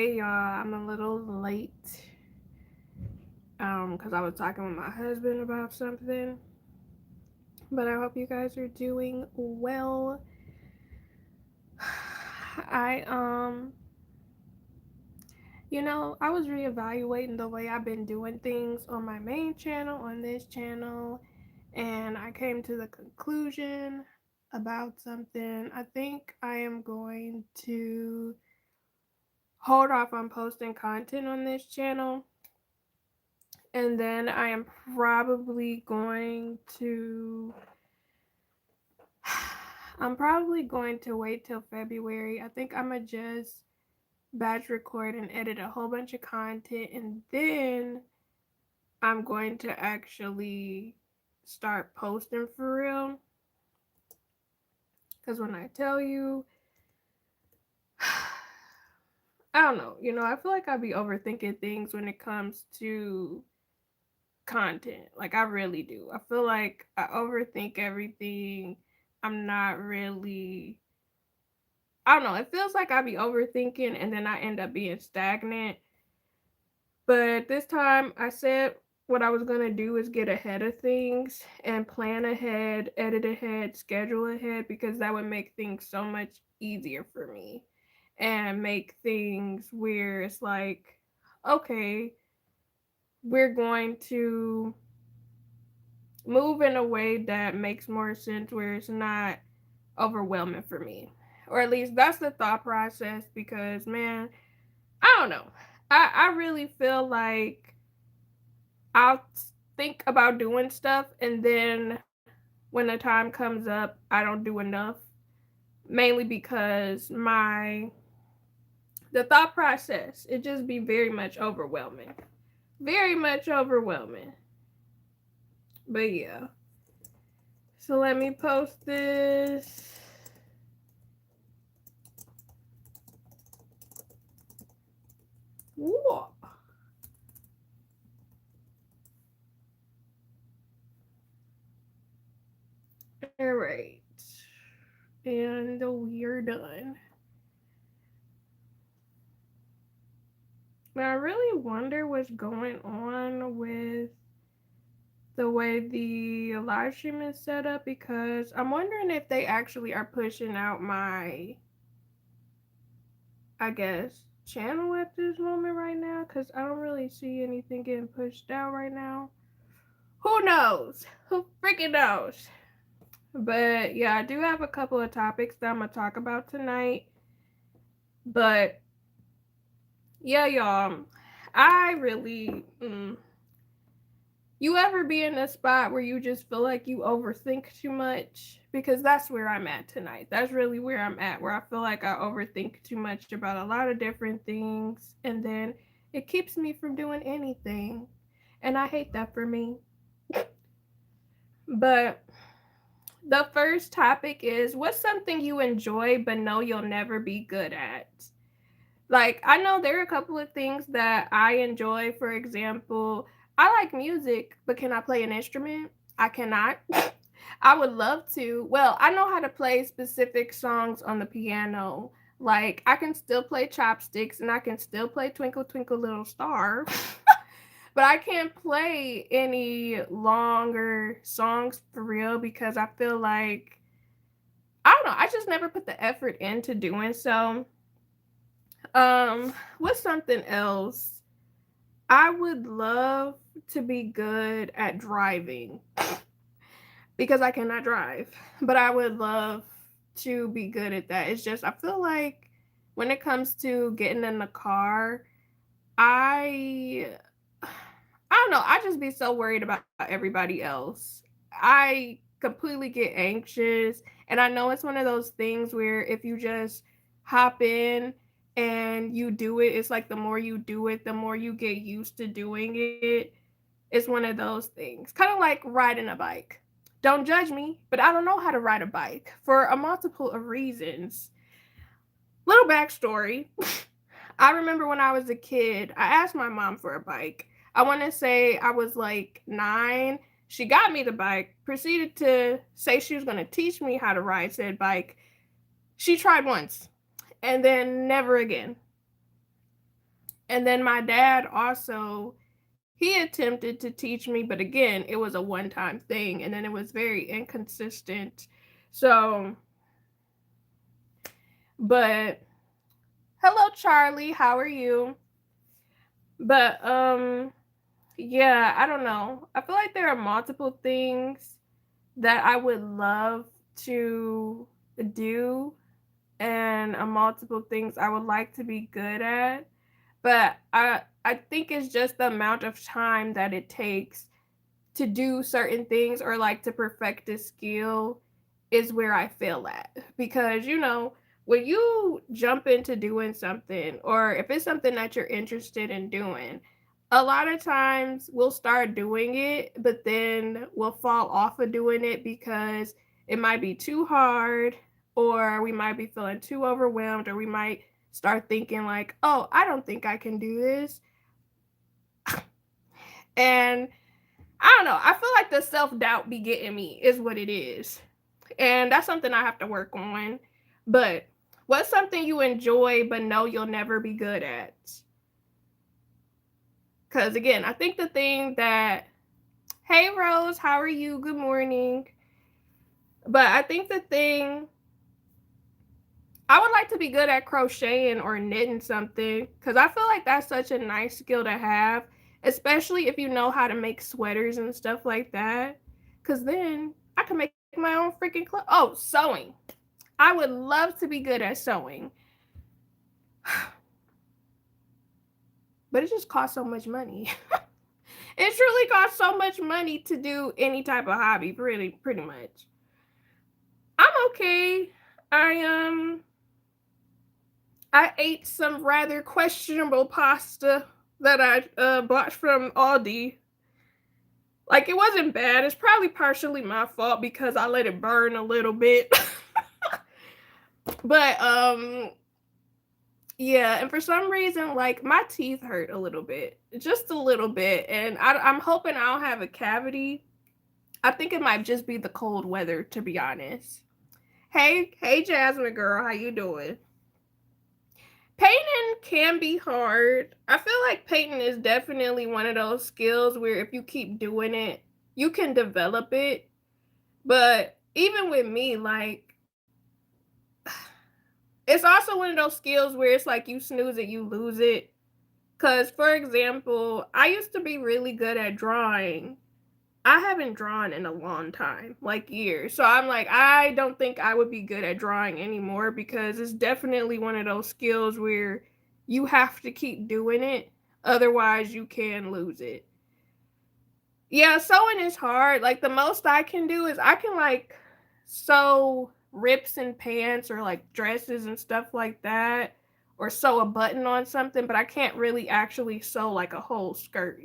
Hey y'all, I'm a little late because I was talking with my husband about something. But I hope you guys are doing well. I I was reevaluating the way I've been doing things on my main channel, on this channel, and I came to the conclusion about something. I think I am going to hold off on posting content on this channel, and then I am probably going to I'm probably going to wait till February. I think I'm gonna just batch record and edit a whole bunch of content, and then I'm going to actually start posting for real. Because when I tell you, I don't know, I feel like I be overthinking things when it comes to content. Like, I really do. I feel like I overthink everything. I'm not really, I don't know, it feels like I be overthinking and then I end up being stagnant. But this time I said what I was going to do is get ahead of things and plan ahead, edit ahead, schedule ahead, because that would make things so much easier for me and make things where it's like, okay, we're going to move in a way that makes more sense, where it's not overwhelming for me. Or at least that's the thought process, because man, I don't know. I really feel like I'll think about doing stuff, and then when the time comes up, I don't do enough. Mainly because the thought process, it just be very much overwhelming. Very much overwhelming. But yeah. So let me post this. Whoa. All right. And we're done. Now I really wonder what's going on with the way the live stream is set up, because I'm wondering if they actually are pushing out my, I guess, channel at this moment right now, because I don't really see anything getting pushed out right now. Who knows? Who freaking knows? But yeah, I do have a couple of topics that I'm gonna talk about tonight. But yeah, y'all, I really, you ever be in a spot where you just feel like you overthink too much? Because that's where I'm at tonight. That's really where I'm at, where I feel like I overthink too much about a lot of different things, and then it keeps me from doing anything. And I hate that for me. But the first topic is, what's something you enjoy but know you'll never be good at? Like, I know there are a couple of things that I enjoy. For example, I like music, but can I play an instrument? I cannot. I would love to. Well, I know how to play specific songs on the piano. Like, I can still play Chopsticks and I can still play Twinkle Twinkle Little Star. But I can't play any longer songs for real, because I feel like, I don't know, I just never put the effort into doing so. What's something else? I would love to be good at driving, because I cannot drive, but I would love to be good at that. It's just, I feel like when it comes to getting in the car, I I don't know, I just be so worried about everybody else. I completely get anxious, and I know it's one of those things where if you just hop in and you do it, it's like the more you do it, the more you get used to doing it. It's one of those things. Kind of like riding a bike. Don't judge me, but I don't know how to ride a bike for a multiple of reasons. Little backstory. I remember when I was a kid, I asked my mom for a bike. I want to say I was like 9. She got me the bike, proceeded to say she was going to teach me how to ride said bike. She tried once and then never again. And then my dad also, he attempted to teach me, but again, it was a one-time thing, and then it was very inconsistent. So, but hello, Charlie, how are you? But yeah, I don't know. I feel like there are multiple things that I would love to do, and multiple things I would like to be good at. But I think it's just the amount of time that it takes to do certain things or like to perfect a skill is where I fail at. Because, when you jump into doing something, or if it's something that you're interested in doing, a lot of times we'll start doing it, but then we'll fall off of doing it because it might be too hard, or we might be feeling too overwhelmed, or we might start thinking, like, oh, I don't think I can do this. And I don't know. I feel like the self-doubt be getting me is what it is. And that's something I have to work on. But what's something you enjoy but know you'll never be good at? Because again, I think the thing that, hey Rose, how are you? Good morning. But I think the thing, I would like to be good at crocheting or knitting something, because I feel like that's such a nice skill to have, especially if you know how to make sweaters and stuff like that. Because then I can make my own freaking clothes. Oh, sewing. I would love to be good at sewing. But it just costs so much money. It truly costs so much money to do any type of hobby, pretty much. I'm okay. I I ate some rather questionable pasta that I bought from Aldi. Like, it wasn't bad. It's probably partially my fault because I let it burn a little bit. But yeah, and for some reason, like, my teeth hurt a little bit, just a little bit, and I'm hoping I don't have a cavity. I think it might just be the cold weather, to be honest. Hey, Jasmine girl, how you doing? Painting can be hard. I feel like painting is definitely one of those skills where if you keep doing it, you can develop it. But even with me, like, it's also one of those skills where it's like you snooze it, you lose it. Because, for example, I used to be really good at drawing. I haven't drawn in a long time, like years. So I'm like, I don't think I would be good at drawing anymore because it's definitely one of those skills where you have to keep doing it. Otherwise, you can lose it. Yeah, sewing is hard. Like, the most I can do is I can, like, sew rips in pants or like dresses and stuff like that, or sew a button on something, but I can't really actually sew like a whole skirt.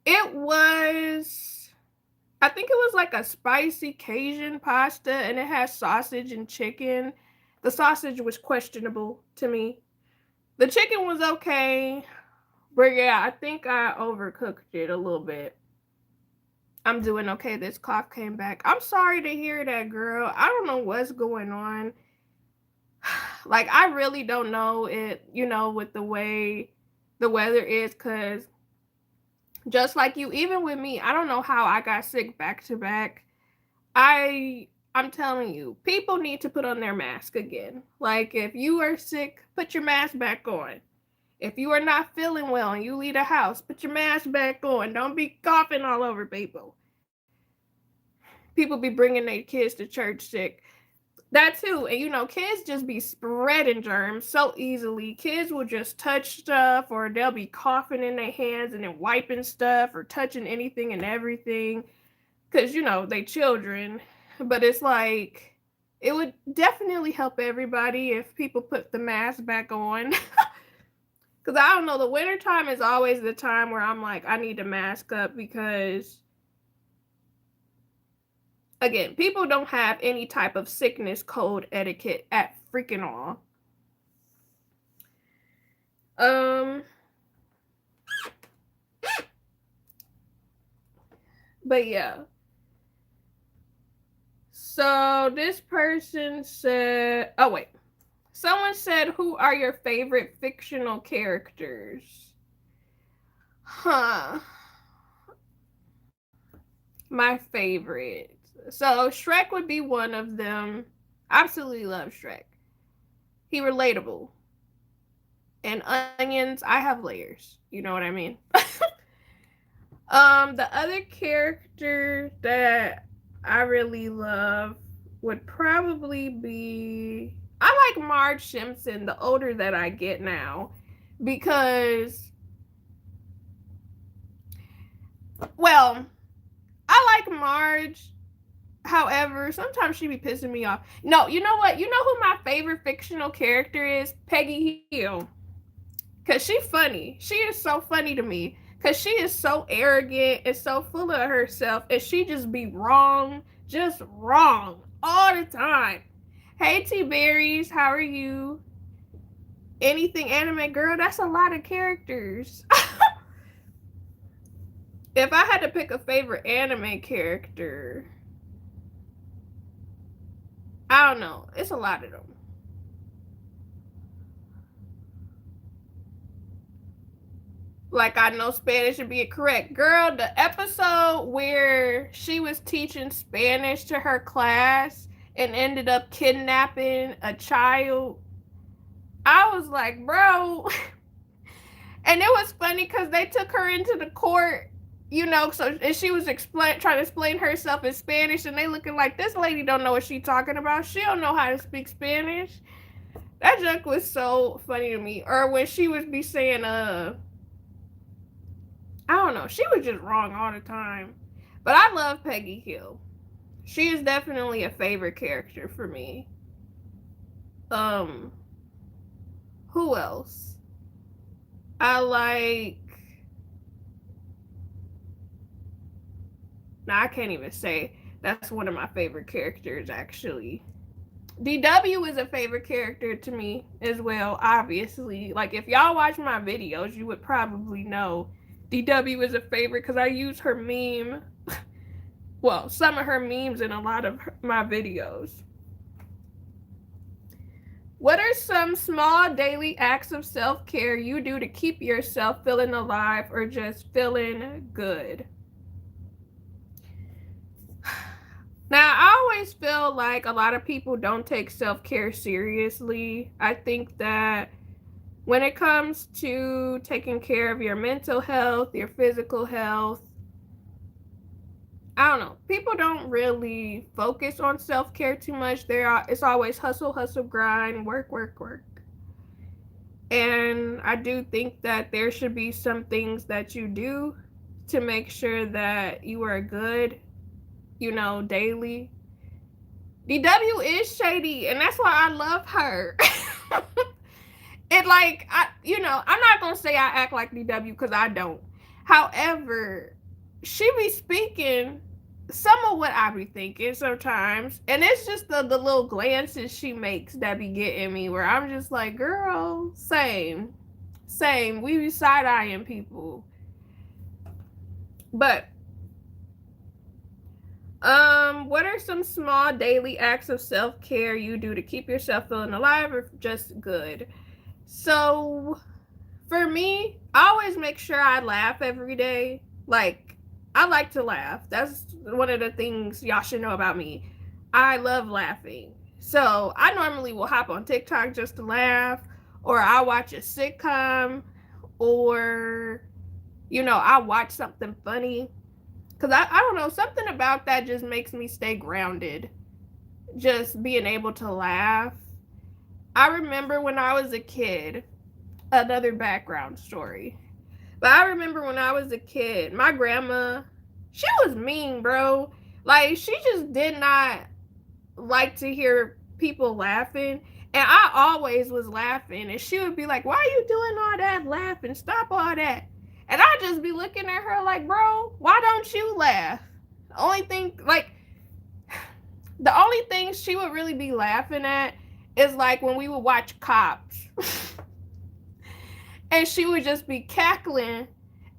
It was, I think it was like a spicy Cajun pasta, and it had sausage and chicken. The sausage was questionable to me. The chicken was okay, but yeah, I think I overcooked it a little bit. I'm doing okay. This cough came back. I'm sorry to hear that, girl. I don't know what's going on. Like, I really don't know it, with the way the weather is, because just like you, even with me, I don't know how I got sick back to back. I'm telling you, people need to put on their mask again. Like, if you are sick, put your mask back on. If you are not feeling well and you leave the house, put your mask back on. Don't be coughing all over people. People be bringing their kids to church sick. That too. And kids just be spreading germs so easily. Kids will just touch stuff, or they'll be coughing in their hands and then wiping stuff or touching anything and everything. Because, they children. But it's like, it would definitely help everybody if people put the mask back on. Because I don't know, the wintertime is always the time where I'm like, I need to mask up because, again, people don't have any type of sickness code etiquette at freaking all. But yeah. So this person said, oh wait. Someone said, who are your favorite fictional characters? Huh. My favorite. So Shrek would be one of them. Absolutely love Shrek. He relatable. And onions, I have layers. You know what I mean? The other character that I really love would probably be, I like Marge Simpson the older that I get now, because, well, I like Marge. However, sometimes she be pissing me off. No, you know what? You know who my favorite fictional character is? Peggy Hill. Cause she funny. She is so funny to me. Cause she is so arrogant and so full of herself, and she just be wrong, just wrong all the time. Hey T Berries, how are you? Anything anime girl? That's a lot of characters. If I had to pick a favorite anime character, I don't know. It's a lot of them. Like I know Spanish would be correct. Girl, the episode where she was teaching Spanish to her class and ended up kidnapping a child, I was like, bro. And it was funny because they took her into the court, you know, so and she was trying to explain herself in Spanish, and they looking like, this lady don't know what she talking about. She don't know how to speak Spanish. That joke was so funny to me. Or when she would be saying, I don't know. She was just wrong all the time. But I love Peggy Hill. She is definitely a favorite character for me. Um, who else? I like. Nah, I can't even say. That's one of my favorite characters, actually. DW is a favorite character to me as well, obviously. Like, if y'all watch my videos, you would probably know DW is a favorite because I use her meme. Well, some of her memes in a lot of my videos. What are some small daily acts of self-care you do to keep yourself feeling alive or just feeling good? Now, I always feel like a lot of people don't take self-care seriously. I think that when it comes to taking care of your mental health, your physical health, I don't know. People don't really focus on self-care too much. It's always hustle, hustle, grind, work, work, work. And I do think that there should be some things that you do to make sure that you are good, you know, daily. DW is shady, and that's why I love her. It like, I'm not gonna say I act like DW because I don't. However, she be speaking some of what I be thinking sometimes, and it's just the little glances she makes that be getting me, where I'm just like, girl, same. We be side eyeing people, but what are some small daily acts of self care you do to keep yourself feeling alive or just good? So, for me, I always make sure I laugh every day. Like, I like to laugh. That's one of the things y'all should know about me. I love laughing. So, I normally will hop on TikTok just to laugh, or I watch a sitcom, or, I watch something funny. Because I don't know, something about that just makes me stay grounded. Just being able to laugh. I remember when I was a kid, another background story. But I remember when I was a kid, my grandma, she was mean, bro. Like, she just did not like to hear people laughing. And I always was laughing. And she would be like, why are you doing all that laughing? Stop all that. And I'd just be looking at her like, bro, why don't you laugh? The only thing she would really be laughing at is like when we would watch Cops. And she would just be cackling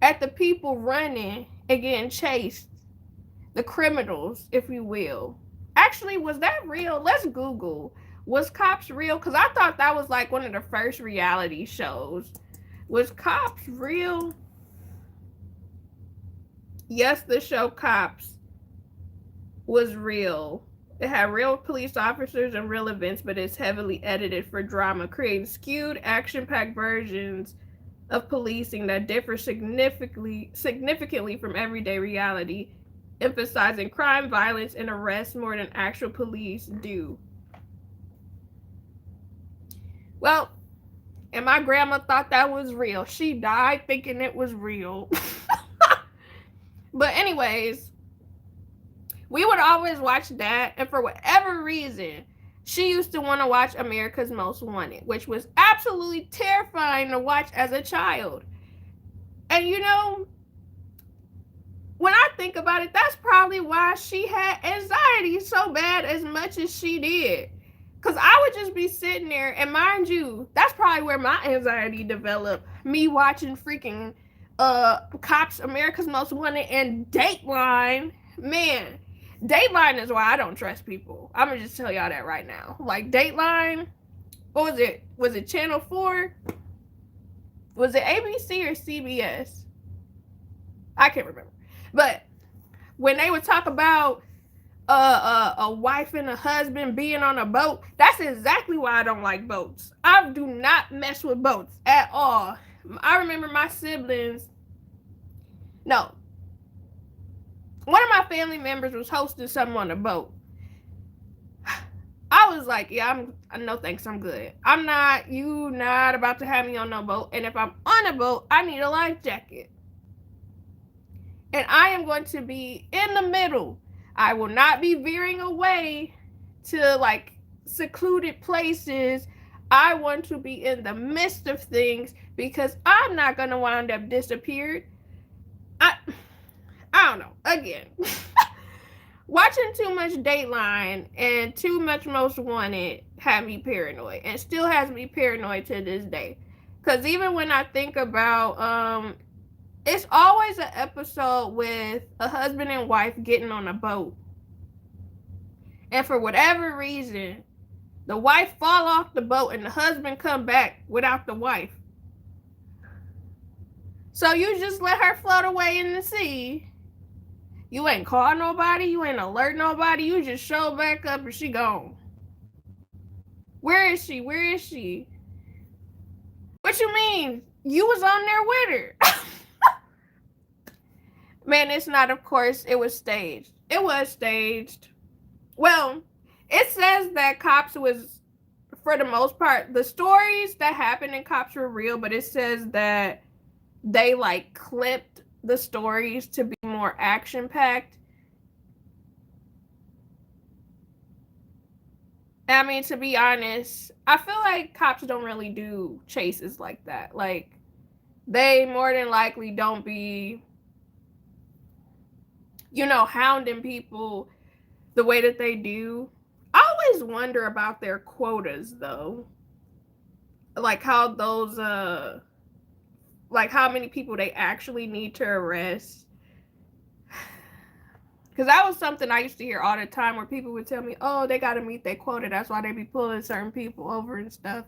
at the people running and getting chased. The criminals, if you will. Actually, was that real? Let's Google. Was Cops real? Because I thought that was like one of the first reality shows. Was Cops real? Yes, the show Cops was real. It had real police officers and real events, but it's heavily edited for drama, creating skewed, action-packed versions of policing that differ significantly from everyday reality, emphasizing crime, violence, and arrests more than actual police do. Well, and my grandma thought that was real. She died thinking it was real. But anyways, we would always watch that, and for whatever reason, she used to want to watch America's Most Wanted, which was absolutely terrifying to watch as a child. And you know, when I think about it, that's probably why she had anxiety so bad as much as she did. Because I would just be sitting there, and mind you, that's probably where my anxiety developed. Me watching freaking Cops, America's Most Wanted, and Dateline. Man, Dateline is why I don't trust people. I'm going to just tell y'all that right now. Like, Dateline, what was it? Was it Channel 4? Was it ABC or CBS? I can't remember. But when they would talk about a wife and a husband being on a boat, that's exactly why I don't like boats. I do not mess with boats at all. I remember my siblings. No, one of my family members was hosting something on a boat. I was like, yeah, no thanks, I'm good. You not about to have me on no boat. And if I'm on a boat, I need a life jacket. And I am going to be in the middle. I will not be veering away to like secluded places. I want to be in the midst of things because I'm not going to wind up disappeared. I don't know. Again, watching too much Dateline and too much Most Wanted had me paranoid and still has me paranoid to this day. Because even when I think about it's always an episode with a husband and wife getting on a boat. And for whatever reason, the wife fall off the boat and the husband come back without the wife. So you just let her float away in the sea. You ain't call nobody. You ain't alert nobody. You just show back up and she gone. Where is she? Where is she? What you mean? You was on there with her. Man, it's not, of course, it was staged. It was staged. Well, it says that Cops was, for the most part, the stories that happened in Cops were real, but it says that they, like, clipped the stories to be more action-packed. I mean, to be honest, I feel like Cops don't really do chases like that. Like, they more than likely don't be, you know, hounding people the way that they do. I always wonder about their quotas, though. Like how those, like how many people they actually need to arrest. Because that was something I used to hear all the time where people would tell me, oh, they got to meet their quota. That's why they be pulling certain people over and stuff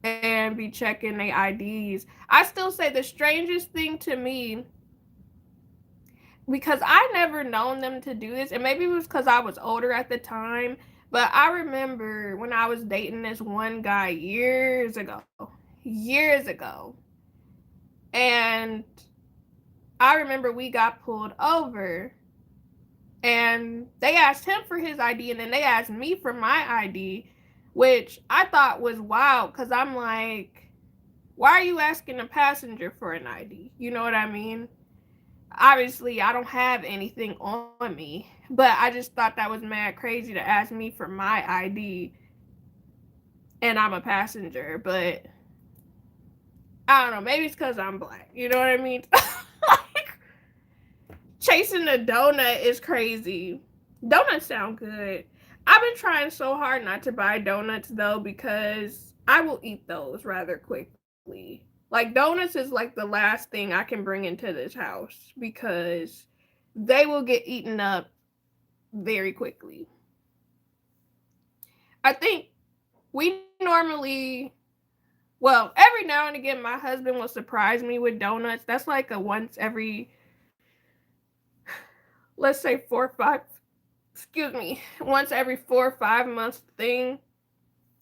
and be checking their IDs. I still say the strangest thing to me, because I never known them to do this, and maybe it was because I was older at the time, but I remember when I was dating this one guy years ago, and I remember we got pulled over, and they asked him for his ID, and then they asked me for my ID, which I thought was wild, because I'm like, why are you asking a passenger for an ID? You know what I mean? Obviously, I don't have anything on me, but I just thought that was mad crazy to ask me for my ID, and I'm a passenger, but I don't know, maybe it's because I'm black, you know what I mean? Like, chasing a donut is crazy. Donuts sound good. I've been trying so hard not to buy donuts, though, because I will eat those rather quickly. Like, donuts is like the last thing I can bring into this house because they will get eaten up very quickly. I think we normally, well, every now and again, my husband will surprise me with donuts. That's like a once every, let's say 4 or 5, excuse me, once every 4 or 5 months thing,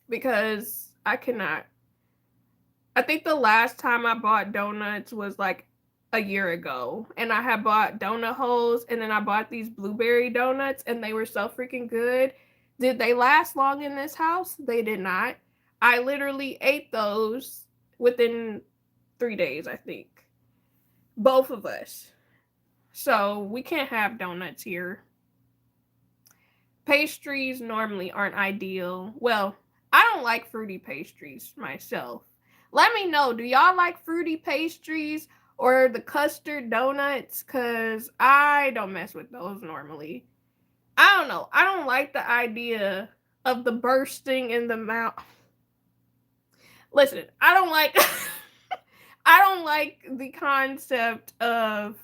because I cannot. I think the last time I bought donuts was like a year ago, and I had bought donut holes, and then I bought these blueberry donuts, and they were so freaking good. Did they last long in this house? They did not. I literally ate those within 3 days, I think. Both of us. So we can't have donuts here. Pastries normally aren't ideal. Well, I don't like fruity pastries myself. Let me know, do y'all like fruity pastries or the custard donuts? Because I don't mess with those normally. I don't know. I don't like the idea of the bursting in the mouth. Listen, I don't like I don't like the concept of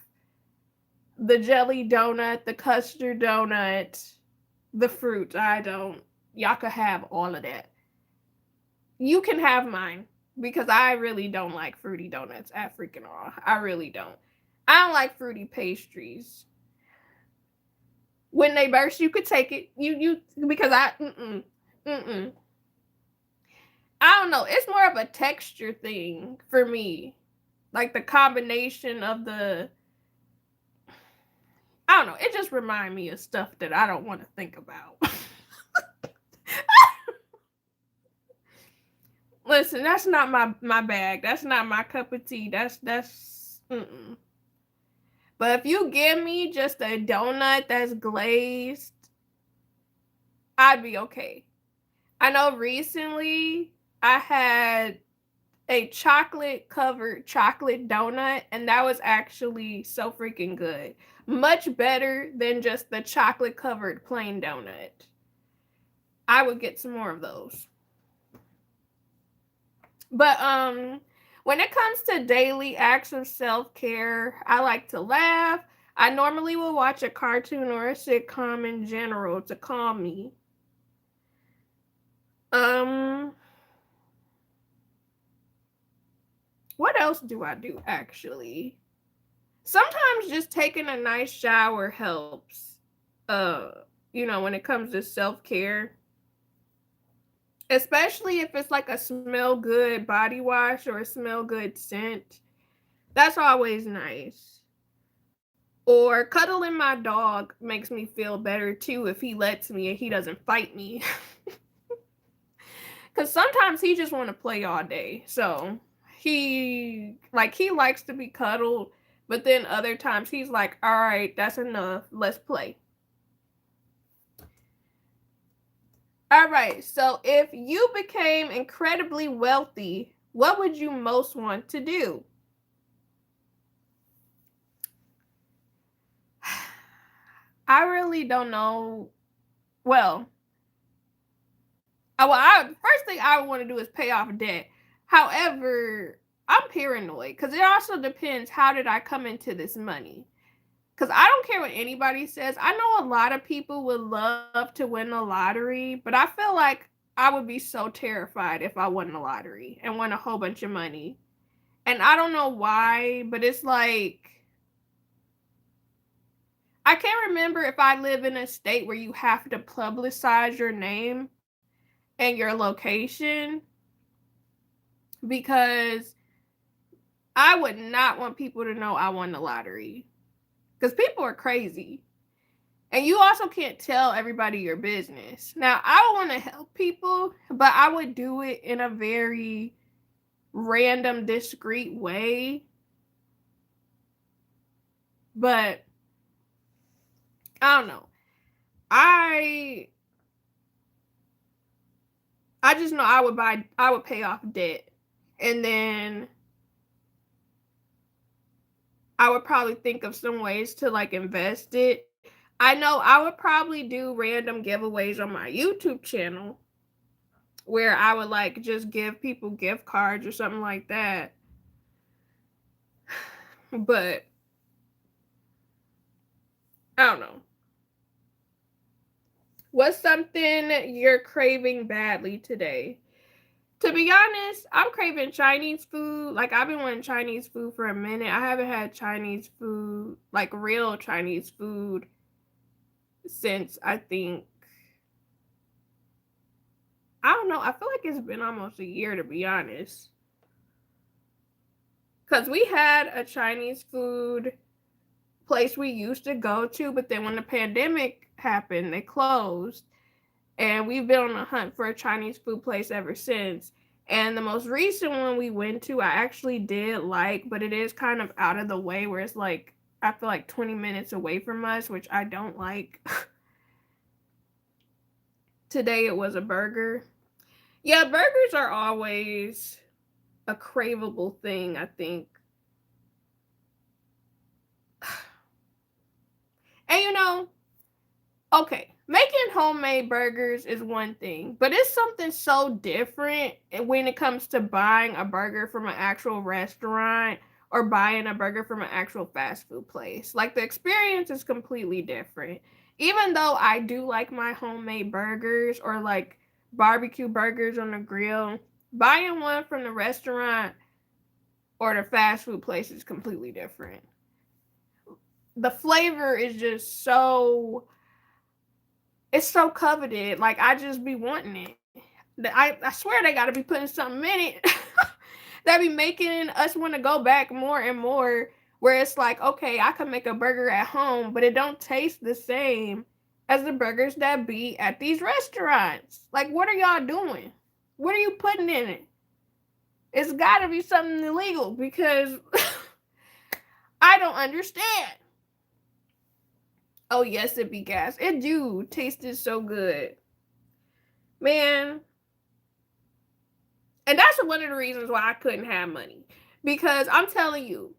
the jelly donut, the custard donut, the fruit. I don't. Y'all could have all of that. You can have mine because I really don't like fruity donuts at freaking all. I really don't. I don't like fruity pastries. When they burst, you could take it. You because I I don't know. It's more of a texture thing for me. Like the combination of the, I don't know. It just reminds me of stuff that I don't want to think about. Listen, that's not my bag. That's not my cup of tea. That's. But if you give me just a donut that's glazed, I'd be okay. I know recently I had a chocolate covered chocolate donut, and that was actually so freaking good. Much better than just the chocolate covered plain donut. I would get some more of those. But when it comes to daily acts of self-care, I like to laugh. I normally will watch a cartoon or a sitcom in general to calm me. What else do I do actually? Sometimes just taking a nice shower helps. When it comes to self-care. Especially if it's like a smell good body wash or a smell good scent. That's always nice. Or cuddling my dog makes me feel better too if he lets me and he doesn't fight me. Cuz sometimes he just want to play all day. So, he likes to be cuddled, but then other times he's like, "All right, that's enough. Let's play." All right. So, if you became incredibly wealthy, what would you most want to do? I really don't know. Well, first thing I want to do is pay off debt. However, I'm paranoid because it also depends, how did I come into this money? Because I don't care what anybody says. I know a lot of people would love to win the lottery, but I feel like I would be so terrified if I won the lottery and won a whole bunch of money. And I don't know why, but it's like, I can't remember if I live in a state where you have to publicize your name and your location, because I would not want people to know I won the lottery, because people are crazy. And you also can't tell everybody your business. Now, I want to help people, but I would do it in a very random, discreet way. But I don't know. I just know I would pay off debt, and then I would probably think of some ways to like invest it. I know I would probably do random giveaways on my YouTube channel where I would like just give people gift cards or something like that. But I don't know. What's something you're craving badly today? To be honest, I'm craving Chinese food. Like, I've been wanting Chinese food for a minute. I haven't had Chinese food, like real Chinese food, since I think, I don't know, I feel like it's been almost a year, to be honest. Because we had a Chinese food place we used to go to, but then when the pandemic happened, they closed. And we've been on a hunt for a Chinese food place ever since. And the most recent one we went to, I actually did like, but it is kind of out of the way where it's like, I feel like 20 minutes away from us, which I don't like. Today it was a burger. Yeah, burgers are always a craveable thing, I think. And okay, making homemade burgers is one thing, but it's something so different when it comes to buying a burger from an actual restaurant or buying a burger from an actual fast food place. Like, the experience is completely different. Even though I do like my homemade burgers or like barbecue burgers on the grill, buying one from the restaurant or the fast food place is completely different. The flavor is just so, it's so coveted. Like, I just be wanting it. I swear they gotta be putting something in it that be making us want to go back more and more. Where it's like, okay, I can make a burger at home, but it don't taste the same as the burgers that be at these restaurants. Like, what are y'all doing? What are you putting in it? It's gotta be something illegal because I don't understand. Oh yes, it be gas. It do tasted so good, man. And that's one of the reasons why I couldn't have money. Because I'm telling you,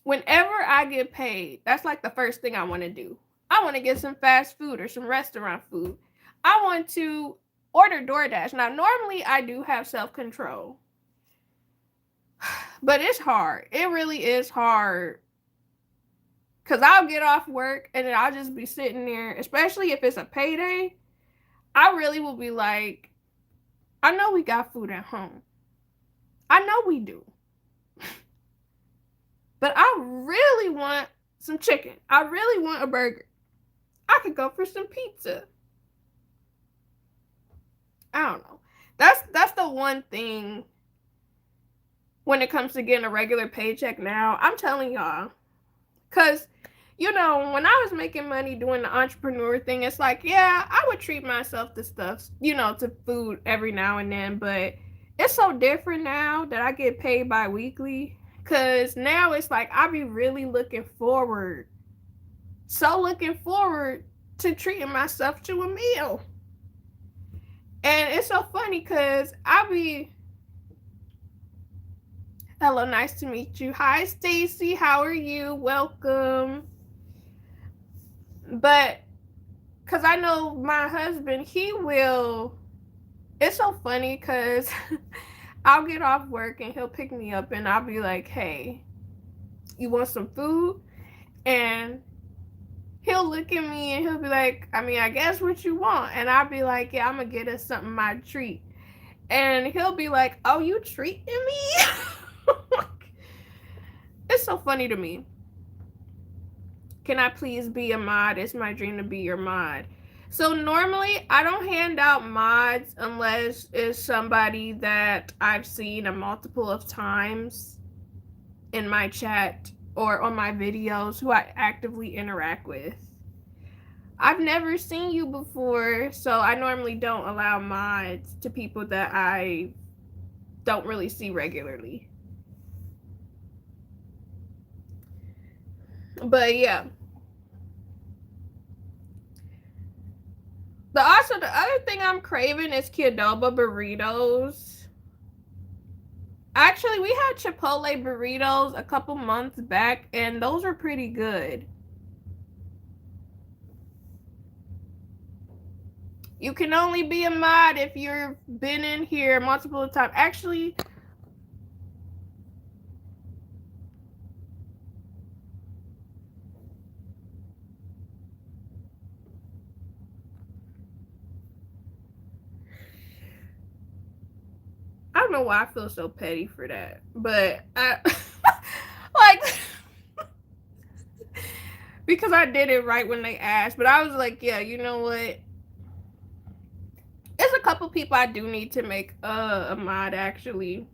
whenever I get paid, that's like the first thing I want to do. I want to get some fast food or some restaurant food. I want to order DoorDash. Now, normally I do have self control, but it's hard. It really is hard. Because I'll get off work and then I'll just be sitting there, especially if it's a payday. I really will be like, I know we got food at home. I know we do. But I really want some chicken. I really want a burger. I could go for some pizza. I don't know. That's the one thing when it comes to getting a regular paycheck now. I'm telling y'all. Cause, when I was making money doing the entrepreneur thing, it's like, yeah, I would treat myself to stuff, to food every now and then, but it's so different now that I get paid bi-weekly. Cause now it's like I be really looking forward to treating myself to a meal. And it's so funny because hello, nice to meet you. Hi, Stacy. How are you? Welcome. But because I know my husband, it's so funny because I'll get off work and he'll pick me up and I'll be like, hey, you want some food? And he'll look at me and he'll be like, I mean, I guess what you want. And I'll be like, yeah, I'm going to get us something, my treat. And he'll be like, oh, you treating me? It's so funny to me. Can I please be a mod? It's my dream to be your mod. So normally I don't hand out mods unless it's somebody that I've seen a multiple of times in my chat or on my videos who I actively interact with. I've never seen you before, so I normally don't allow mods to people that I don't really see regularly. But yeah. The other thing I'm craving is Qdoba burritos. Actually, we had Chipotle burritos a couple months back, and those were pretty good. You can only be a mod if you've been in here multiple times. Actually, know why I feel so petty for that, but I like because I did it right when they asked. But I was like, yeah, you know what? There's a couple people I do need to make a mod actually.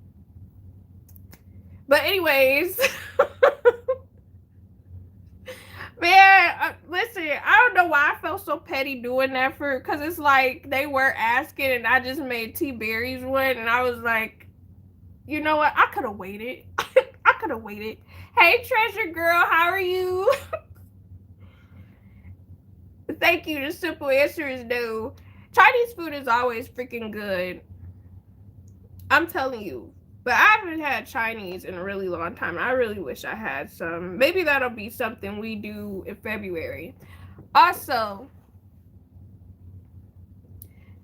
But anyways, man, listen, I don't know why I felt so petty doing that because it's like they were asking and I just made T Berry's one and I was like, you know what? I could have waited. I could have waited. Hey, treasure girl, how are you? Thank you. The simple answer is no. Chinese food is always freaking good. I'm telling you. But I haven't had Chinese in a really long time. I really wish I had some. Maybe that'll be something we do in February. Also,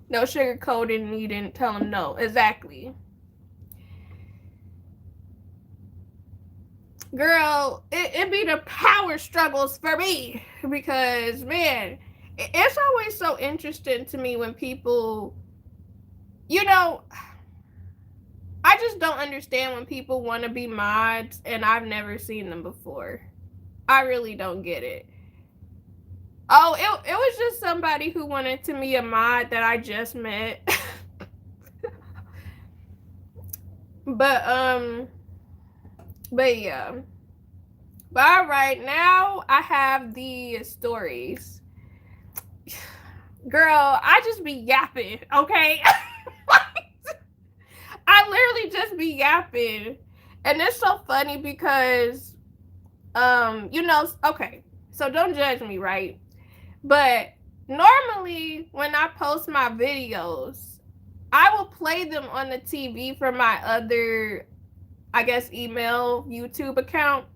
no sugarcoating needed. Tell them no. Exactly. Girl, it be the power struggles for me. Because, man, it's always so interesting to me when people, you know, I just don't understand when people want to be mods and I've never seen them before. I really don't get it. Oh, it was just somebody who wanted to be a mod that I just met. but yeah. But all right, now I have the stories. Girl, I just be yapping, okay? I literally just be yapping. And it's so funny because okay, so don't judge me, right? But normally when I post my videos, I will play them on the TV from my other, I guess, email YouTube account.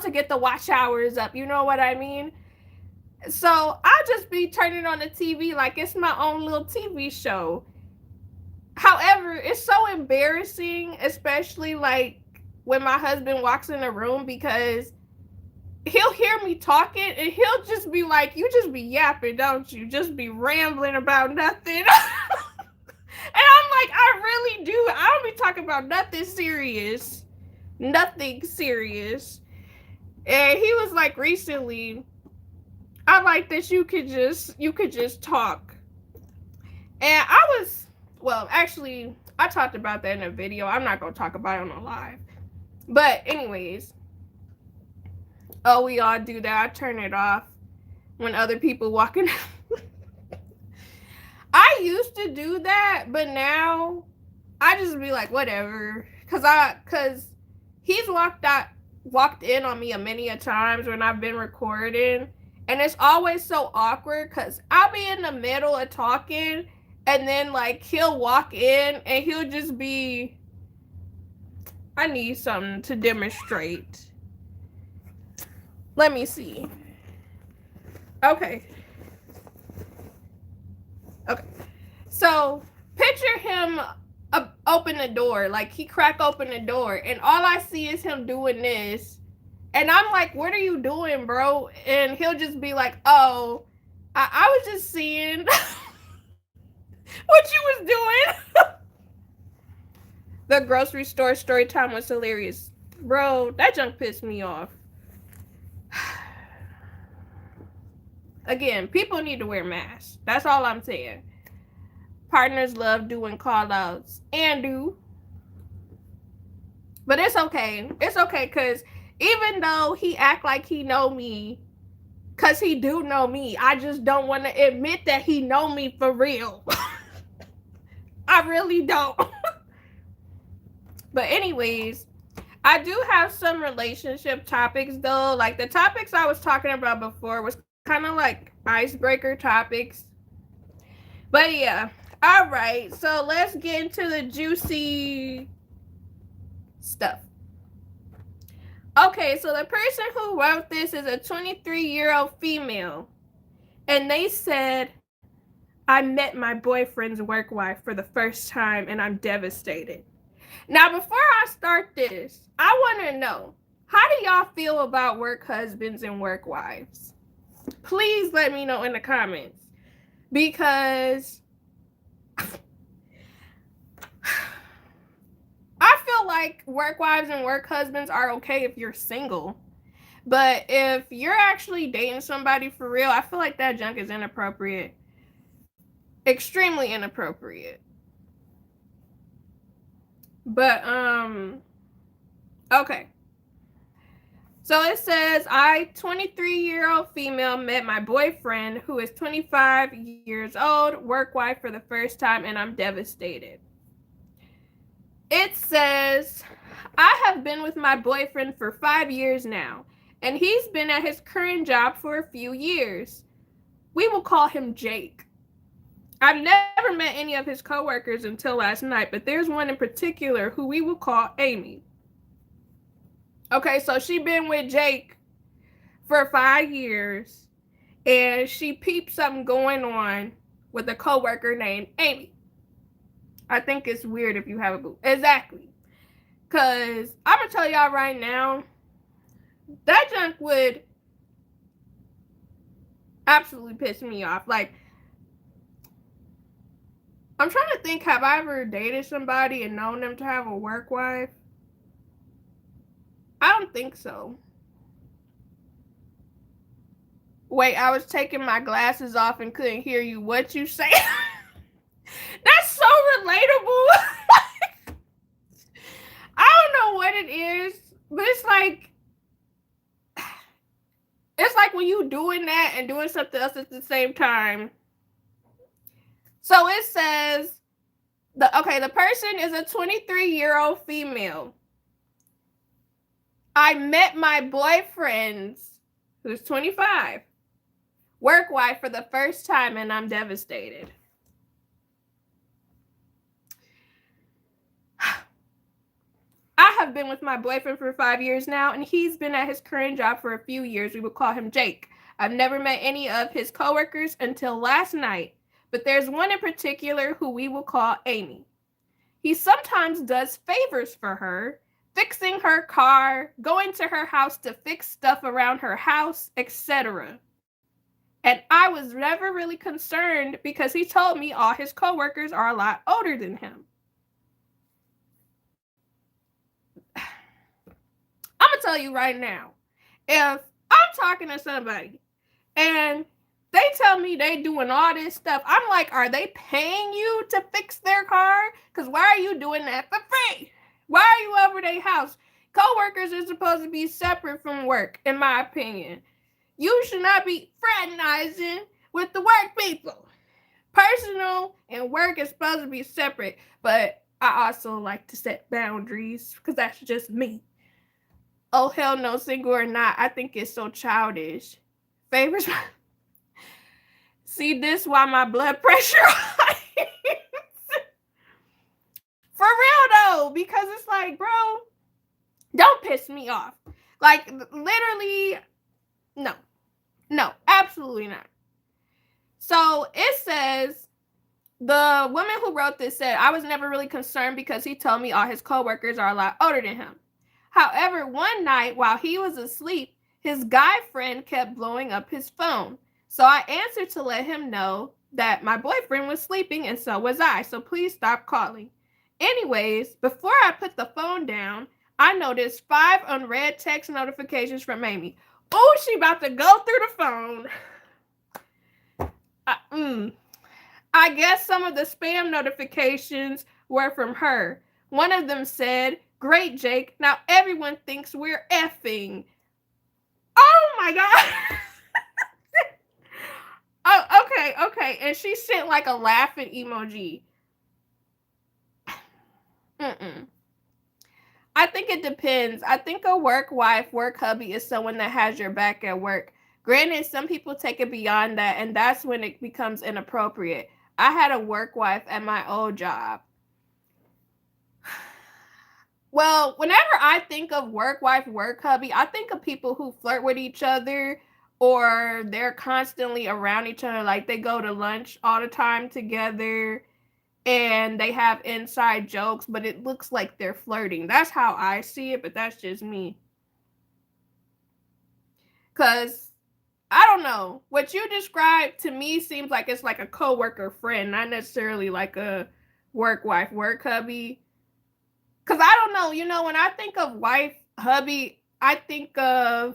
To get the watch hours up, you know what I mean? So I'll just be turning on the TV like it's my own little TV show. However, it's so embarrassing, especially like when my husband walks in the room because he'll hear me talking and he'll just be like, you just be yapping, don't you? Just be rambling about nothing. And I'm like, I really do. I don't be talking about nothing serious. Nothing serious. And he was like recently, I like that you could just talk. And actually, I talked about that in a video. I'm not gonna talk about it on a live. But anyways, oh, we all do that. I turn it off when other people walk in. I used to do that, but now I just be like, whatever. Cause he's walked in on me many a times when I've been recording. And it's always so awkward because I'll be in the middle of talking and then like he'll walk in and he'll just be, I need something to demonstrate. Let me see. Okay. So picture him open the door, like he crack open the door and all I see is him doing this. And I'm like, what are you doing, bro? And he'll just be like, oh, I was just seeing what you was doing. The grocery store story time was hilarious. Bro, that junk pissed me off. Again, people need to wear masks. That's all I'm saying. Partners love doing call outs and do. But it's okay. It's okay because even though he act like he know me, because he do know me, I just don't want to admit that he know me for real. I really don't. But anyways, I do have some relationship topics though. Like the topics I was talking about before was kind of like icebreaker topics. But yeah. All right. So let's get into the juicy stuff. Okay, so the person who wrote this is a 23-year-old female. And they said, I met my boyfriend's work wife for the first time and I'm devastated. Now, before I start this, I want to know, how do y'all feel about work husbands and work wives? Please let me know in the comments. Because like work wives and work husbands are okay if you're single. But if you're actually dating somebody for real, I feel like that junk is inappropriate. Extremely inappropriate. But okay. So it says, I, 23-year-old female, met my boyfriend, who is 25 years old, work wife for the first time, and I'm devastated. It says, I have been with my boyfriend for 5 years now, and he's been at his current job for a few years. We will call him Jake. I've never met any of his coworkers until last night, but there's one in particular who we will call Amy. Okay, so she been with Jake for 5 years, and she peeped something going on with a coworker named Amy. I think it's weird if you have a boo. Exactly. Because I'm going to tell y'all right now, that junk would absolutely piss me off. Like, I'm trying to think, have I ever dated somebody and known them to have a work wife? I don't think so. Wait, I was taking my glasses off and couldn't hear you. What you say? That's so relatable. I don't know what it is, but it's like when you doing that and doing something else at the same time. So it says the person is a 23-year-old female. I met my boyfriend's, who's 25, work wife for the first time, and I'm devastated. I have been with my boyfriend for 5 years now, and he's been at his current job for a few years. We would call him Jake. I've never met any of his coworkers until last night, but there's one in particular who we will call Amy. He sometimes does favors for her, fixing her car, going to her house to fix stuff around her house, etc. And I was never really concerned because he told me all his coworkers are a lot older than him. I'm going to tell you right now, if I'm talking to somebody and they tell me they doing all this stuff, I'm like, are they paying you to fix their car? Because why are you doing that for free? Why are you over their house? Coworkers are supposed to be separate from work, in my opinion. You should not be fraternizing with the work people. Personal and work is supposed to be separate, but I also like to set boundaries because that's just me. Oh, hell no, single or not, I think it's so childish. Favors. See, this why my blood pressure high. For real though, because it's like, bro, don't piss me off. Like, literally, no, absolutely not. So it says, the woman who wrote this said, I was never really concerned because he told me all his coworkers are a lot older than him. However, one night while he was asleep, his guy friend kept blowing up his phone. So I answered to let him know that my boyfriend was sleeping and so was I. So please stop calling. Anyways, before I put the phone down, I noticed 5 unread text notifications from Amy. Oh, she about to go through the phone. I guess some of the spam notifications were from her. One of them said, "Great, Jake. Now everyone thinks we're effing." Oh my God. Oh, okay. And she sent like a laughing emoji. I think it depends. I think a work wife, work hubby is someone that has your back at work. Granted, some people take it beyond that, and that's when it becomes inappropriate. I had a work wife at my old job. Well, whenever I think of work wife, work hubby, I think of people who flirt with each other or they're constantly around each other. Like they go to lunch all the time together and they have inside jokes, but it looks like they're flirting. That's how I see it, but that's just me. Because I don't know. What you described to me seems like it's like a coworker friend, not necessarily like a work wife, work hubby. Because I don't know, when I think of wife, hubby, I think of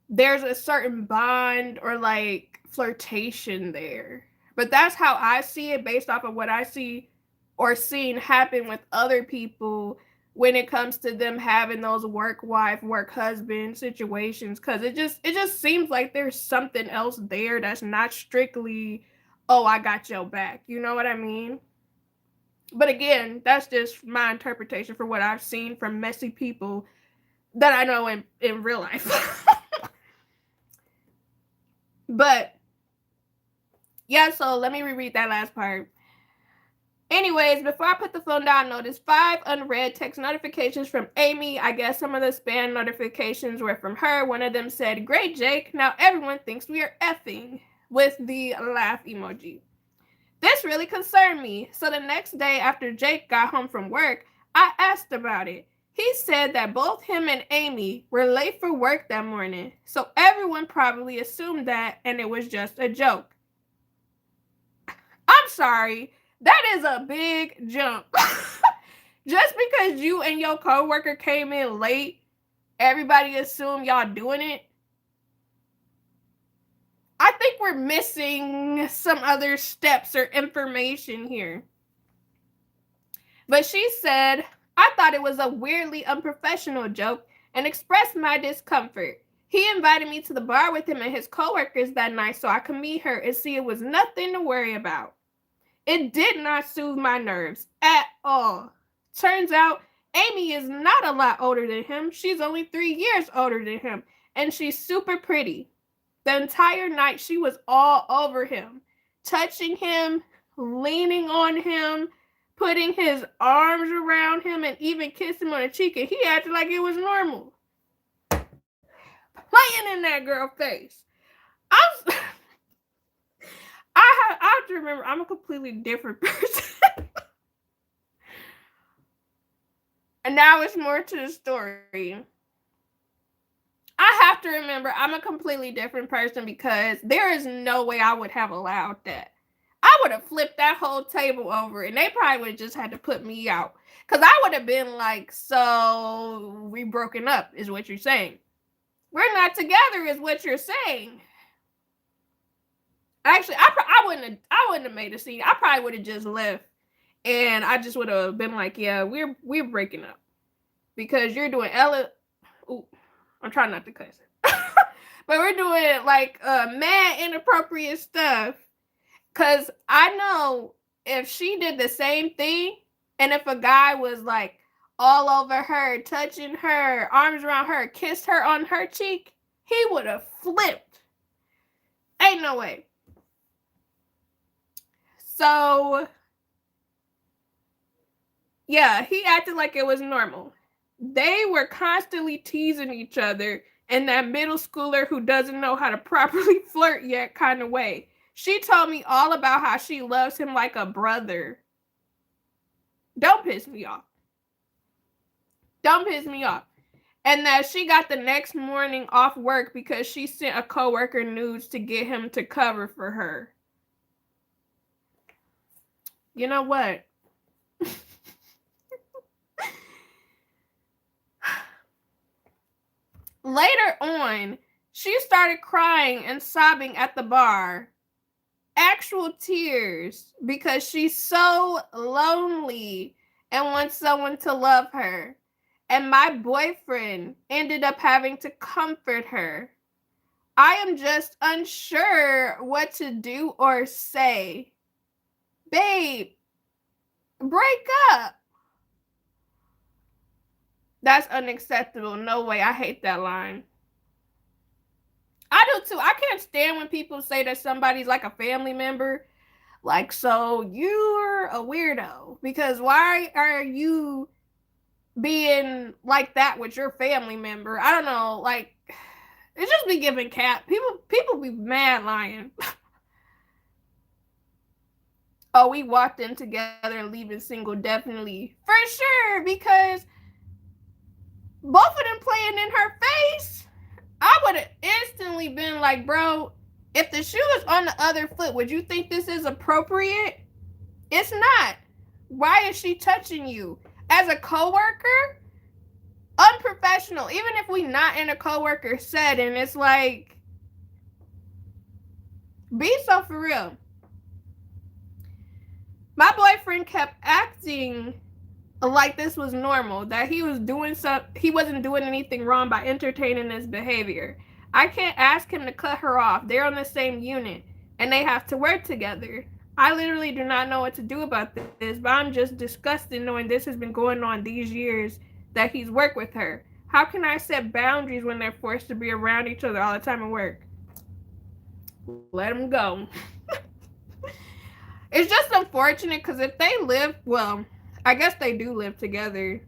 there's a certain bond or like flirtation there. But that's how I see it based off of what I see or seen happen with other people when it comes to them having those work wife, work husband situations. Cause it just seems like there's something else there that's not strictly, oh, I got your back. You know what I mean? But again, that's just my interpretation for what I've seen from messy people that I know in real life. But yeah, so let me reread that last part. Anyways, before I put the phone down, I noticed 5 unread text notifications from Amy. I guess some of the spam notifications were from her. One of them said, "Great, Jake. Now everyone thinks we are effing," with the laugh emoji. This really concerned me. So the next day after Jake got home from work, I asked about it. He said that both him and Amy were late for work that morning. So everyone probably assumed that and it was just a joke. I'm sorry. That is a big jump. Just because you and your coworker came in late, everybody assumed y'all doing it. I think we're missing some other steps or information here. But she said, "I thought it was a weirdly unprofessional joke and expressed my discomfort. He invited me to the bar with him and his coworkers that night so I could meet her and see it was nothing to worry about. It did not soothe my nerves at all. Turns out Amy is not a lot older than him. She's only 3 years older than him, and she's super pretty. The entire night she was all over him, touching him, leaning on him, putting his arms around him, and even kissed him on the cheek, and he acted like it was normal. Playing in that girl's face. I have to remember, I'm a completely different person. And now it's more to the story. I have to remember, I'm a completely different person because there is no way I would have allowed that. I would have flipped that whole table over and they probably would have just had to put me out. Because I would have been like, "So we broken up is what you're saying. We're not together is what you're saying." Actually, I wouldn't have made a scene. I probably would have just left, and I just would have been like, "Yeah, we're breaking up because you're doing Ella." Ooh, I'm trying not to cuss, but we're doing like mad inappropriate stuff. Cause I know if she did the same thing, and if a guy was like all over her, touching her, arms around her, kissed her on her cheek, he would have flipped. Ain't no way. So, yeah, he acted like it was normal. They were constantly teasing each other in that middle schooler who doesn't know how to properly flirt yet kind of way. She told me all about how she loves him like a brother. Don't piss me off. Don't piss me off. And that she got the next morning off work because she sent a coworker nudes to get him to cover for her. You know what? Later on, she started crying and sobbing at the bar. Actual tears because she's so lonely and wants someone to love her. And my boyfriend ended up having to comfort her. I am just unsure what to do or say. Babe, break up. That's unacceptable. No way. I hate that line. I do too. I can't stand when people say that somebody's like a family member. Like, so you're a weirdo. Because why are you being like that with your family member? I don't know. Like, it's just be giving cat. People be mad lying. Oh, we walked in together and leaving single, definitely. For sure, because both of them playing in her face, I would have instantly been like, bro, if the shoe is on the other foot, would you think this is appropriate? It's not. Why is she touching you? as a coworker, unprofessional. Even if we not in a coworker setting, it's like, be so for real. My boyfriend kept acting like this was normal, that he wasn't doing anything wrong by entertaining this behavior. I can't ask him to cut her off. They're on the same unit and they have to work together. I literally do not know what to do about this, but I'm just disgusted knowing this has been going on these years that he's worked with her. How can I set boundaries when they're forced to be around each other all the time at work? Let them go. It's just unfortunate because if they live, well, I guess they do live together.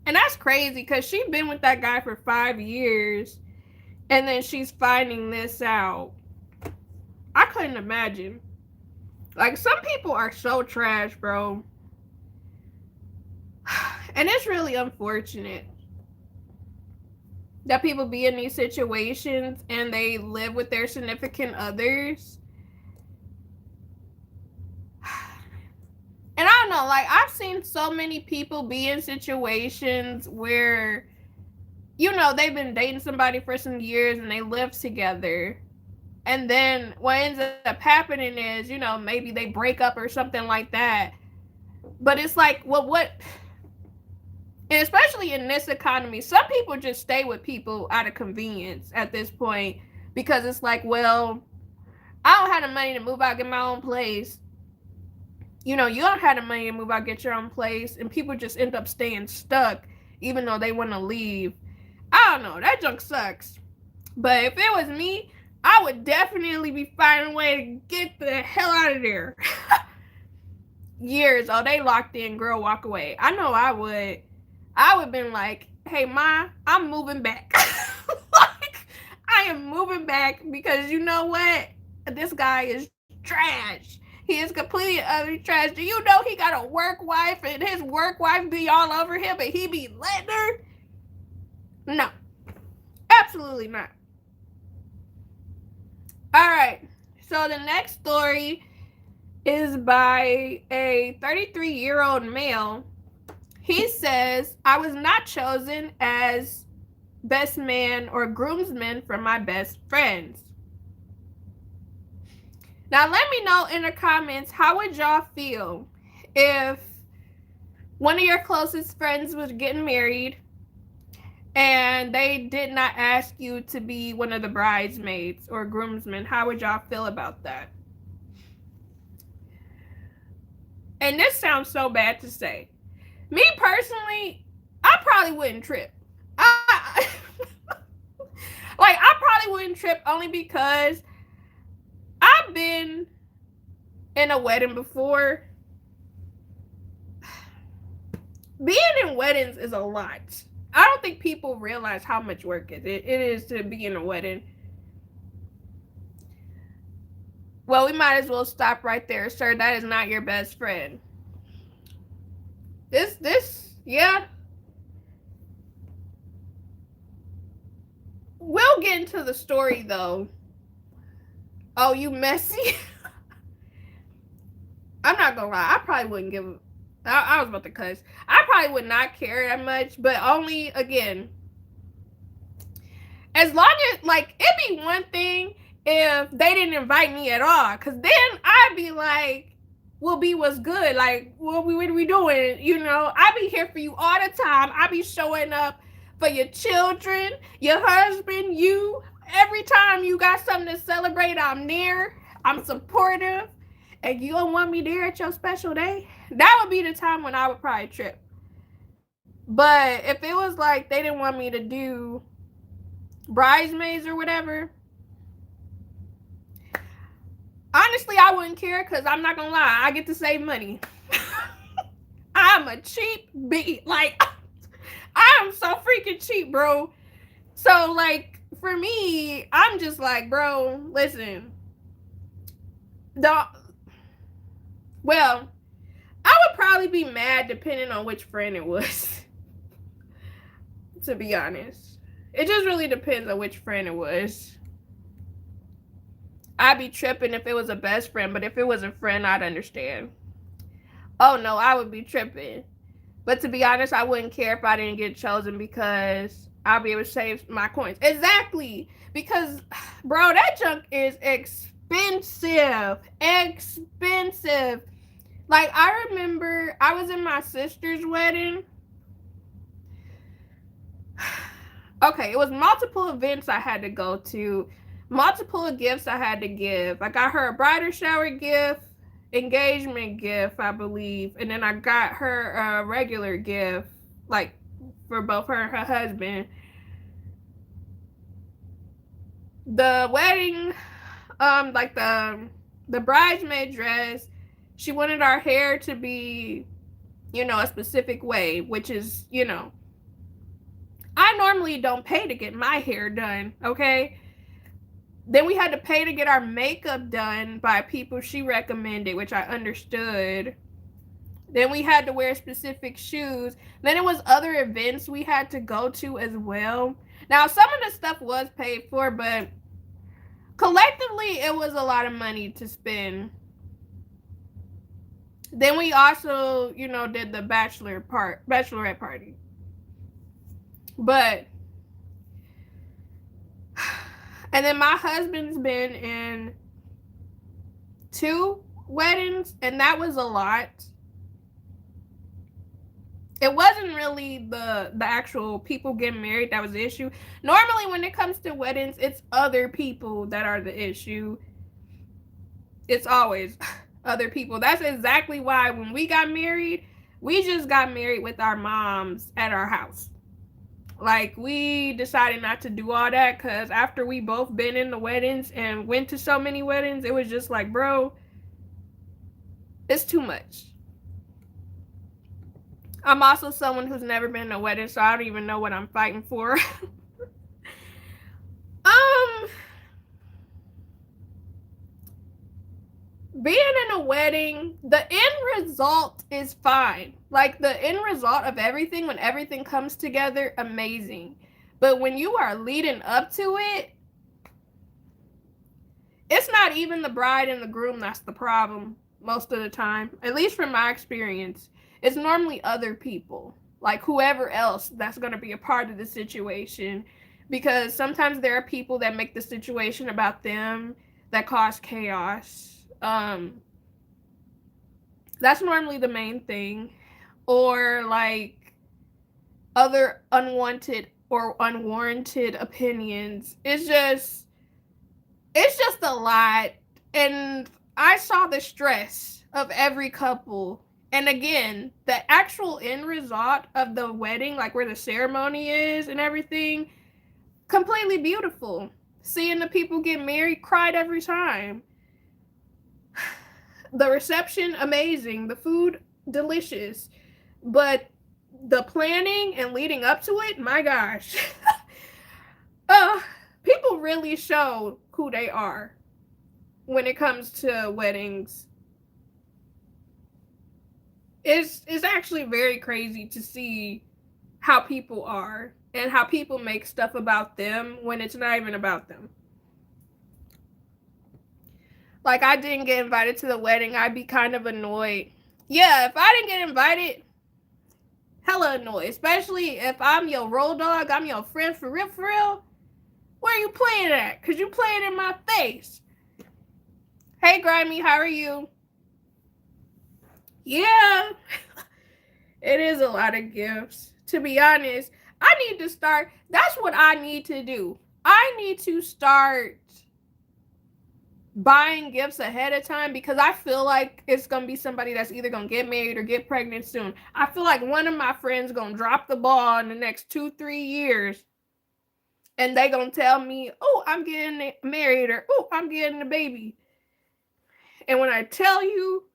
And that's crazy because she's been with that guy for 5 years and then she's finding this out. I couldn't imagine. Like, some people are so trash, bro. And it's really unfortunate that people be in these situations and they live with their significant others. And I don't know, like, I've seen so many people be in situations where, you know, they've been dating somebody for some years and they live together. And then what ends up happening is, you know, maybe they break up or something like that. But it's like, well, what? And especially in this economy, some people just stay with people out of convenience at this point because it's like, well, I don't have the money to move out, get my own place. You know, you don't have the money to move out, get your own place, and people just end up staying stuck even though they want to leave. I don't know, that junk sucks. But if it was me, I would definitely be finding a way to get the hell out of there. Years, oh, they locked in, girl, walk away. I know I would. I would have been like, hey, Ma, I'm moving back. Like, I am moving back because you know what? This guy is trash. He is completely and utterly trash. Do you know he got a work wife and his work wife be all over him and he be letting her? No. Absolutely not. All right. So the next story is by a 33-year-old male. He says, I was not chosen as best man or groomsman for my best friends. Now, let me know in the comments, how would y'all feel if one of your closest friends was getting married and they did not ask you to be one of the bridesmaids or groomsmen? How would y'all feel about that? And this sounds so bad to say. Me personally, I probably wouldn't trip. I probably wouldn't trip only because I've been in a wedding before. Being in weddings is a lot. I don't think people realize how much work it is to be in a wedding. Well, we might as well stop right there, sir. That is not your best friend. Yeah. We'll get into the story, though. Oh, you messy? I'm not gonna lie. I probably wouldn't give... I was about to cuss. I probably would not care that much, but only, again, as long as, like, it'd be one thing if they didn't invite me at all, because then I'd be like, well, B, what's good? Like, what are we doing? You know, I be here for you all the time. I be showing up for your children, your husband, you. Every time you got something to celebrate, I'm there. I'm supportive. And you don't want me there at your special day? That would be the time when I would probably trip. But if it was like they didn't want me to do bridesmaids or whatever, honestly, I wouldn't care because I'm not gonna lie, I get to save money. I'm a cheap beat. Like, I am so freaking cheap, bro. So, like, for me, I'm just like, bro, listen. Well, I would probably be mad depending on which friend it was. To be honest. It just really depends on which friend it was. I'd be tripping if it was a best friend, but if it was a friend, I'd understand. Oh no, I would be tripping. But to be honest, I wouldn't care if I didn't get chosen because I'll be able to save my coins. Exactly. Because, bro, that junk is expensive. Expensive. Like, I remember I was in my sister's wedding. Okay, it was multiple events I had to go to, multiple gifts I had to give. I got her a bridal shower gift, engagement gift, I believe, and then I got her a regular gift, like for both her and her husband. The wedding, like the bridesmaid dress, she wanted our hair to be, a specific way, which is, I normally don't pay to get my hair done, okay? Then we had to pay to get our makeup done by people she recommended, which I understood. Then we had to wear specific shoes. Then it was other events we had to go to as well. Now, some of the stuff was paid for, but collectively, it was a lot of money to spend. Then we also, did the bachelorette party. But, and then my husband's been in 2 weddings, and that was a lot. It wasn't really the actual people getting married that was the issue. Normally, when it comes to weddings, it's other people that are the issue. It's always other people. That's exactly why when we got married, we just got married with our moms at our house. Like, we decided not to do all that because after we both been in the weddings and went to so many weddings, it was just like, bro, it's too much. I'm also someone who's never been in a wedding, so I don't even know what I'm fighting for. Being in a wedding, the end result is fine. Like, the end result of everything, when everything comes together, amazing. But when you are leading up to it, it's not even the bride and the groom that's the problem most of the time. At least from my experience. It's normally other people. Like, whoever else that's going to be a part of the situation. Because sometimes there are people that make the situation about them that cause chaos. That's normally the main thing. Or like other unwanted or unwarranted opinions. It's just a lot. And I saw the stress of every couple. And again, the actual end result of the wedding, like where the ceremony is and everything, completely beautiful. Seeing the people get married, cried every time. The reception, amazing. The food, delicious. But the planning and leading up to it, my gosh. People really show who they are when it comes to weddings. It's actually very crazy to see how people are and how people make stuff about them when it's not even about them. Like, I didn't get invited to the wedding, I'd be kind of annoyed. Yeah, if I didn't get invited, hella annoyed. Especially if I'm your road dog, I'm your friend for real, for real. Where are you playing at? Because you playing in my face. Hey, Grimy, how are you? Yeah, it is a lot of gifts. To be honest, I need to start. That's what I need to do. I need to start buying gifts ahead of time because I feel like it's going to be somebody that's either going to get married or get pregnant soon. I feel like one of my friends going to drop the ball in the next 2-3 years and they going to tell me, oh, I'm getting married or, oh, I'm getting a baby. And when I tell you,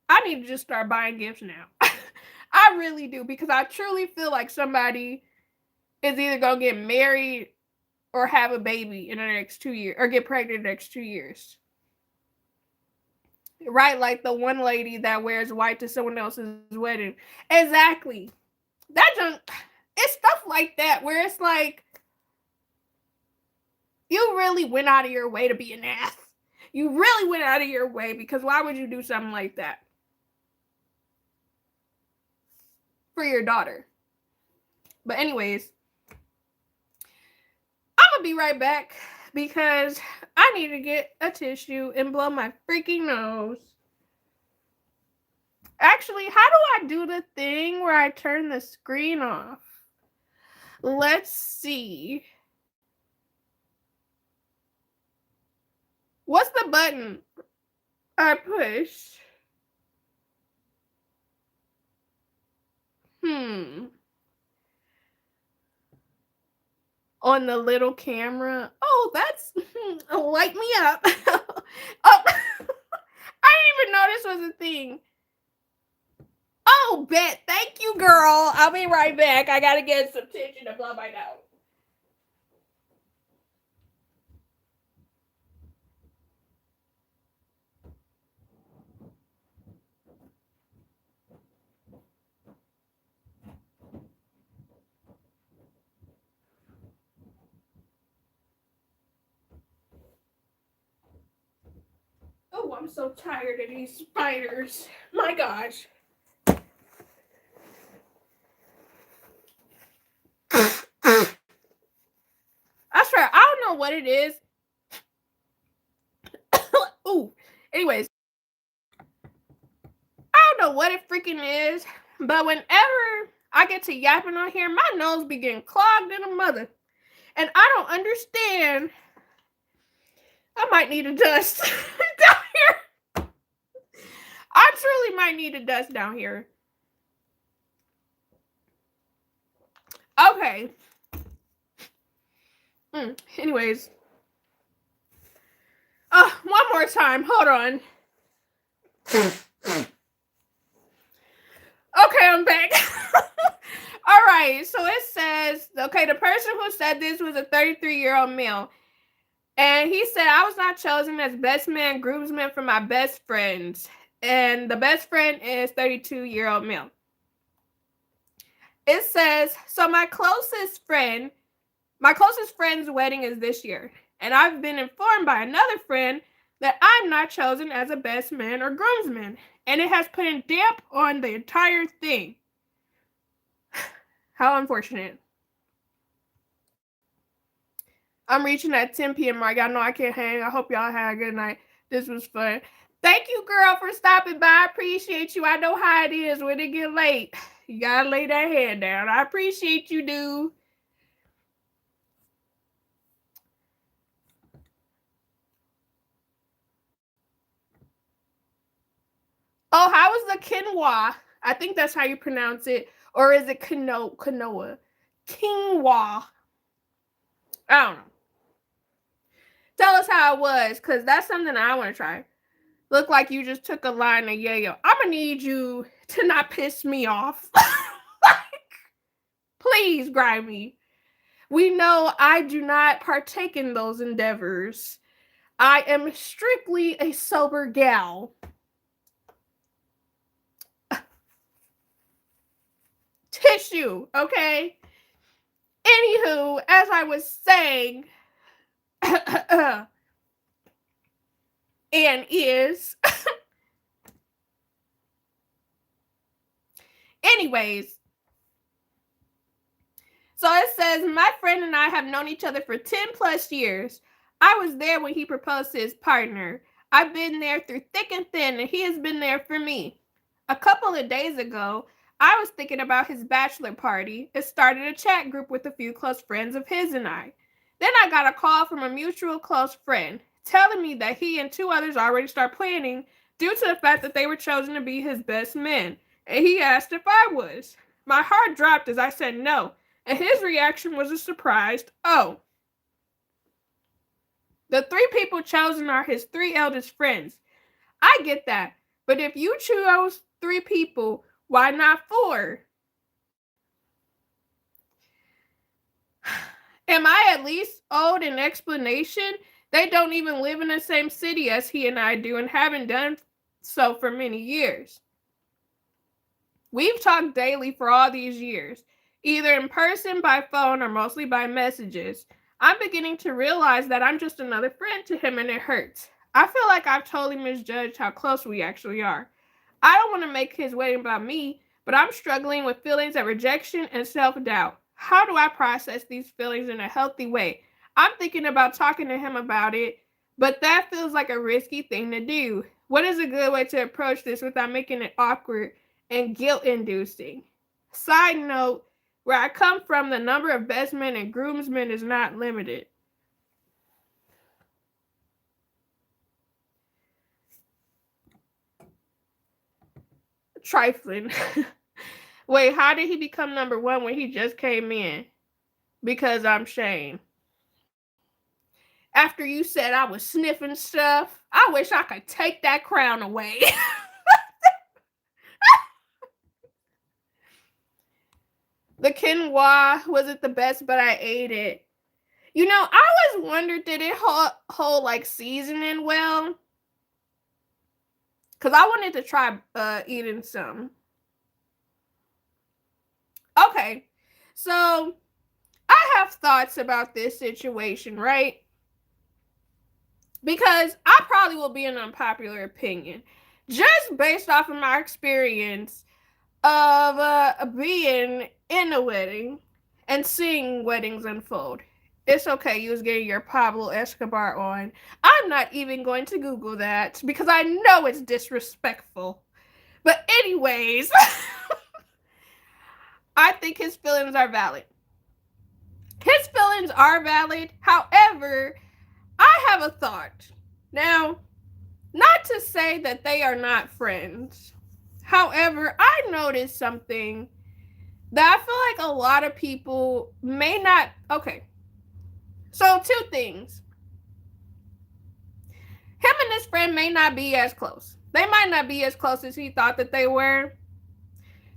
I need to just start buying gifts now. I really do because I truly feel like somebody is either going to get married or have a baby in the next 2 years or get pregnant in the next 2 years. Right? Like the one lady that wears white to someone else's wedding. Exactly. It's stuff like that where it's like, you really went out of your way to be an ass. You really went out of your way because why would you do something like that? for your daughter. But anyways, I'm gonna be right back because I need to get a tissue and blow my freaking nose. Actually, how do I do the thing where I turn the screen off? Let's see. What's the button I push? On the little camera. Oh, that's light me up. Oh, I didn't even know this was a thing. Oh, bet. Thank you, girl. I'll be right back. I gotta get some tissue to blow my nose. Oh, I'm so tired of these spiders. My gosh. I swear, I don't know what it is. Ooh. Anyways, I don't know what it freaking is, but whenever I get to yapping on here, my nose be getting clogged in a mother. And I don't understand. I might need a dust down here. I truly might need a dust down here. Okay. Anyways. One more time. Hold on. Okay, I'm back. All right. So it says, okay, the person who said this was a 33-year-old male. And he said, I was not chosen as best man, groomsman for my best friends. And the best friend is 32-year-old male. It says, so my closest friend's wedding is this year. And I've been informed by another friend that I'm not chosen as a best man or groomsman. And it has put a damp on the entire thing. How unfortunate. I'm reaching that 10 p.m. mark. Y'all know I can't hang. I hope y'all had a good night. This was fun. Thank you, girl, for stopping by. I appreciate you. I know how it is when it get late. You gotta lay that head down. I appreciate you, dude. Oh, how is the quinoa? I think that's how you pronounce it. Or is it quinoa? Quinoa. Quinoa. I don't know. Tell us how it was, because that's something I want to try. Look like you just took a line of yayo. I'm going to need you to not piss me off. Like, please, Grimy. We know I do not partake in those endeavors. I am strictly a sober gal. Tissue, okay? Anywho, as I was saying, and is. Anyways, so it says, my friend and I have known each other for 10 plus years. I was there when he proposed to his partner. I've been there through thick and thin, and he has been there for me. A couple of days ago, I was thinking about his bachelor party and started a chat group with a few close friends of his and I. Then I got a call from a mutual close friend telling me that he and two others already started planning due to the fact that they were chosen to be his best men, and he asked if I was. My heart dropped as I said no, and his reaction was a surprised, oh. The 3 people chosen are his 3 eldest friends. I get that, but if you chose 3 people, why not 4? Am I at least owed an explanation? They don't even live in the same city as he and I do and haven't done so for many years. We've talked daily for all these years, either in person, by phone, or mostly by messages. I'm beginning to realize that I'm just another friend to him, and it hurts. I feel like I've totally misjudged how close we actually are. I don't want to make his wedding about me, but I'm struggling with feelings of rejection and self doubt. How do I process these feelings in a healthy way? I'm thinking about talking to him about it, but that feels like a risky thing to do. What is a good way to approach this without making it awkward and guilt inducing? Side note, where I come from, the number of best men and groomsmen is not limited. Trifling. Wait, how did he become number one when he just came in? Because I'm Shane. After you said I was sniffing stuff, I wish I could take that crown away. The quinoa wasn't the best, but I ate it. You know, I always wondered, did it hold like seasoning well? Because I wanted to try eating some. Okay, so I have thoughts about this situation, right? Because I probably will be an unpopular opinion. Just based off of my experience of being in a wedding and seeing weddings unfold. It's okay, you was getting your Pablo Escobar on. I'm not even going to Google that because I know it's disrespectful. But anyways, I think his feelings are valid. His feelings are valid. However, I have a thought. Now, not to say that they are not friends. However, I noticed something that I feel like a lot of people may not. Okay. So, two things. Him and his friend may not be as close. They might not be as close as he thought that they were.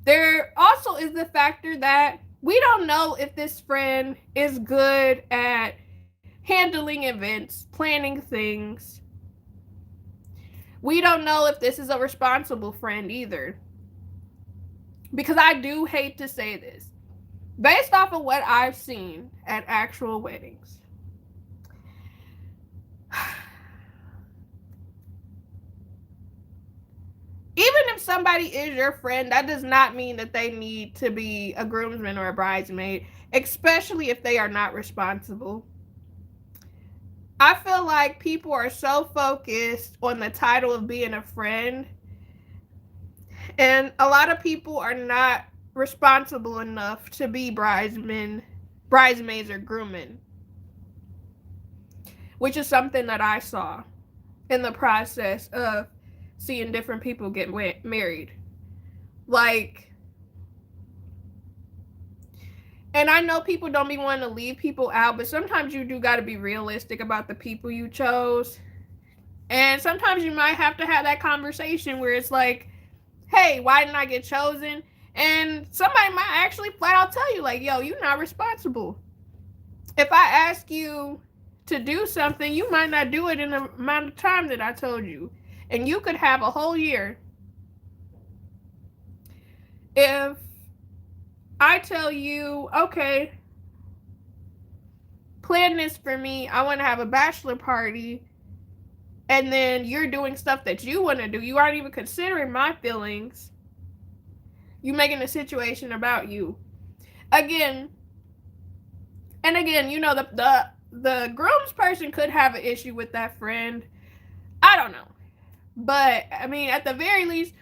There also is the factor that we don't know if this friend is good at handling events, planning things. We don't know if this is a responsible friend either. Because I do hate to say this. Based off of what I've seen at actual weddings, even if somebody is your friend, that does not mean that they need to be a groomsman or a bridesmaid, especially if they are not responsible. I feel like people are so focused on the title of being a friend, and a lot of people are not responsible enough to be bridesmaids or groommen, which is something that I saw in the process of seeing different people get married. Like, and I know people don't be wanting to leave people out, but sometimes you do got to be realistic about the people you chose. And sometimes you might have to have that conversation where it's like, hey, why didn't I get chosen? And somebody might actually flat out tell you, like, yo, you're not responsible. If I ask you to do something, you might not do it in the amount of time that I told you. And you could have a whole year. If I tell you, okay, plan this for me, I want to have a bachelor party, and then you're doing stuff that you want to do, you aren't even considering my feelings, you making a situation about you. Again, and again, you know, the groom's person could have an issue with that friend. I don't know. But, I mean, at the very least,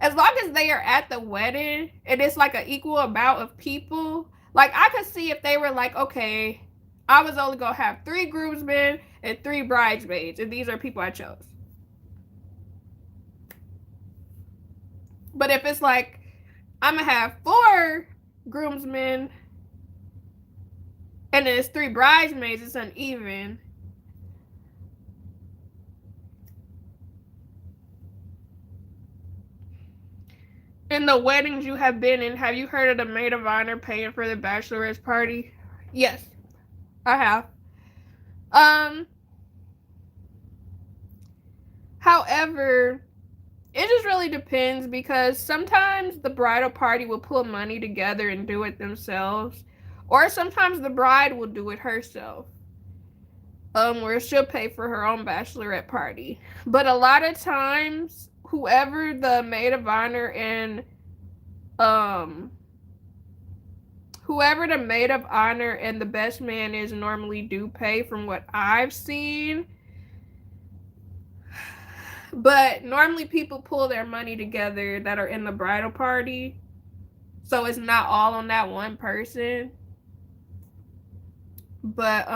as long as they are at the wedding and it's like an equal amount of people, like I could see if they were like, okay, I was only going to have 3 groomsmen and 3 bridesmaids, and these are people I chose. But if it's like, I'm going to have 4 groomsmen and then it's 3 bridesmaids, it's uneven. In the weddings you have been in, have you heard of the maid of honor paying for the bachelorette party? Yes, I have. However, it just really depends because sometimes the bridal party will pull money together and do it themselves, or sometimes the bride will do it herself. Where she'll pay for her own bachelorette party. But a lot of times, whoever the maid of honor and um whoever the maid of honor and the best man is normally do pay from what I've seen. But normally people pull their money together that are in the bridal party. So it's not all on that one person. But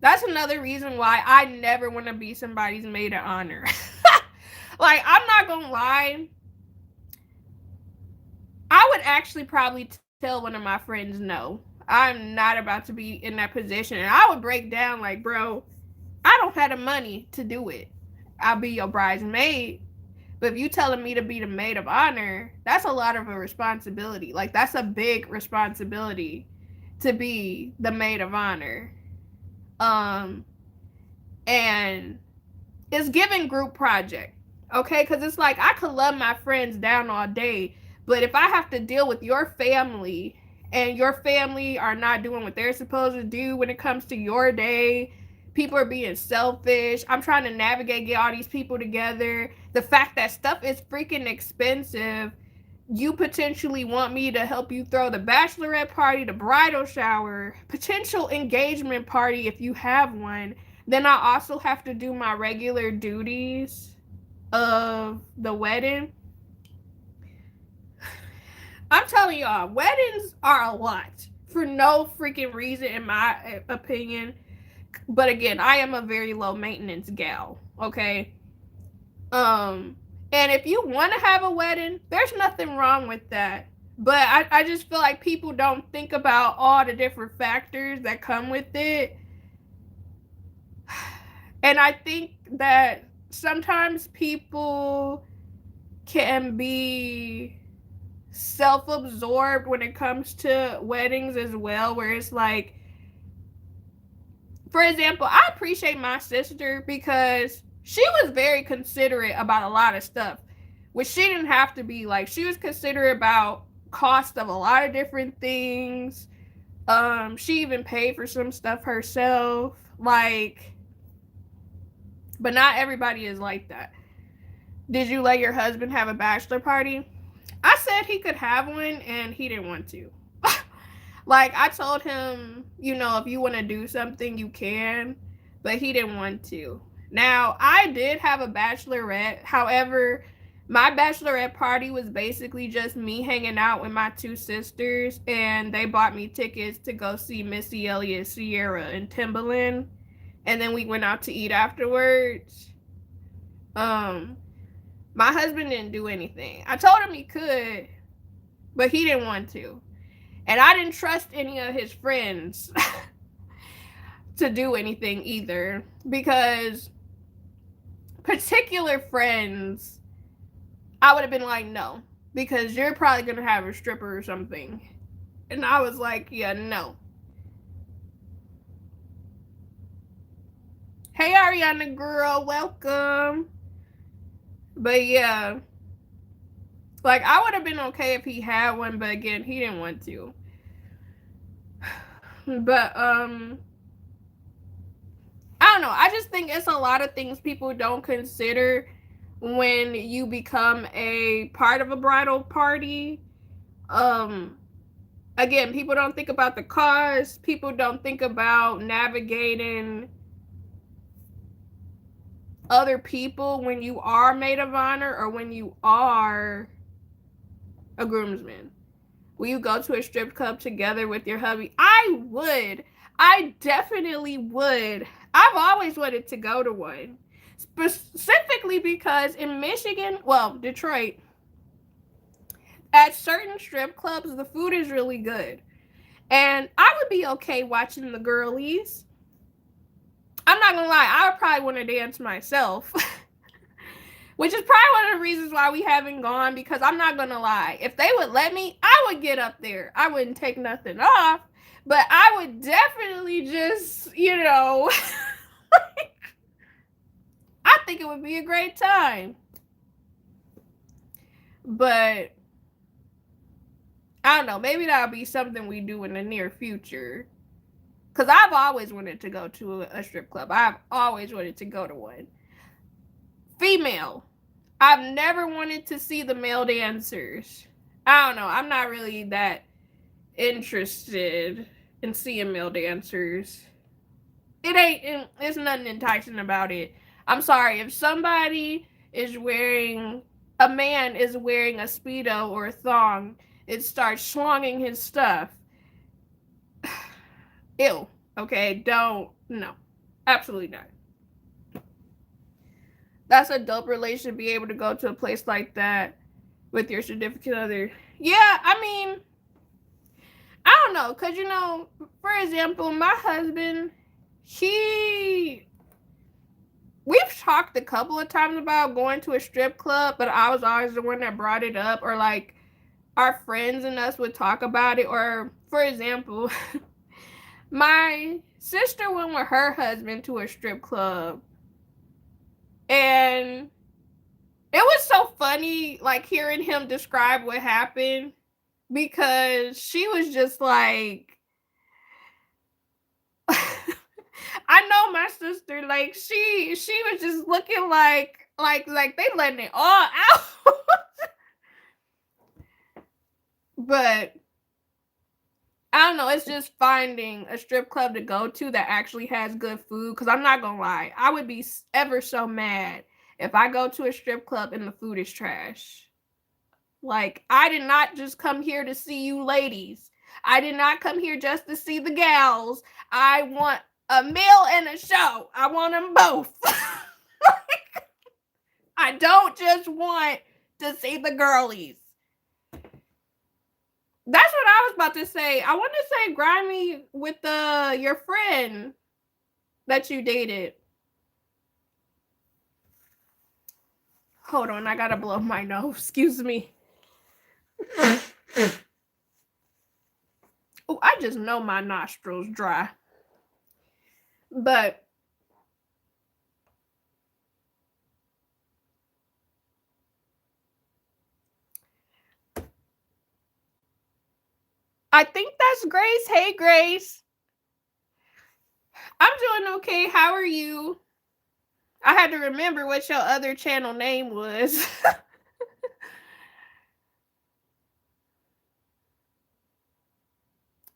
that's another reason why I never want to be somebody's maid of honor. Like, I'm not gonna lie, I would actually probably tell one of my friends no. I'm not about to be in that position. And I would break down like, bro, I don't have the money to do it. I'll be your bridesmaid. But if you telling me to be the maid of honor, that's a lot of a responsibility. Like, that's a big responsibility to be the maid of honor. And it's giving group project. Okay, because it's like I could love my friends down all day, but if I have to deal with your family and your family are not doing what they're supposed to do when it comes to your day, people are being selfish. I'm trying to navigate, get all these people together. The fact that stuff is freaking expensive. You potentially want me to help you throw the bachelorette party, the bridal shower, potential engagement party if you have one. Then I also have to do my regular duties of the wedding. I'm telling y'all, weddings are a lot for no freaking reason, in my opinion. But again, I am a very low maintenance gal. Okay. And if you want to have a wedding, there's nothing wrong with that. But I just feel like people don't think about all the different factors that come with it. And I think that sometimes people can be self-absorbed when it comes to weddings as well, where it's like, for example, I appreciate my sister because she was very considerate about a lot of stuff, which she didn't have to be. Like, she was considerate about cost of a lot of different things. She even paid for some stuff herself. Like, but not everybody is like that. Did you let your husband have a bachelor party? I said he could have one and he didn't want to. Like, I told him, you know, if you want to do something, you can, but he didn't want to. Now, I did have a bachelorette. However, my bachelorette party was basically just me hanging out with my two sisters, and they bought me tickets to go see Missy Elliott, Sierra, and Timbaland, and then we went out to eat afterwards. My husband didn't do anything. I told him he could, but he didn't want to. And I didn't trust any of his friends to do anything either, because particular friends, I would have been like, no, because you're probably going to have a stripper or something. And I was like, yeah, no. Hey, Ariana girl, welcome. But yeah, like, I would have been okay if he had one, but again, he didn't want to. But I don't know. I just think it's a lot of things people don't consider when you become a part of a bridal party. Again, people don't think about the cost. People don't think about navigating other people when you are maid of honor or when you are a groomsman. Will you go to a strip club together with your hubby? I would. I definitely would. I've always wanted to go to one. Specifically because in Michigan, well, Detroit, at certain strip clubs, the food is really good. And I would be okay watching the girlies. I'm not gonna lie, I would probably want to dance myself. Which is probably one of the reasons why we haven't gone, because I'm not gonna lie, if they would let me, I would get up there. I wouldn't take nothing off, but I would definitely just, you know, I think it would be a great time. But I don't know, maybe that'll be something we do in the near future. Because I've always wanted to go to a strip club. I've always wanted to go to one. Female. I've never wanted to see the male dancers. I don't know. I'm not really that interested in seeing male dancers. It's nothing enticing about it. I'm sorry. If somebody is wearing, a man is wearing a Speedo or a thong, it starts schlonging his stuff. Ew. Okay? Don't. No. Absolutely not. That's a dope relation to be able to go to a place like that with your significant other. Yeah, I mean, I don't know, because, for example, my husband, we've talked a couple of times about going to a strip club, but I was always the one that brought it up, or like our friends and us would talk about it. Or, for example, my sister went with her husband to a strip club, and it was so funny, like, hearing him describe what happened, because she was just like, I know my sister, like, she was just looking like they letting it all out. But I don't know, it's just finding a strip club to go to that actually has good food, because I'm not gonna lie, I would be ever so mad if I go to a strip club and the food is trash. Like, I did not just come here to see you ladies. I did not come here just to see the gals. I want a meal and a show. I want them both. I don't just want to see the girlies. That's what I was about to say. I want to say grimy with your friend that you dated. Hold on, I gotta blow my nose. Excuse me. Oh, I just know my nostrils dry. But I think that's Grace. Hey, Grace. I'm doing okay. How are you? I had to remember what your other channel name was.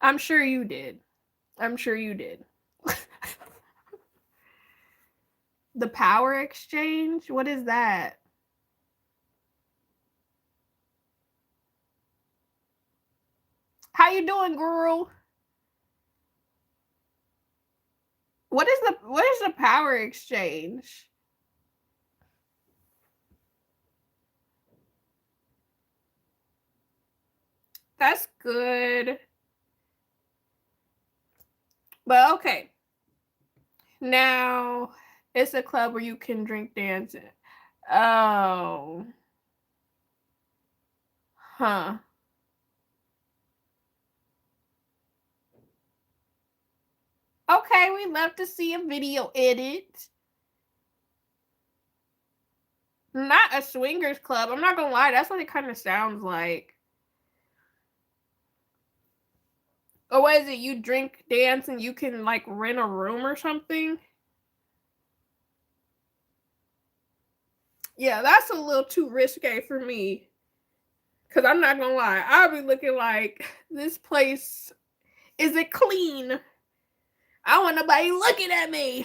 I'm sure you did. I'm sure you did. The power exchange? What is that? How you doing, girl? What is the power exchange? That's good. But okay. Now, it's a club where you can drink dance. Oh. Huh. Okay, we love to see a video edit. Not a swingers club. I'm not gonna lie, that's what it kind of sounds like. Or what is it? You drink, dance, and you can like rent a room or something? Yeah, that's a little too risque for me. Cause I'm not gonna lie, I'll be looking like, this place, is it clean? I don't want nobody looking at me.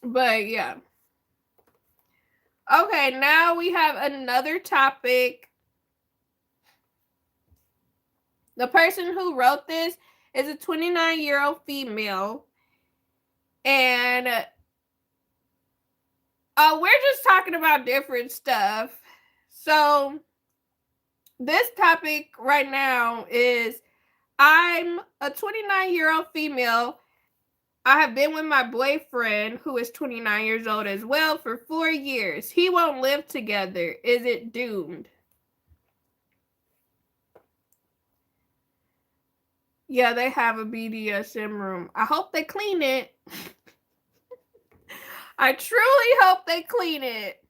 But yeah. Okay, now we have another topic. The person who wrote this is a 29-year-old female. And we're just talking about different stuff. So this topic right now is, I'm a 29-year-old female. I have been with my boyfriend, who is 29 years old as well, for 4 years. He won't live together. Is it doomed? Yeah, they have a BDSM room. I hope they clean it. I truly hope they clean it.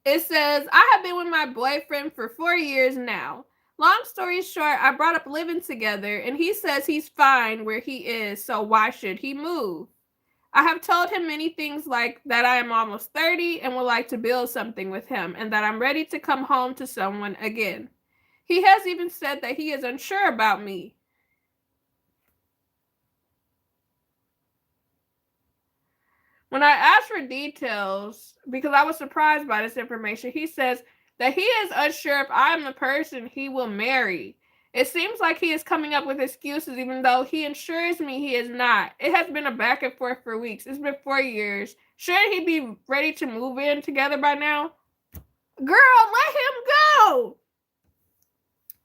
It says, I have been with my boyfriend for 4 years now. Long story short, I brought up living together, and he says he's fine where he is, so why should he move? I have told him many things like that I am almost 30 and would like to build something with him, and that I'm ready to come home to someone again. He has even said that he is unsure about me. When I asked for details, because I was surprised by this information, he says that he is unsure if I am the person he will marry. It seems like he is coming up with excuses, even though he assures me he is not. It has been a back and forth for weeks. It's been 4 years. Shouldn't he be ready to move in together by now? Girl, let him go.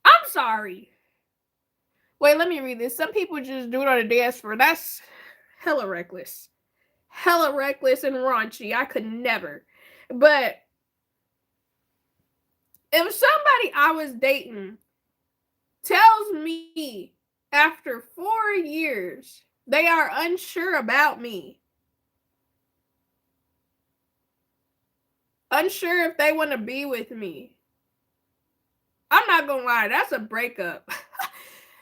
I'm sorry. Wait, let me read this. Some people just do it on a dance floor. That's hella reckless. Hella reckless and raunchy. I could never. But if somebody I was dating tells me after 4 years they are unsure about me, unsure if they want to be with me, I'm not gonna lie, that's a breakup.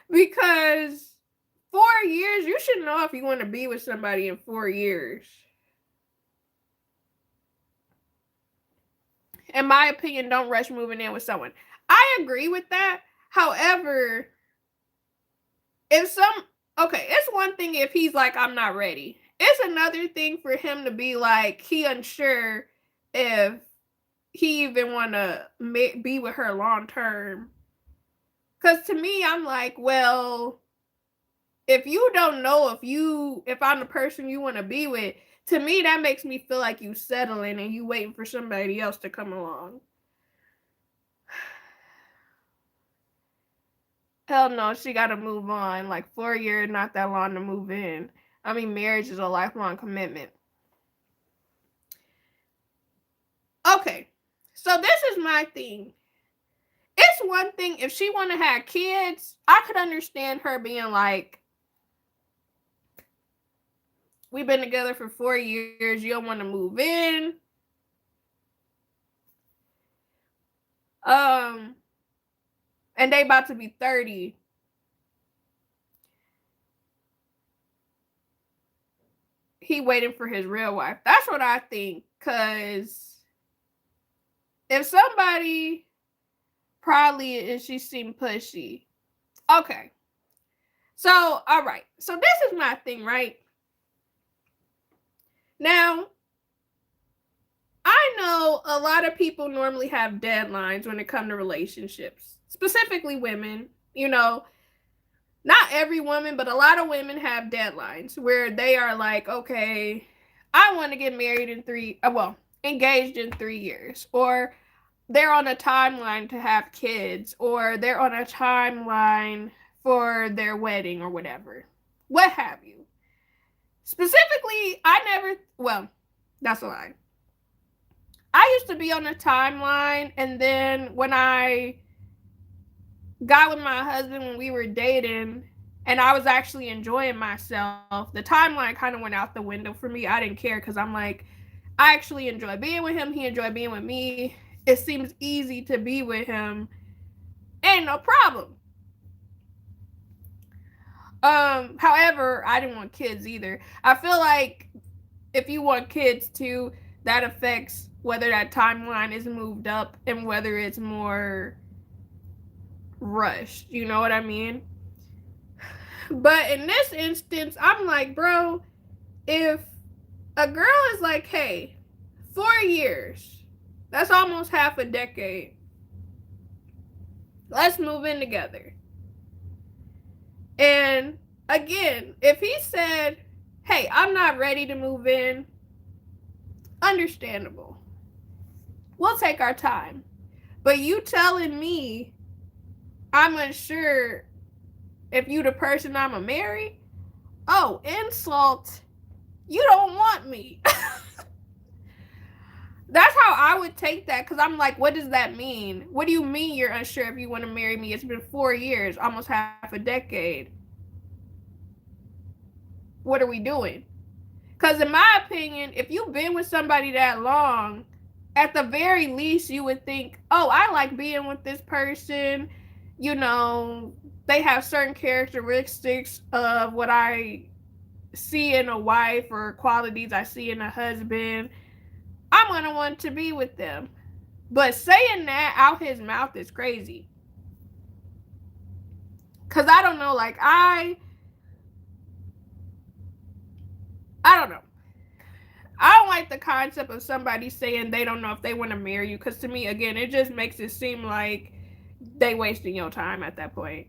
Because 4 years, you should know if you want to be with somebody in 4 years. In my opinion, don't rush moving in with someone. I agree with that. However, it's one thing if he's like, I'm not ready. It's another thing for him to be like, he unsure if he even want to be with her long term. Because to me, I'm like, well, if you don't know if I'm the person you want to be with, to me, that makes me feel like you settling and you waiting for somebody else to come along. Hell no, she got to move on. Like 4 years, not that long to move in. I mean, marriage is a lifelong commitment. Okay, so this is my thing. It's one thing if she want to have kids, I could understand her being like, we've been together for 4 years, you don't want to move in. And they about to be 30. He waiting for his real wife. That's what I think. Because if somebody probably is, she seemed pushy. Okay. So, all right. So this is my thing, right? Now, I know a lot of people normally have deadlines when it comes to relationships, specifically women. You know, not every woman, but a lot of women have deadlines where they are like, okay, I want to get married in engaged in 3 years, or they're on a timeline to have kids, or they're on a timeline for their wedding or whatever, what have you. Specifically, that's a lie. I used to be on a timeline, and then when I got with my husband when we were dating and I was actually enjoying myself, the timeline kind of went out the window for me. I didn't care because I'm like, I actually enjoy being with him. He enjoyed being with me. It seems easy to be with him. Ain't no problem. However, I didn't want kids either. I feel like if you want kids too, that affects whether that timeline is moved up and whether it's more rushed. You know what I mean? But in this instance, I'm like, bro, if a girl is like, hey, 4 years, that's almost half a decade, let's move in together. And again, if he said, hey, I'm not ready to move in, understandable. We'll take our time. But you telling me I'm unsure if you the person I'ma marry? Oh, insult. You don't want me. That's how I would take that, because I'm like, what does that mean? What do you mean you're unsure if you want to marry me? It's been 4 years, almost half a decade. What are we doing? Because in my opinion, if you've been with somebody that long, at the very least, you would think, oh, I like being with this person. you know, they have certain characteristics of what I see in a wife or qualities I see in a husband, I'm gonna want to be with them. But saying that out his mouth is crazy. Cause I don't know, like I don't know. I don't like the concept of somebody saying they don't know if they want to marry you. Cause to me, again, it just makes it seem like they wasting your time at that point.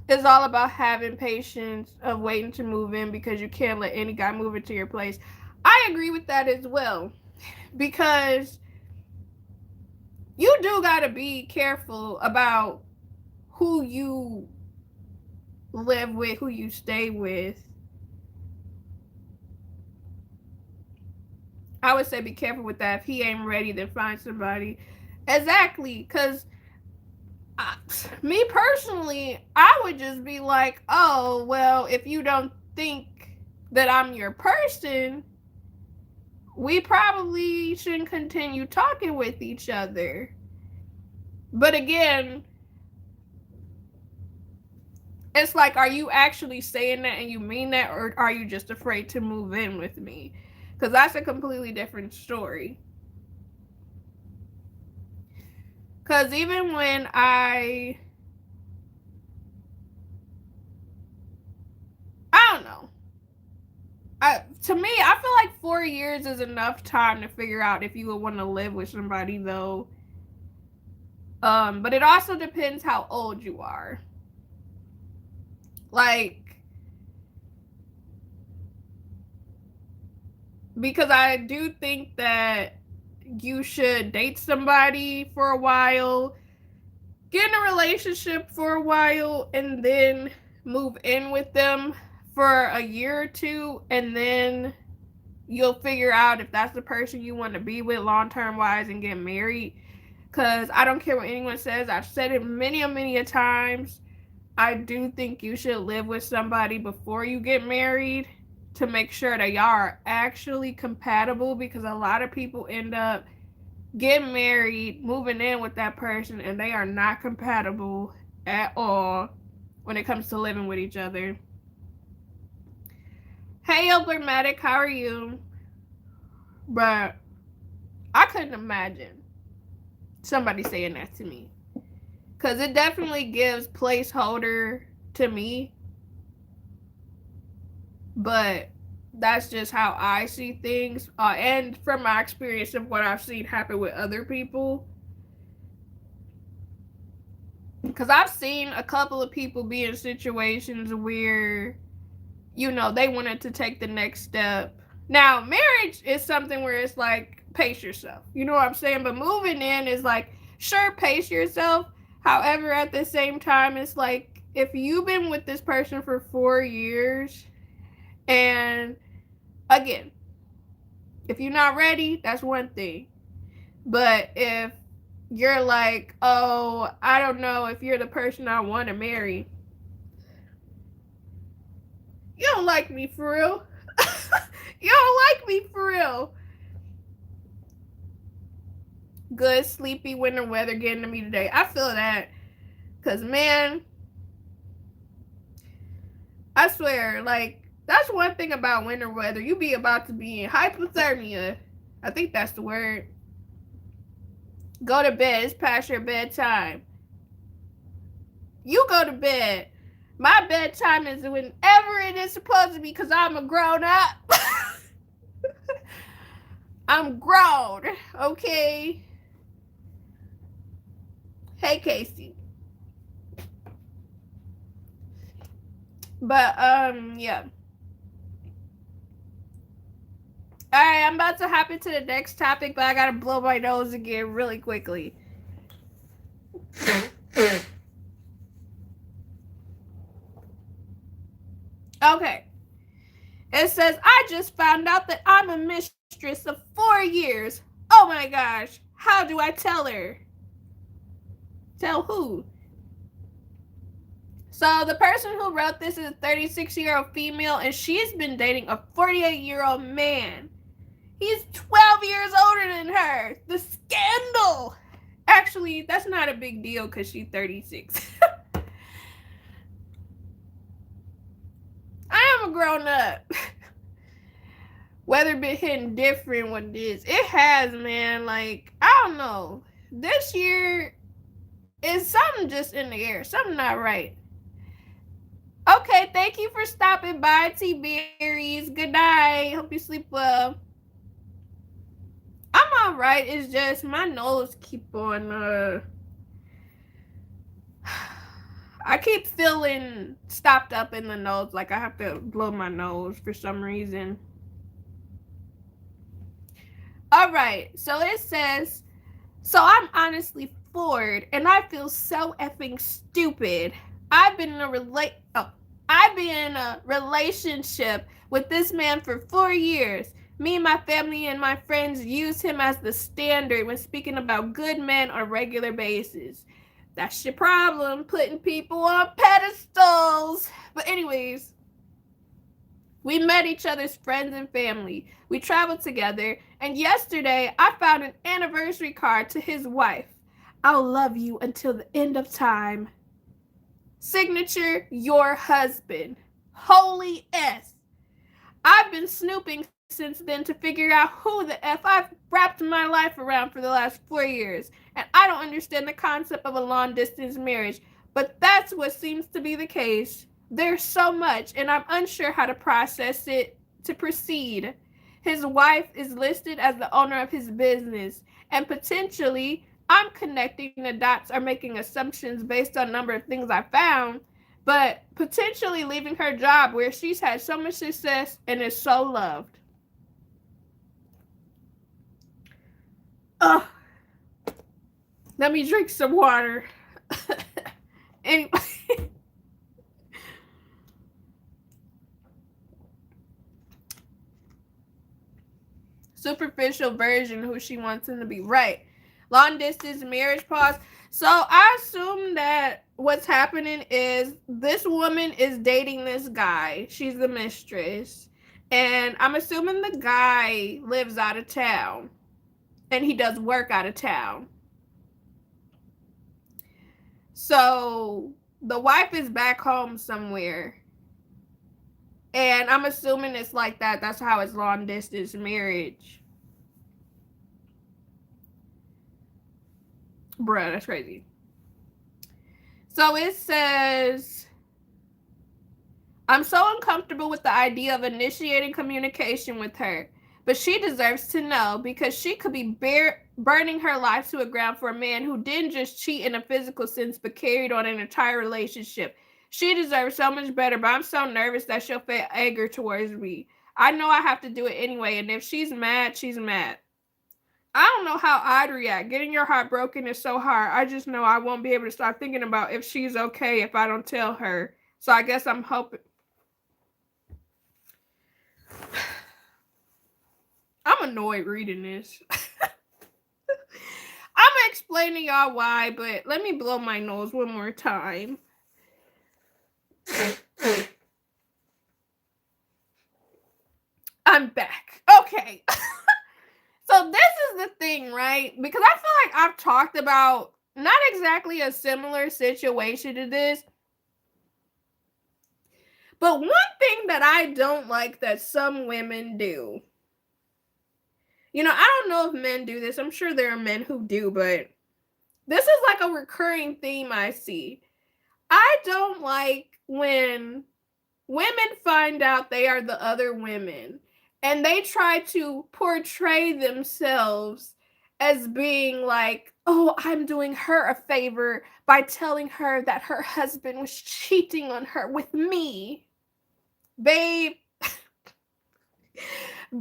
It's all about having patience of waiting to move in because you can't let any guy move into your place. I agree with that as well. Because you do got to be careful about who you live with, who you stay with. I would say be careful with that. If he ain't ready, then find somebody. Exactly. Because me personally, I would just be like, oh, well, if you don't think that I'm your person, we probably shouldn't continue talking with each other. But again, it's like, are you actually saying that and you mean that, or are you just afraid to move in with me? Because that's a completely different story. Because even when I don't know. To me, I feel like 4 years is enough time to figure out if you would want to live with somebody, though. But it also depends how old you are. Like, because I do think that you should date somebody for a while, get in a relationship for a while, and then move in with them for a year or two, and then you'll figure out if that's the person you want to be with long-term wise and get married. Because I don't care what anyone says. I've said it many a times. I do think you should live with somebody before you get married to make sure that y'all are actually compatible, because a lot of people end up getting married, moving in with that person, and they are not compatible at all when it comes to living with each other. Hey, Elbermatic, how are you? But I couldn't imagine somebody saying that to me. Because it definitely gives placeholder to me. But that's just how I see things. And from my experience of what I've seen happen with other people. Because I've seen a couple of people be in situations where, you know, they wanted to take the next step. Now, marriage is something where it's like, pace yourself. You know what I'm saying? But moving in is like, sure, pace yourself. However, at the same time, it's like, if you've been with this person for 4 years, and again, if you're not ready, that's one thing. But if you're like, oh, I don't know if you're the person I want to marry, you don't like me for real. You don't like me for real. Good, sleepy winter weather getting to me today. I feel that. Because, man, I swear, like, that's one thing about winter weather. You be about to be in hypothermia. I think that's the word. Go to bed. It's past your bedtime. You go to bed. My bedtime is whenever it is supposed to be, because I'm a grown up. I'm grown, okay? Hey, Casey. But, yeah. Alright, I'm about to hop into the next topic, but I gotta blow my nose again really quickly. Okay. It says, I just found out that I'm a mistress of 4 years. Oh my gosh. How do I tell her? Tell who? So the person who wrote this is a 36-year-old female, and she's been dating a 48-year-old man. He's 12 years older than her. The scandal. Actually, that's not a big deal because she's 36. I am a grown up. Weather been hitting different with this. It has, man. Like, I don't know. This year is something just in the air. Something not right. Okay, thank you for stopping by, T Berries. Good night. Hope you sleep well. I'm alright. It's just my nose keep on I keep feeling stopped up in the nose, like I have to blow my nose for some reason. Alright, so it says, so I'm honestly floored and I feel so effing stupid. I've been in a relationship with this man for 4 years. Me and my family and my friends use him as the standard when speaking about good men on a regular basis. That's your problem, putting people on pedestals. But anyways, we met each other's friends and family. We traveled together, and yesterday I found an anniversary card to his wife. I'll love you until the end of time. Signature, your husband. Holy S. I've been snooping since then to figure out who the F I've wrapped my life around for the last 4 years, and I don't understand the concept of a long distance marriage, but that's what seems to be the case. There's so much, and I'm unsure how to process it to proceed. His wife is listed as the owner of his business, and potentially I'm connecting the dots or making assumptions based on a number of things I found, but potentially leaving her job where she's had so much success and is so loved. Ugh. Let me drink some water. Anyway. Superficial version who she wants him to be. Right. Long distance marriage pause. So I assume that what's happening is this woman is dating this guy. She's the mistress. And I'm assuming the guy lives out of town. And he does work out of town. So the wife is back home somewhere. And I'm assuming it's like that. That's how it's long distance marriage. Bruh, that's crazy. So it says, I'm so uncomfortable with the idea of initiating communication with her, but she deserves to know because she could be burning her life to a ground for a man who didn't just cheat in a physical sense, but carried on an entire relationship. She deserves so much better, but I'm so nervous that she'll feel anger towards me. I know I have to do it anyway, and if she's mad, she's mad. I don't know how I'd react. Getting your heart broken is so hard. I just know I won't be able to start thinking about if she's okay if I don't tell her. So I guess I'm hoping. I'm annoyed reading this. I'm going to explain to y'all why, but let me blow my nose one more time. I'm back. Okay. So this is the thing, right? Because I feel like I've talked about not exactly a similar situation to this, but one thing that I don't like that some women do. You know, I don't know if men do this. I'm sure there are men who do, but this is like a recurring theme I see. I don't like when women find out they are the other women and they try to portray themselves as being like, oh, I'm doing her a favor by telling her that her husband was cheating on her with me. Babe,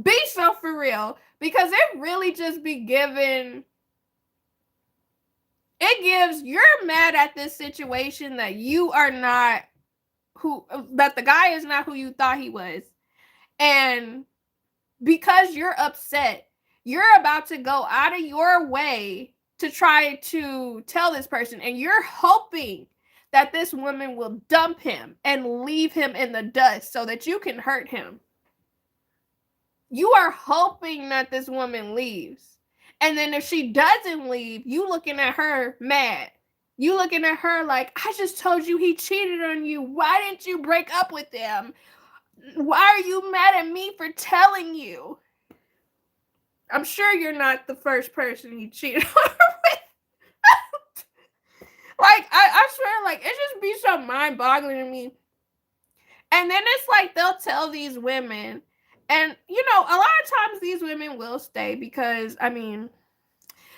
be so for real, because it really just be given, it gives, you're mad at this situation that you are not who, that the guy is not who you thought he was. And because you're upset, you're about to go out of your way to try to tell this person, and you're hoping that this woman will dump him and leave him in the dust so that you can hurt him. You are hoping that this woman leaves. And then if she doesn't leave, you looking at her mad. You looking at her like, I just told you he cheated on you. Why didn't you break up with him? Why are you mad at me for telling you? I'm sure you're not the first person he cheated on with. Like, I swear, like, it just be so mind-boggling to me. And then it's like they'll tell these women, and you know, a lot of times these women will stay because, I mean,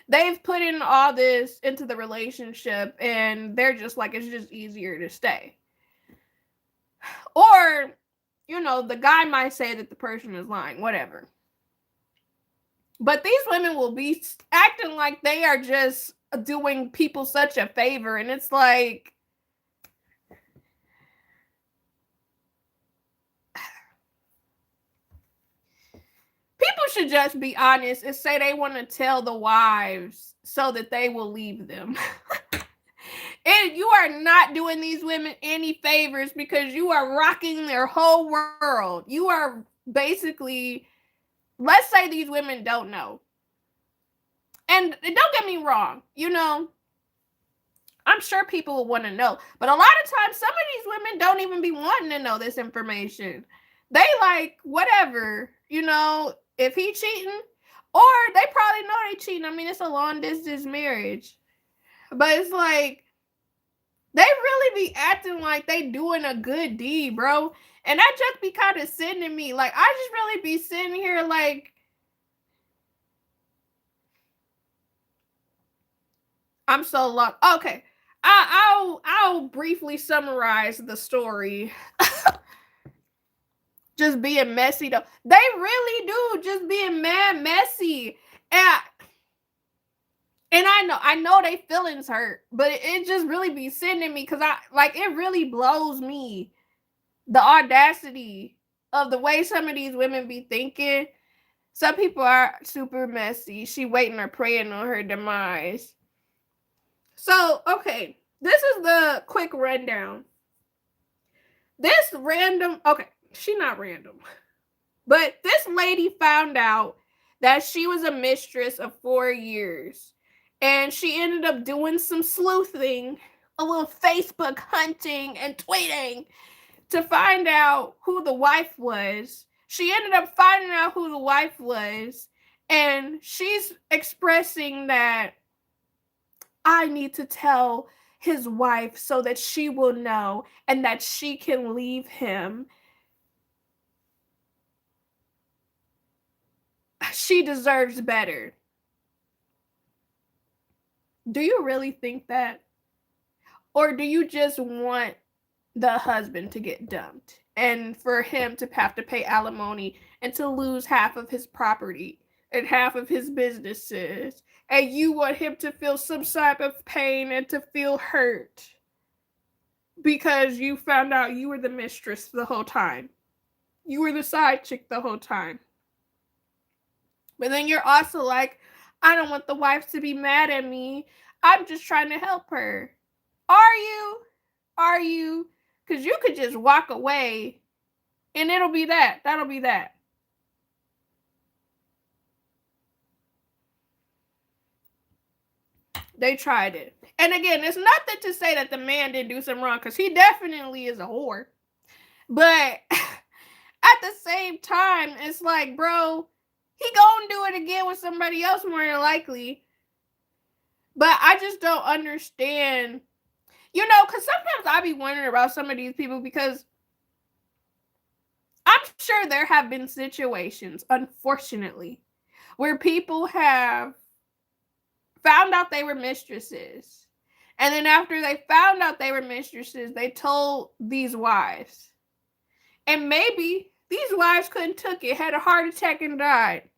they've put in all this into the relationship and they're just like, it's just easier to stay. Or, you know, the guy might say that the person is lying, whatever. But these women will be acting like they are just doing people such a favor. And it's like, people should just be honest and say they want to tell the wives so that they will leave them. And you are not doing these women any favors because you are rocking their whole world. You are basically, let's say these women don't know. And don't get me wrong, you know, I'm sure people will want to know. But a lot of times, some of these women don't even be wanting to know this information. They like, whatever, you know, if he cheating, or they probably know they cheating. I mean, it's a long distance marriage. But it's like, they really be acting like they doing a good deed, bro. And that just be kind of sending me. Like, I just really be sitting here like, I'm so lost. Okay. I'll briefly summarize the story. Just being messy though. They really do just being mad messy. And I know they feelings hurt, but it just really be sending me because it really blows me the audacity of the way some of these women be thinking. Some people are super messy. She waiting or praying on her demise. So, okay, this is the quick rundown. She not random, but this lady found out that she was a mistress of 4 years. And she ended up doing some sleuthing, a little Facebook hunting and tweeting to find out who the wife was. She ended up finding out who the wife was, and she's expressing that I need to tell his wife so that she will know and that she can leave him. She deserves better. Do you really think that? Or do you just want the husband to get dumped and for him to have to pay alimony and to lose half of his property and half of his businesses? And you want him to feel some type of pain and to feel hurt because you found out you were the mistress the whole time. You were the side chick the whole time. But then you're also like, I don't want the wife to be mad at me. I'm just trying to help her. Are you? Are you? Because you could just walk away and it'll be that. That'll be that. They tried it. And again, it's nothing to say that the man didn't do something wrong because he definitely is a whore. But at the same time, it's like, bro, he gonna do it again with somebody else more than likely. But I just don't understand, you know, because sometimes I be wondering about some of these people because I'm sure there have been situations, unfortunately, where people have found out they were mistresses. And then after they found out they were mistresses, they told these wives. And maybe these wives couldn't took it, had a heart attack and died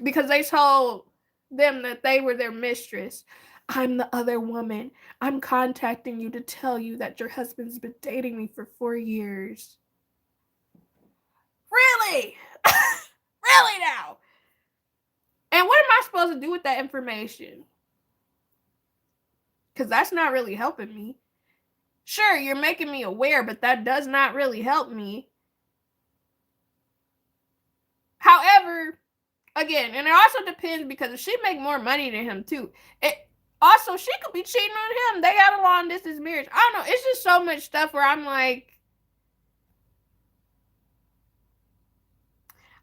because they told them that they were their mistress. I'm the other woman. I'm contacting you to tell you that your husband's been dating me for 4 years. Really? Really now? And what am I supposed to do with that information? Because that's not really helping me. Sure, you're making me aware, but that does not really help me. However, again, and it also depends because if she make more money than him too, it also she could be cheating on him. They got a long distance marriage. I don't know. It's just so much stuff where I'm like,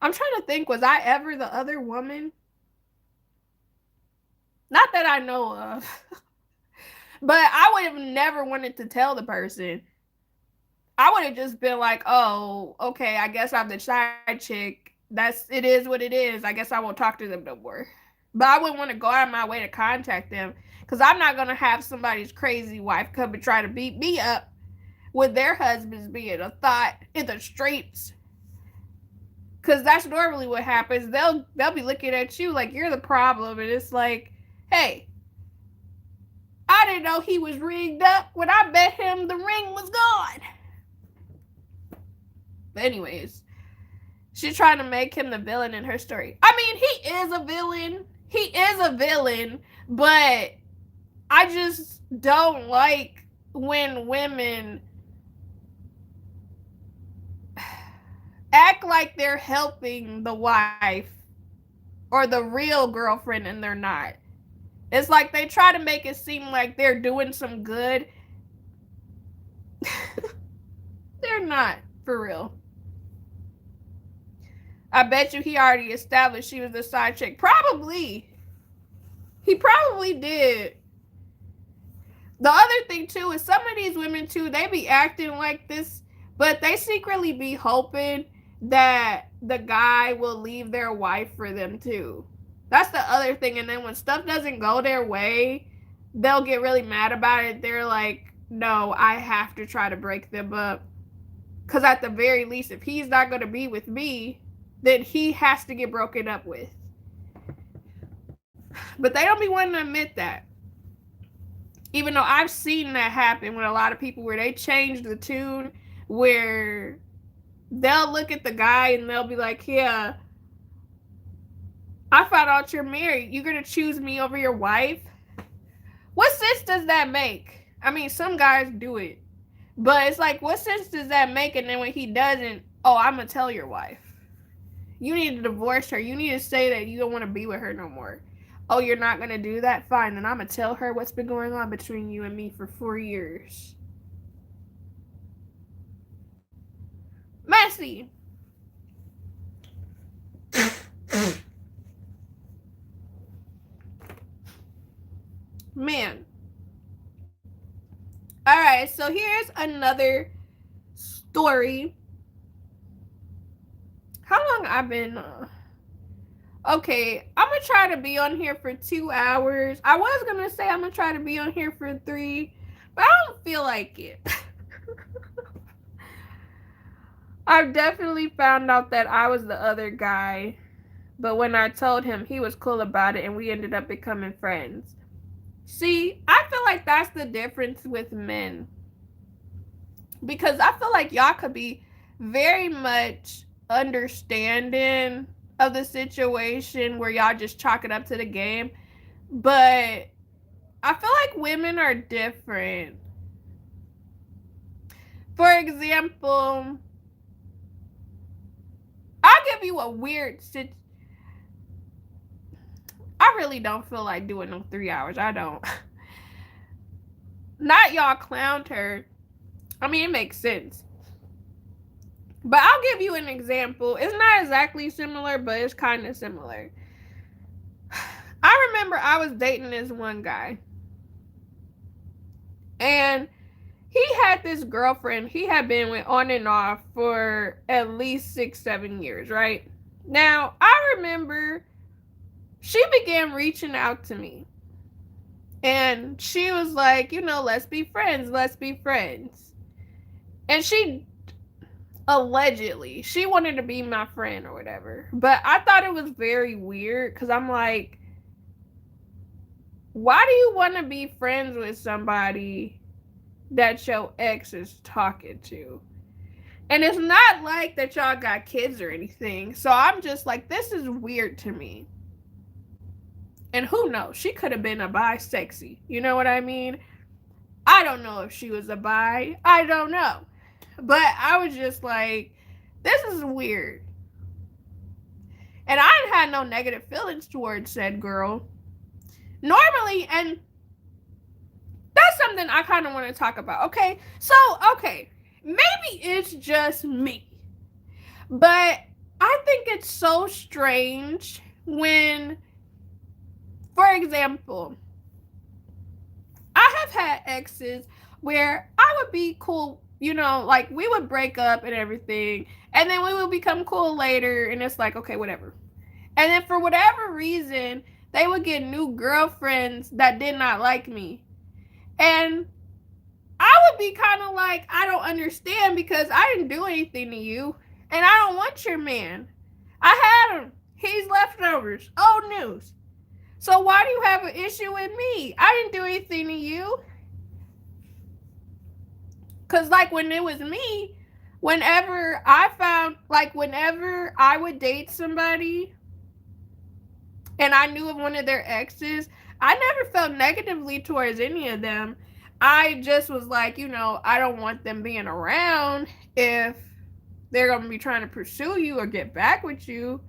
I'm trying to think, was I ever the other woman? Not that I know of. But I would have never wanted to tell the person. I would have just been like, oh, okay, I guess I'm the side chick. It is what it is. I guess I won't talk to them no more. But I wouldn't want to go out of my way to contact them because I'm not going to have somebody's crazy wife come and try to beat me up with their husbands being a thought in the streets. Because that's normally what happens. They'll be looking at you like you're the problem, and it's like, hey, I didn't know he was rigged up. When I met him, the ring was gone. But anyways, she's trying to make him the villain in her story. I mean, he is a villain. He is a villain, but I just don't like when women act like they're helping the wife or the real girlfriend and they're not. It's like they try to make it seem like they're doing some good. They're not, for real. I bet you he already established she was the side chick. Probably. He probably did. The other thing, too, is some of these women, too, they be acting like this, but they secretly be hoping that the guy will leave their wife for them, too. That's the other thing. And then when stuff doesn't go their way, they'll get really mad about it. They're like, no, I have to try to break them up. Because at the very least, if he's not going to be with me, then he has to get broken up with. But they don't be wanting to admit that. Even though I've seen that happen with a lot of people where they change the tune, where they'll look at the guy and they'll be like, yeah, I found out you're married. You're going to choose me over your wife? What sense does that make? I mean, some guys do it. But it's like, what sense does that make? And then when he doesn't, oh, I'm going to tell your wife. You need to divorce her. You need to say that you don't want to be with her no more. Oh, you're not going to do that? Fine. Then I'm going to tell her what's been going on between you and me for 4 years. Messy. Man. Alright, so here's another story. How long I've been okay, I'm gonna try to be on here for 2 hours. I was gonna say I'm gonna try to be on here for 3, but I don't feel like it. I've definitely found out that I was the other guy, but when I told him, he was cool about it and we ended up becoming friends. See, I feel like that's the difference with men. Because I feel like y'all could be very much understanding of the situation where y'all just chalk it up to the game. But I feel like women are different. For example, I'll give you a weird situation. I really don't feel like doing them 3 hours. I don't. Not y'all clowned her. I mean, it makes sense. But I'll give you an example. It's not exactly similar, but it's kind of similar. I remember I was dating this one guy. And he had this girlfriend he had been with on and off for at least 6-7 years, right? Now, I remember she began reaching out to me. And she was like, let's be friends. Let's be friends. And she allegedly, she wanted to be my friend or whatever. But I thought it was very weird because I'm like, why do you want to be friends with somebody that your ex is talking to? And it's not like that y'all got kids or anything. So I'm just like, this is weird to me. And who knows? She could have been a bi-sexy. You know what I mean? I don't know if she was a bi. I don't know. But I was just like, this is weird. And I didn't have no negative feelings towards said girl. Normally, and that's something I kind of want to talk about. Okay, so maybe it's just me, but I think it's so strange when, for example, I have had exes where I would be cool, you know, like we would break up and everything, and then we would become cool later, and it's like, okay, whatever. And then for whatever reason, they would get new girlfriends that did not like me. And I would be kind of like, I don't understand because I didn't do anything to you. And I don't want your man. I had him. He's leftovers. Old news. So why do you have an issue with me? I didn't do anything to you. Because, like, when it was me, whenever I would date somebody and I knew of one of their exes, I never felt negatively towards any of them. I just was like, you know, I don't want them being around if they're going to be trying to pursue you or get back with you.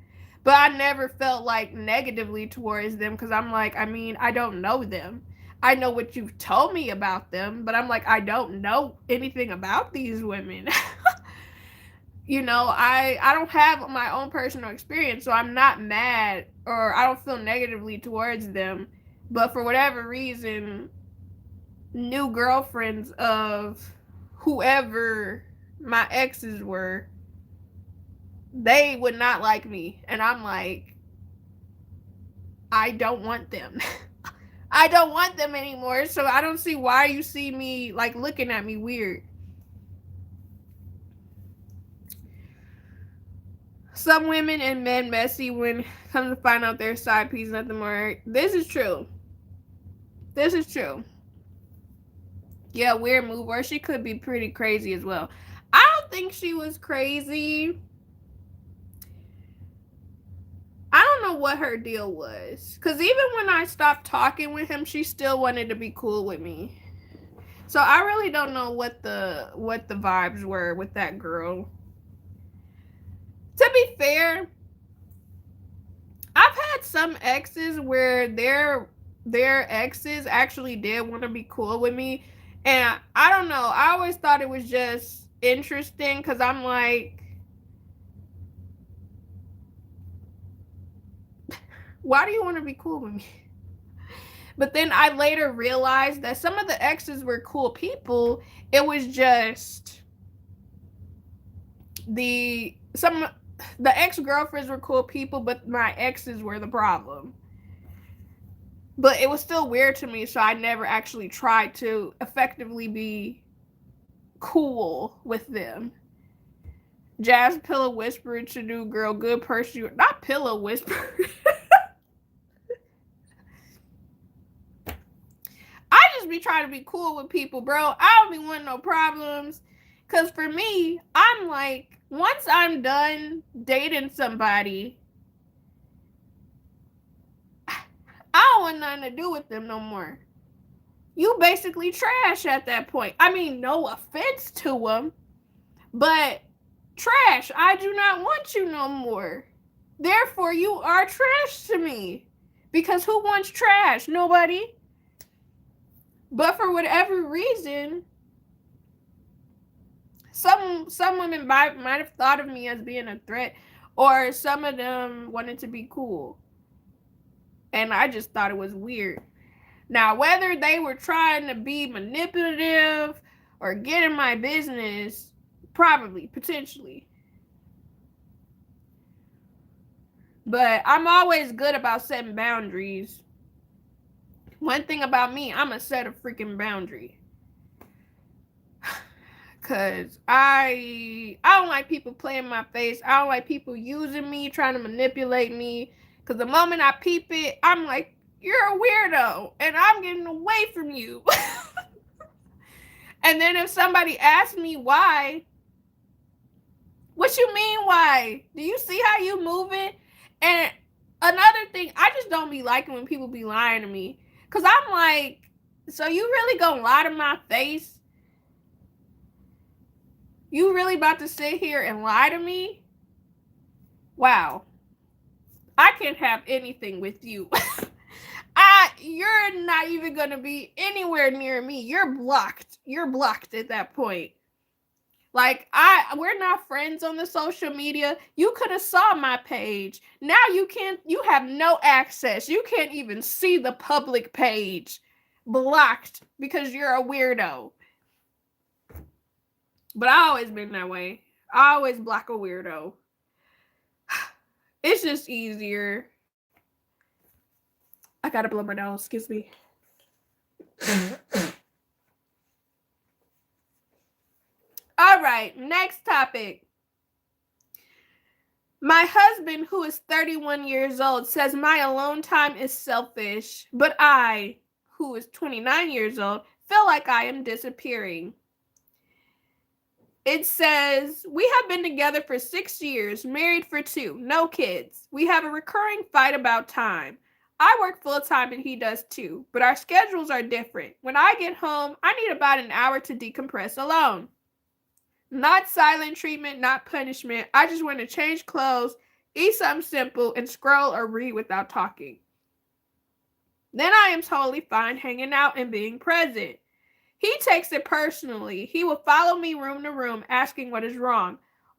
But I never felt like negatively towards them because I'm like, I mean, I don't know them. I know what you've told me about them, but I'm like, I don't know anything about these women. You know, I don't have my own personal experience, so I'm not mad or I don't feel negatively towards them. But for whatever reason, new girlfriends of whoever my exes were, they would not like me. And I'm like, I don't want them. I don't want them anymore. So I don't see why you see me like looking at me weird. Some women and men messy when come to find out their side piece nothing more. This is true. This is true. Yeah, weird move. Or she could be pretty crazy as well. I don't think she was crazy. I don't know what her deal was. Because even when I stopped talking with him, she still wanted to be cool with me. So I really don't know what the vibes were with that girl. To be fair, I've had some exes where their exes actually did want to be cool with me. And I don't know. I always thought it was just interesting because I'm like, why do you want to be cool with me? But then I later realized that some of the exes were cool people. It was just the ex-girlfriends were cool people, but my exes were the problem. But it was still weird to me, so I never actually tried to effectively be cool with them. Jazz pillow whisperer to do girl good person. Not pillow whisperer. I just be trying to be cool with people, bro. I don't be wanting no problems. Because for me, I'm like, once I'm done dating somebody, I don't want nothing to do with them no more. You basically trash at that point. I mean, no offense to them, but trash. I do not want you no more. Therefore, you are trash to me. Because who wants trash? Nobody. But for whatever reason, some women might have thought of me as being a threat, or some of them wanted to be cool. And I just thought it was weird. Now, whether they were trying to be manipulative or get in my business, probably, potentially. But I'm always good about setting boundaries. One thing about me, I'm a set a freaking boundary. Cause I don't like people playing my face. I don't like people using me, trying to manipulate me. Cause the moment I peep it, I'm like, you're a weirdo, and I'm getting away from you. And then if somebody asks me why, what you mean why? Do you see how you moving? And another thing, I just don't be liking when people be lying to me. Cause I'm like, so you really gonna lie to my face? You really about to sit here and lie to me? Wow. I can't have anything with you. You're not even gonna be anywhere near me. You're blocked. You're blocked at that point. Like we're not friends on the social media. You could have saw my page. Now you can't, you have no access. You can't even see the public page. Blocked because you're a weirdo. But I always been that way. I always block a weirdo. It's just easier. I gotta blow my nose, excuse me. All right, next topic. My husband, who is 31 years old, says my alone time is selfish, but I, who is 29 years old, feel like I am disappearing. It says, we have been together for 6 years, married for 2, no kids. We have a recurring fight about time. I work full-time and he does too, but our schedules are different. When I get home, I need about an hour to decompress alone. Not silent treatment, not punishment. I just want to change clothes, eat something simple, and scroll or read without talking. Then I am totally fine hanging out and being present. He takes it personally. He will follow me room to room asking what is wrong.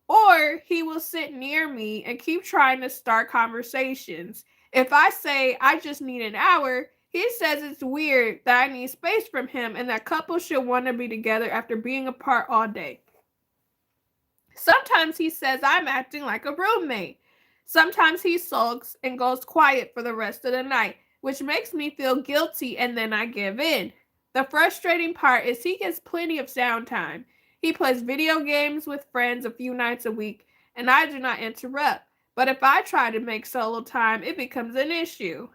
Or he will sit near me and keep trying to start conversations. If I say I just need an hour, he says it's weird that I need space from him and that couples should want to be together after being apart all day. Sometimes he says I'm acting like a roommate. Sometimes he sulks and goes quiet for the rest of the night, which makes me feel guilty, and then I give in. The frustrating part is he gets plenty of sound time. He plays video games with friends a few nights a week, and I do not interrupt. But if I try to make solo time, it becomes an issue.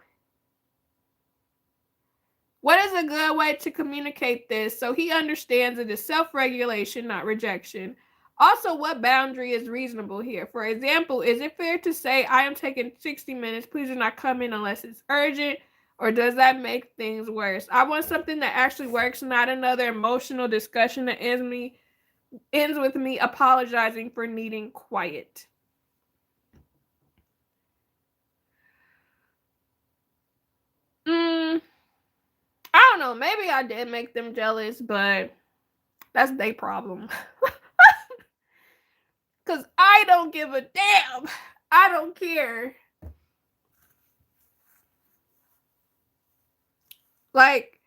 What is a good way to communicate this so he understands it is self-regulation, not rejection? Also, what boundary is reasonable here? For example, is it fair to say, I am taking 60 minutes, please do not come in unless it's urgent? Or does that make things worse? I want something that actually works, not another emotional discussion that ends with me apologizing for needing quiet. I don't know. Maybe I did make them jealous, but that's their problem. Because I don't give a damn. I don't care. Like,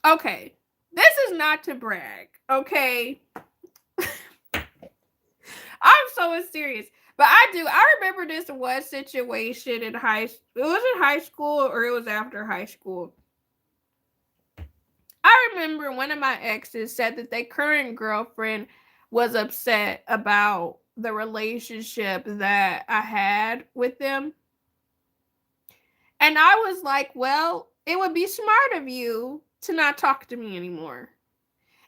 okay, this is not to brag, okay? I'm so serious. But I remember this one situation in it was in high school or it was after high school. I remember one of my exes said that their current girlfriend was upset about the relationship that I had with them. And I was like, well, it would be smart of you to not talk to me anymore.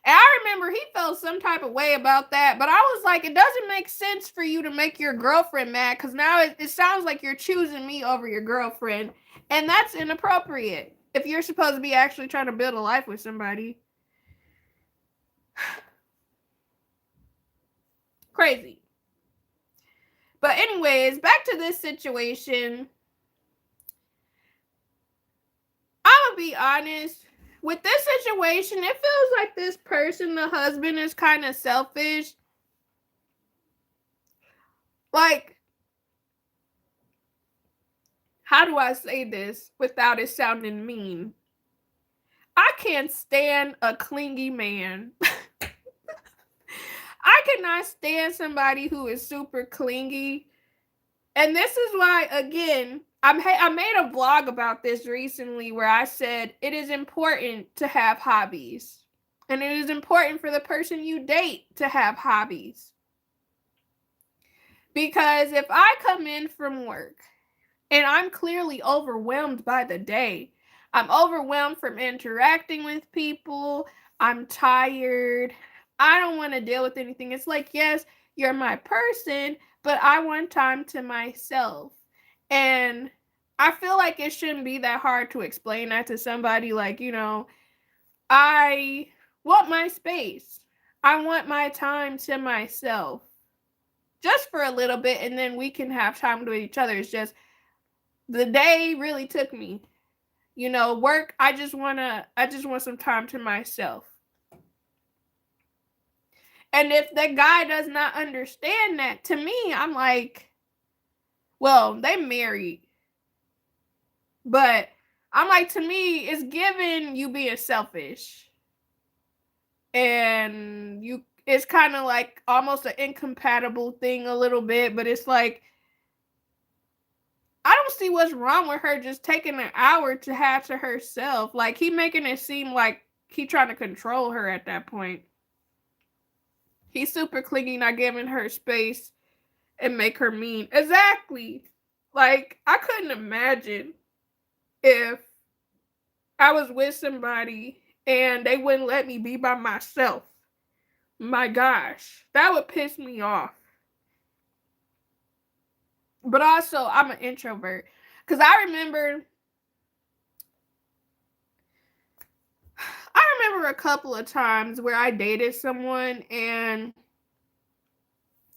And I remember he felt some type of way about that, but I was like, it doesn't make sense for you to make your girlfriend mad because now it sounds like you're choosing me over your girlfriend, and that's inappropriate if you're supposed to be actually trying to build a life with somebody. Crazy. But anyways, back to this situation. I'm gonna be honest. With this situation, it feels like this person, the husband, is kind of selfish. Like, how do I say this without it sounding mean? I can't stand a clingy man. I cannot stand somebody who is super clingy. And this is why, again, I made a vlog about this recently where I said it is important to have hobbies. And it is important for the person you date to have hobbies. Because if I come in from work and I'm clearly overwhelmed by the day, I'm overwhelmed from interacting with people, I'm tired, I don't want to deal with anything. It's like, yes, you're my person, but I want time to myself. And I feel like it shouldn't be that hard to explain that to somebody. Like, I want my space. I want my time to myself. Just for a little bit, and then we can have time with each other. It's just, The day really took me. Work, I just want some time to myself. And if that guy does not understand that, to me, I'm like, well, they married. But I'm like, to me, it's given you being selfish. And it's kind of like almost an incompatible thing a little bit, but it's like, I don't see what's wrong with her just taking an hour to have to herself. Like, he making it seem like he trying to control her at that point. He's super clingy, not giving her space and make her mean. Exactly. Like, I couldn't imagine if I was with somebody and they wouldn't let me be by myself. My gosh, that would piss me off. But also, I'm an introvert. Because I remember a couple of times where I dated someone and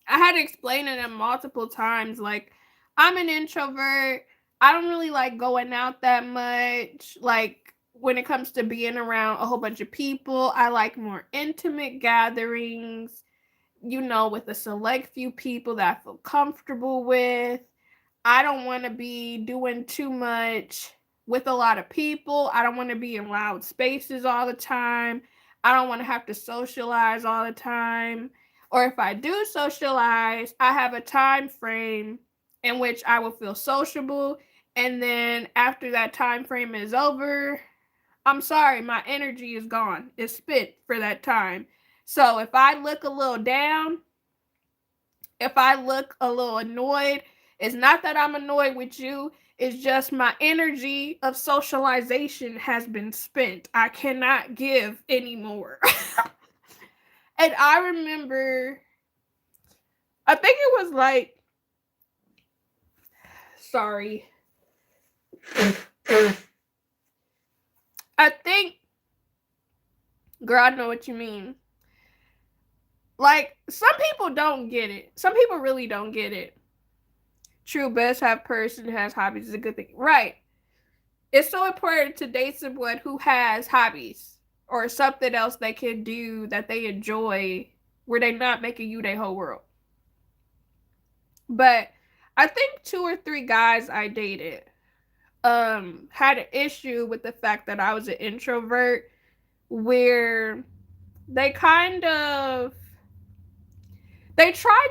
I had to explain to them multiple times, like, I'm an introvert. I don't really like going out that much. Like, when it comes to being around a whole bunch of people, I like more intimate gatherings, with a select few people that I feel comfortable with. I don't want to be doing too much with a lot of people. I don't want to be in loud spaces all the time. I don't want to have to socialize all the time. Or if I do socialize, I have a time frame in which I will feel sociable. And then after that time frame is over, I'm sorry, my energy is gone. It's spent for that time. So if I look a little down, if I look a little annoyed, it's not that I'm annoyed with you. It's just my energy of socialization has been spent. I cannot give anymore. And I remember, I think it was like, sorry. I think, girl, I know what you mean. Like, some people don't get it. Some people really don't get it. True, best have person who has hobbies is a good thing. Right. It's so important to date someone who has hobbies or something else they can do that they enjoy where they're not making you their whole world. But I think 2 or 3 guys I dated had an issue with the fact that I was an introvert, where they tried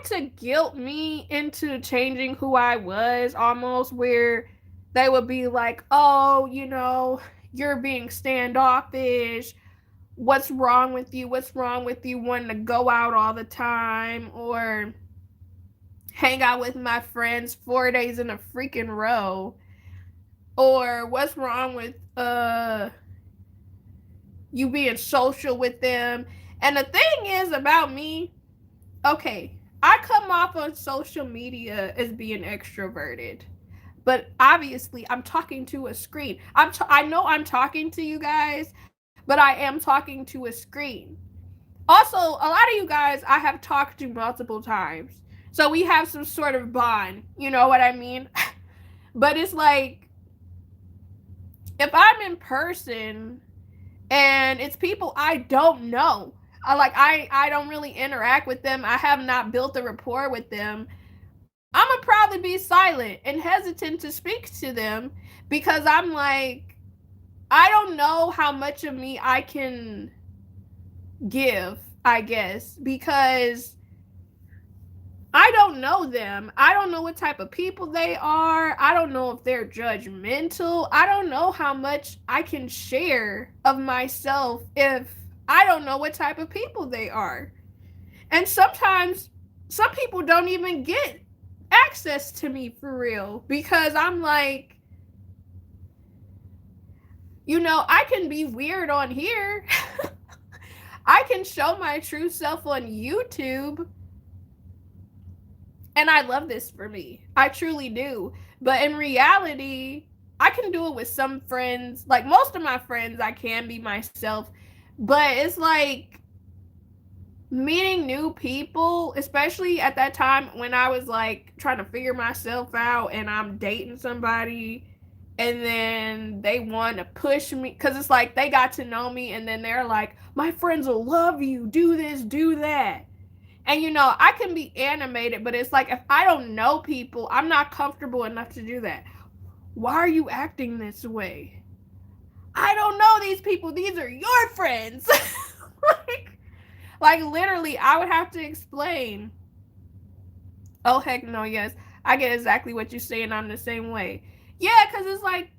to guilt me into changing who I was, almost, where they would be like, oh, you're being standoffish. What's wrong with you? What's wrong with you wanting to go out all the time or hang out with my friends 4 days in a freaking row? Or what's wrong with you being social with them? And the thing is about me, okay, I come off on social media as being extroverted, but obviously I'm talking to a screen. I know I'm talking to you guys, but I am talking to a screen. Also, a lot of you guys I have talked to multiple times, so we have some sort of bond. You know what I mean? But it's like, if I'm in person and it's people I don't know, I don't really interact with them, I have not built a rapport with them, I'm gonna probably be silent and hesitant to speak to them, because I'm like, I don't know how much of me I can give, I guess, because I don't know them. I don't know what type of people they are. I don't know if they're judgmental. I don't know how much I can share of myself if I don't know what type of people they are. And sometimes some people don't even get access to me for real, because I'm like, I can be weird on here. I can show my true self on YouTube. And I love this for me. I truly do. But in reality, I can do it with some friends. Like, most of my friends, I can be myself. But it's like, meeting new people, especially at that time when I was like trying to figure myself out and I'm dating somebody and then they want to push me because it's like they got to know me and then they're like, my friends will love you, do this, do that. And you know, I can be animated, but it's like if I don't know people, I'm not comfortable enough to do that. Why are you acting this way? I don't know these people. These are your friends. like literally, I would have to explain. Oh heck no, yes. I get exactly what you're saying. I'm the same way. Yeah, because it's like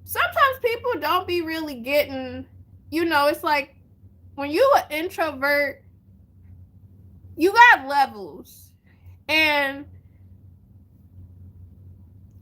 sometimes people don't be really getting, you know, it's like when you an introvert, you got levels. And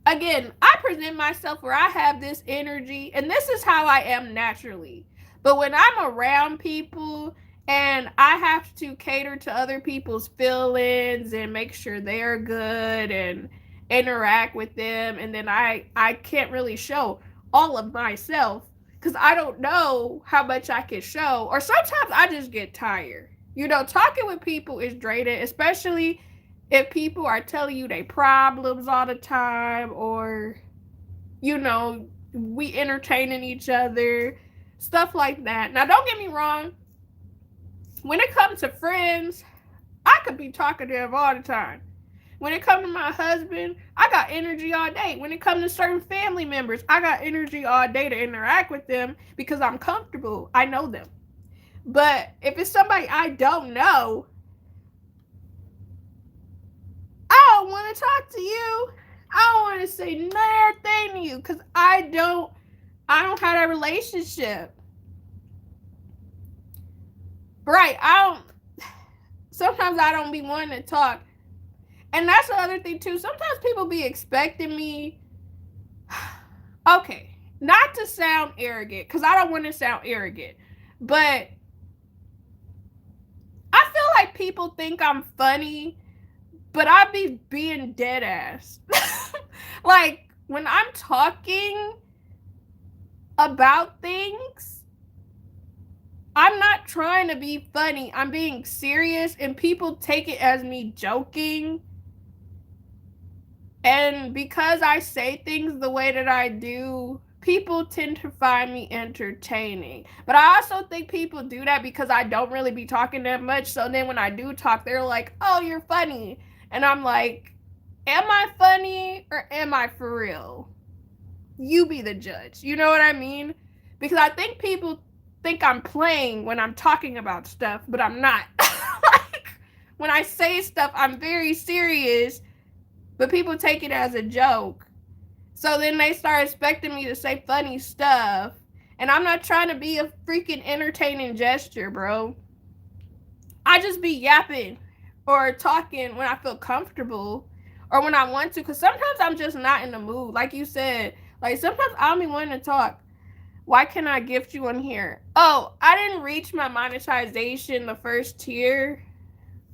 again, I present myself where I have this energy, and this is how I am naturally. But when I'm around people and I have to cater to other people's feelings and make sure they're good and interact with them, and then I can't really show all of myself because I don't know how much I can show, or sometimes I just get tired. You know, talking with people is draining, especially if people are telling you their problems all the time, or you know, we entertaining each other, stuff like that. Now don't get me wrong, when it comes to friends, I could be talking to them all the time. When it comes to my husband, I got energy all day. When it comes to certain family members, I got energy all day to interact with them because I'm comfortable, I know them. But if it's somebody I don't know, I don't want to talk to you. I don't want to say nothing to you because I don't have that relationship. Right. Sometimes I don't be wanting to talk. And that's the other thing too. Sometimes people be expecting me, okay, not to sound arrogant, because I don't want to sound arrogant, but I feel like people think I'm funny, but I be being dead ass. Like when I'm talking about things, I'm not trying to be funny. I'm being serious, and people take it as me joking. And because I say things the way that I do, people tend to find me entertaining. But I also think people do that because I don't really be talking that much. So then when I do talk, they're like, oh, you're funny. And I'm like, am I funny or am I for real? You be the judge. You know what I mean? Because I think people think I'm playing when I'm talking about stuff, but I'm not. Like, when I say stuff, I'm very serious, but people take it as a joke. So then they start expecting me to say funny stuff, and I'm not trying to be a freaking entertaining gesture, bro. I just be yapping or talking when I feel comfortable or when I want to, because sometimes I'm just not in the mood. Like you said, like sometimes I'll be wanting to talk. Why can't I gift you on here? Oh, I didn't reach my monetization, the first tier.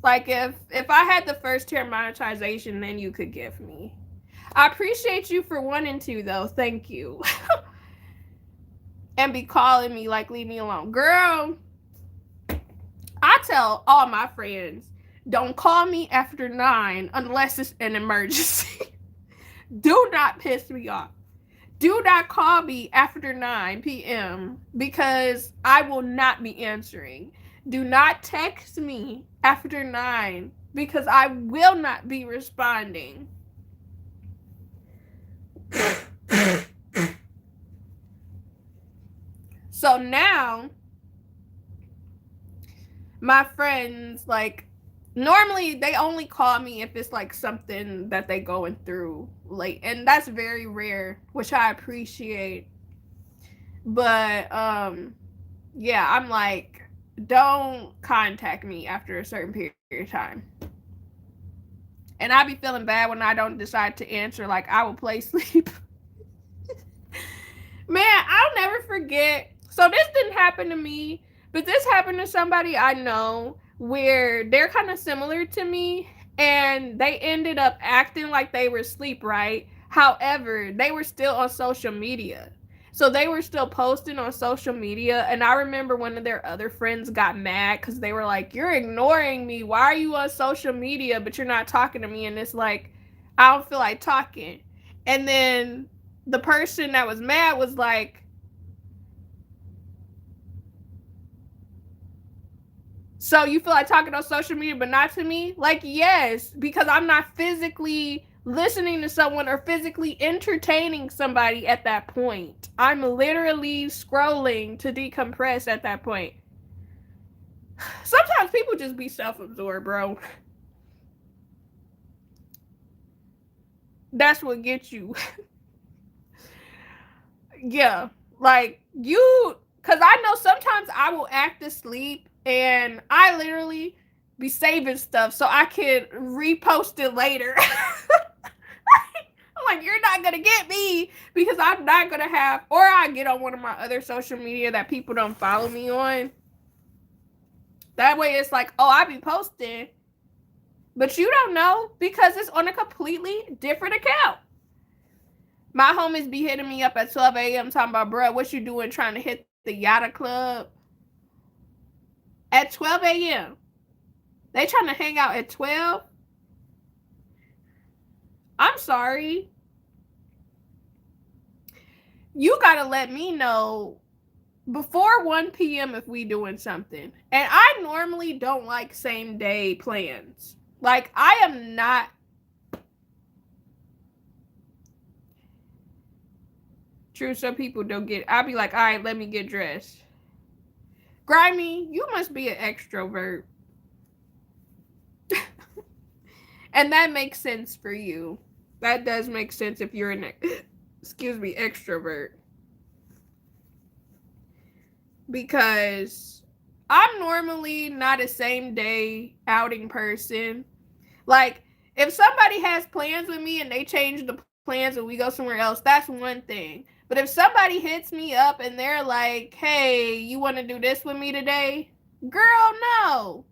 Like if I had the first tier monetization, then you could gift me. I appreciate you for wanting to, though. Thank you. And be calling me like, leave me alone. Girl, I tell all my friends, don't call me after 9 unless it's an emergency. Do not piss me off. Do not call me after 9 p.m. because I will not be answering. Do not text me after 9 because I will not be responding. So now, my friends, like, normally they only call me if it's like something that they going through, like, and that's very rare, which I appreciate. But yeah, I'm like, don't contact me after a certain period of time. And I be feeling bad when I don't decide to answer. Like, I will play sleep. Man, I'll never forget. So this didn't happen to me, but this happened to somebody I know where they're kind of similar to me, and they ended up acting like they were asleep, right? However, they were still on social media. So they were still posting on social media. And I remember one of their other friends got mad because they were like, "You're ignoring me. Why are you on social media, but you're not talking to me?" And it's like, I don't feel like talking. And then the person that was mad was like, "So you feel like talking on social media, but not to me?" Like, yes, because I'm not physically listening to someone or physically entertaining somebody at that point. I'm literally scrolling to decompress at that point. Sometimes people just be self-absorbed, bro. That's what gets you. Yeah. Like, you, because I know sometimes I will act asleep and I literally be saving stuff so I can repost it later. I'm like, you're not gonna get me because I'm not gonna have, or I get on one of my other social media that people don't follow me on. That way it's like, oh, I be posting, but you don't know because it's on a completely different account. My homies be hitting me up at 12 a.m. talking about, bro, what you doing trying to hit the Yada Club at 12 a.m.? They trying to hang out at 12? I'm sorry. You got to let me know before 1 p.m. if we doing something. And I normally don't like same day plans. Like, I am not. True, some people don't get. I'll be like, all right, let me get dressed. Grimy, you must be an extrovert. And that makes sense for you. That does make sense if you're an, excuse me, extrovert. Because I'm normally not a same day outing person. Like, if somebody has plans with me and they change the plans and we go somewhere else, that's one thing. But if somebody hits me up and they're like, hey, you want to do this with me today? Girl, no.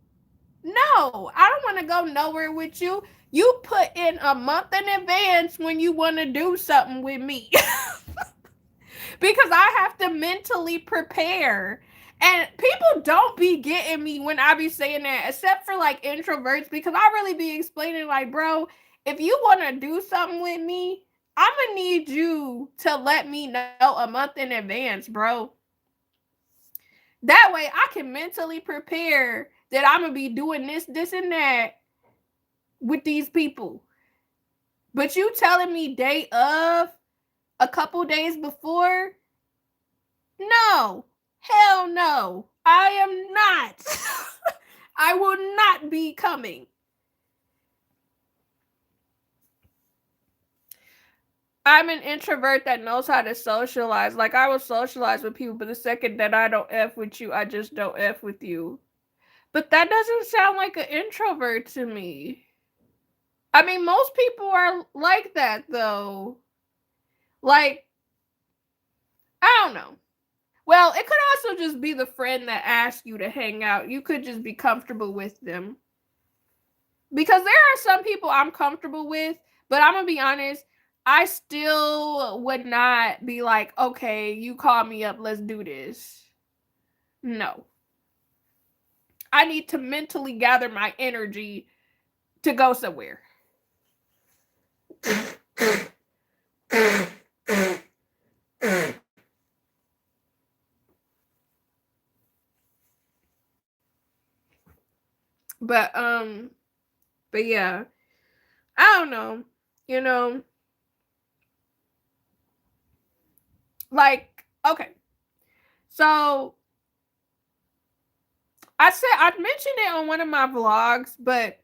No, I don't want to go nowhere with you. You put in a month in advance when you want to do something with me. Because I have to mentally prepare. And people don't be getting me when I be saying that, except for like introverts, because I really be explaining like, bro, if you want to do something with me, I'm going to need you to let me know a month in advance, bro. That way I can mentally prepare that I'm going to be doing this, and that with these people. But you telling me day of, a couple days before? No. Hell no. I am not. I will not be coming. I'm an introvert that knows how to socialize. Like, I will socialize with people, but the second that I don't F with you, I just don't F with you. But that doesn't sound like an introvert to me. I mean, most people are like that, though. Like, I don't know. Well, it could also just be the friend that asked you to hang out. You could just be comfortable with them. Because there are some people I'm comfortable with, but I'm going to be honest, I still would not be like, okay, you call me up, let's do this. No. I need to mentally gather my energy to go somewhere. But yeah, I don't know. You know, like, okay. So I mentioned it on one of my vlogs, but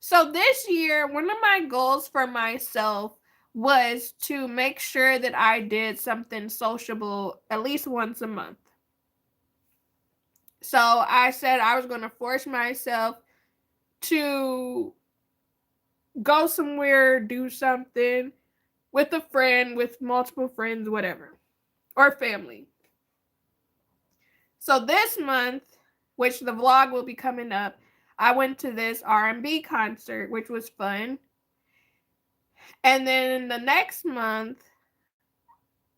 so this year, one of my goals for myself was to make sure that I did something sociable at least once a month. So I said I was going to force myself to go somewhere, do something with a friend, with multiple friends, whatever, or family. So this month, which the vlog will be coming up, I went to this R&B concert, which was fun. And then the next month,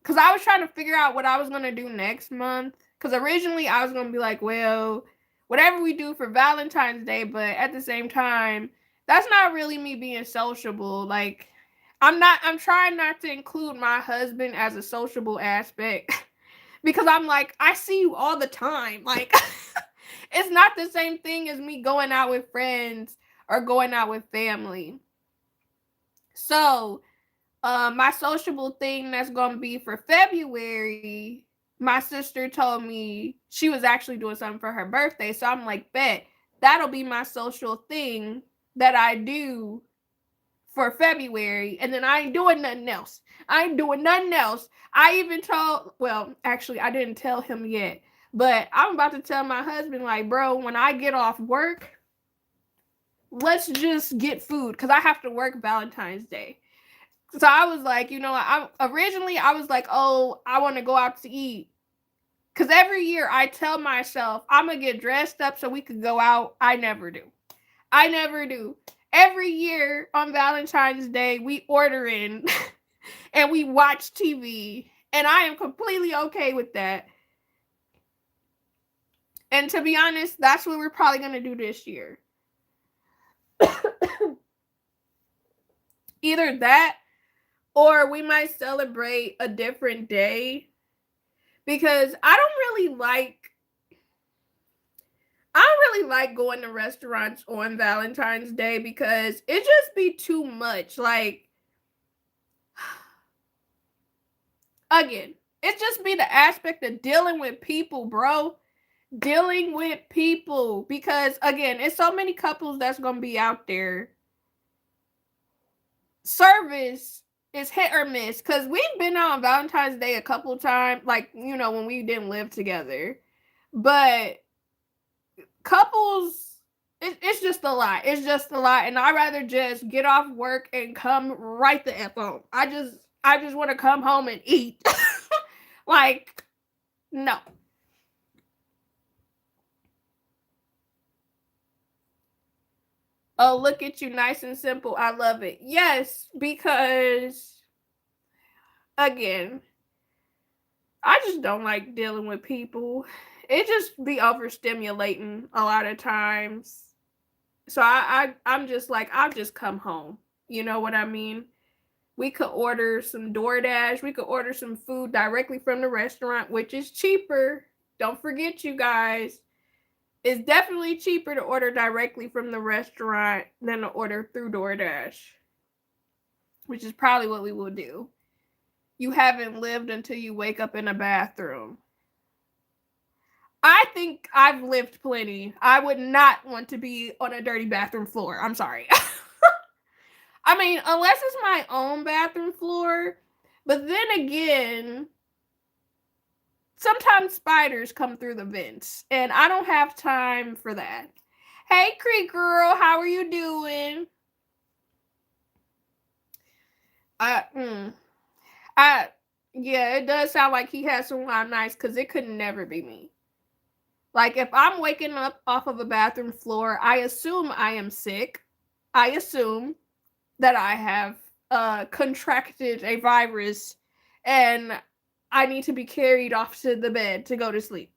because I was trying to figure out what I was going to do next month. Because originally I was going to be like, well, whatever we do for Valentine's Day, but at the same time, that's not really me being sociable. Like, I'm trying not to include my husband as a sociable aspect because I'm like, I see you all the time. Like, it's not the same thing as me going out with friends or going out with family. So, my sociable thing that's gonna be for February, my sister told me she was actually doing something for her birthday. So I'm like, bet that'll be my social thing that I do for February. And then I ain't doing nothing else. I ain't doing nothing else. I even told, well, actually, I didn't tell him yet, but I'm about to tell my husband, like, bro, when I get off work, let's just get food because I have to work Valentine's Day. So I was like, you know, I was like, oh, I want to go out to eat. Because every year I tell myself I'm going to get dressed up so we could go out. I never do. I never do. Every year on Valentine's Day, we order in and we watch TV. And I am completely okay with that. And to be honest, that's what we're probably going to do this year. Either that or we might celebrate a different day because I don't really like going to restaurants on Valentine's Day because it just be too much. Like, again, it just be the aspect of dealing with people, bro. Dealing with people because, again, it's so many couples that's going to be out there. Service is hit or miss because we've been out on Valentine's Day a couple times, like, you know, when we didn't live together. But couples, it's just a lot. It's just a lot. And I'd rather just get off work and come right the F home. I just want to come home and eat. Like, no. Oh, look at you, nice and simple. I love it. Yes, because, again, I just don't like dealing with people. It just be overstimulating a lot of times. So I'm just like, I'll just come home. You know what I mean? We could order some DoorDash. We could order some food directly from the restaurant, which is cheaper. Don't forget, you guys. It's definitely cheaper to order directly from the restaurant than to order through DoorDash, which is probably what we will do. You haven't lived until you wake up in a bathroom. I think I've lived plenty. I would not want to be on a dirty bathroom floor. I'm sorry. I mean, unless it's my own bathroom floor. But then again, sometimes spiders come through the vents, and I don't have time for that. Hey, Creek Girl, how are you doing? Yeah, it does sound like he has someone nice because it could never be me. Like, if I'm waking up off of a bathroom floor, I assume I am sick. I assume that I have contracted a virus and I need to be carried off to the bed to go to sleep.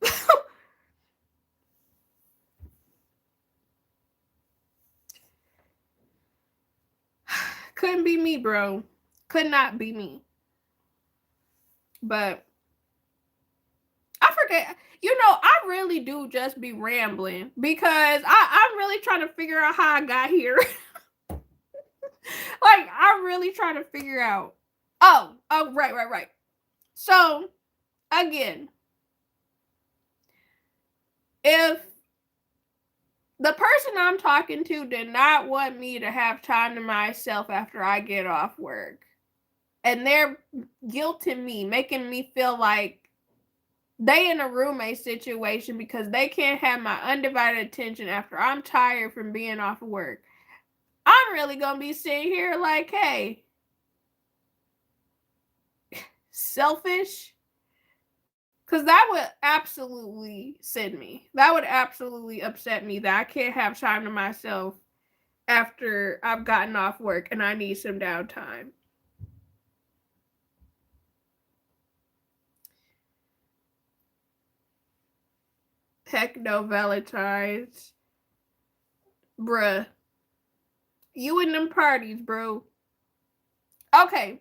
Couldn't be me, bro. Could not be me. But I forget. You know, I really do just be rambling because I'm really trying to figure out how I got here. Like, I'm really trying to figure out. Oh, right. So, again, if the person I'm talking to did not want me to have time to myself after I get off work, and they're guilting me, making me feel like they in a roommate situation because they can't have my undivided attention after I'm tired from being off of work, I'm really gonna be sitting here like, hey, selfish. Because that would absolutely send me. That would absolutely upset me that I can't have time to myself after I've gotten off work and I need some downtime. Heck no, Valentine's. Bruh. You and them parties, bro. Okay.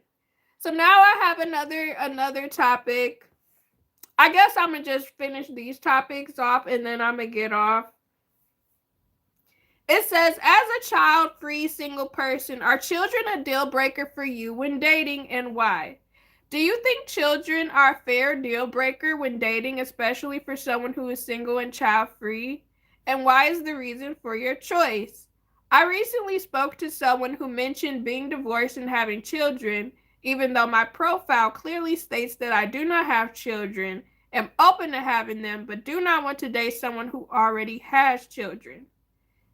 So now I have another topic. I guess I'm gonna just finish these topics off and then I'm gonna get off. It says, as a child-free single person, are children a deal breaker for you when dating, and why? Do you think children are a fair deal breaker when dating, especially for someone who is single and child-free? And why is the reason for your choice? I recently spoke to someone who mentioned being divorced and having children, even though my profile clearly states that I do not have children, am open to having them, but do not want to date someone who already has children.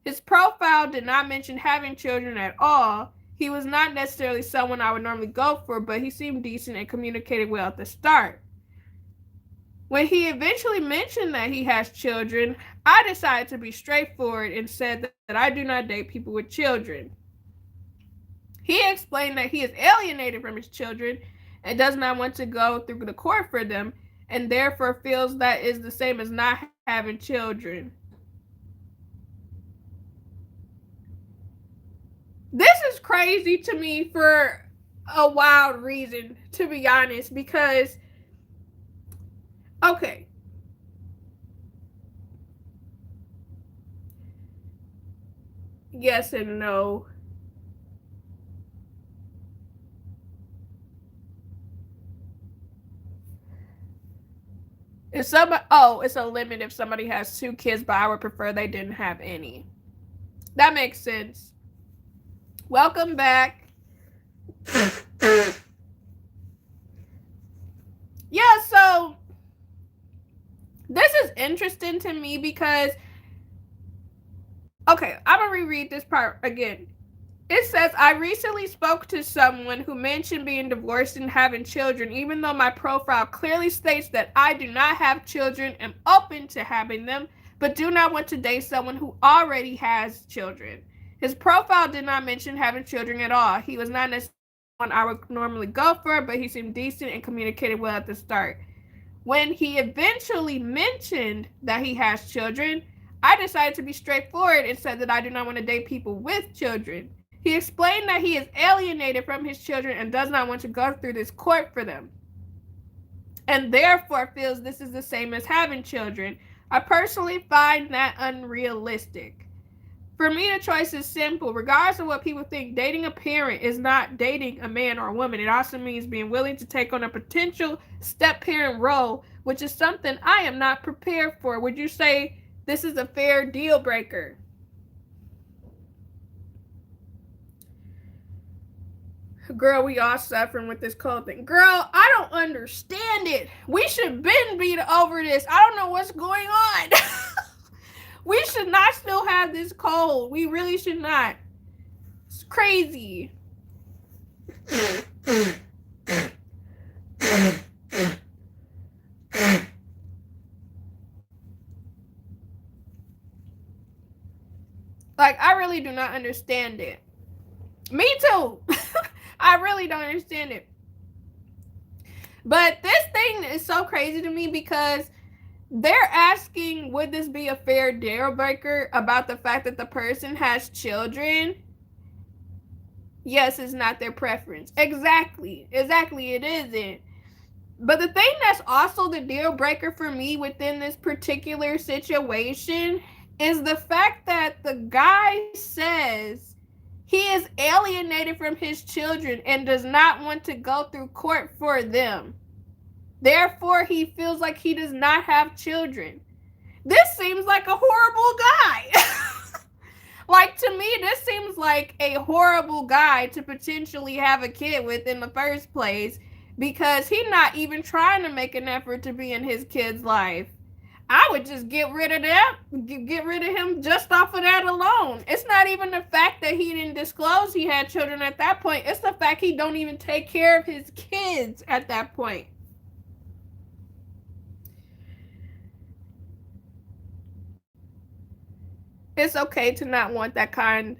His profile did not mention having children at all. He was not necessarily someone I would normally go for, but he seemed decent and communicated well at the start. When he eventually mentioned that he has children, I decided to be straightforward and said that I do not date people with children. He explained that he is alienated from his children and does not want to go through the court for them, and therefore feels that is the same as not having children. This is crazy to me for a wild reason, to be honest, because, okay. Yes and no. It's a limit if somebody has 2 kids, but I would prefer they didn't have any. That makes sense. Welcome back. Yeah, so this is interesting to me because, okay, I'm gonna reread this part again. It says, I recently spoke to someone who mentioned being divorced and having children, even though my profile clearly states that I do not have children, am open to having them, but do not want to date someone who already has children. His profile did not mention having children at all. He was not necessarily one I would normally go for, but he seemed decent and communicated well at the start. When he eventually mentioned that he has children, I decided to be straightforward and said that I do not want to date people with children. He explained that he is alienated from his children and does not want to go through this court for them, and therefore feels this is the same as having children. I personally find that unrealistic. For me, the choice is simple. Regardless of what people think, dating a parent is not dating a man or a woman. It also means being willing to take on a potential step-parent role, which is something I am not prepared for. Would you say this is a fair deal breaker? Girl, we all suffering with this cold thing. Girl, I don't understand it. We should be over this. I don't know what's going on. We should not still have this cold. We really should not. It's crazy. Like, I really do not understand it. Me too. I really don't understand it. But this thing is so crazy to me because they're asking, would this be a fair deal breaker about the fact that the person has children? Yes, it's not their preference. Exactly, it isn't. But the thing that's also the deal breaker for me within this particular situation is the fact that the guy says he is alienated from his children and does not want to go through court for them. Therefore, he feels like he does not have children. This seems like a horrible guy. Like, to me, this seems like a horrible guy to potentially have a kid with in the first place, because he's not even trying to make an effort to be in his kid's life. I would just get rid of him just off of that alone. It's not even the fact that he didn't disclose he had children at that point. It's the fact he don't even take care of his kids at that point. It's okay to not want that kind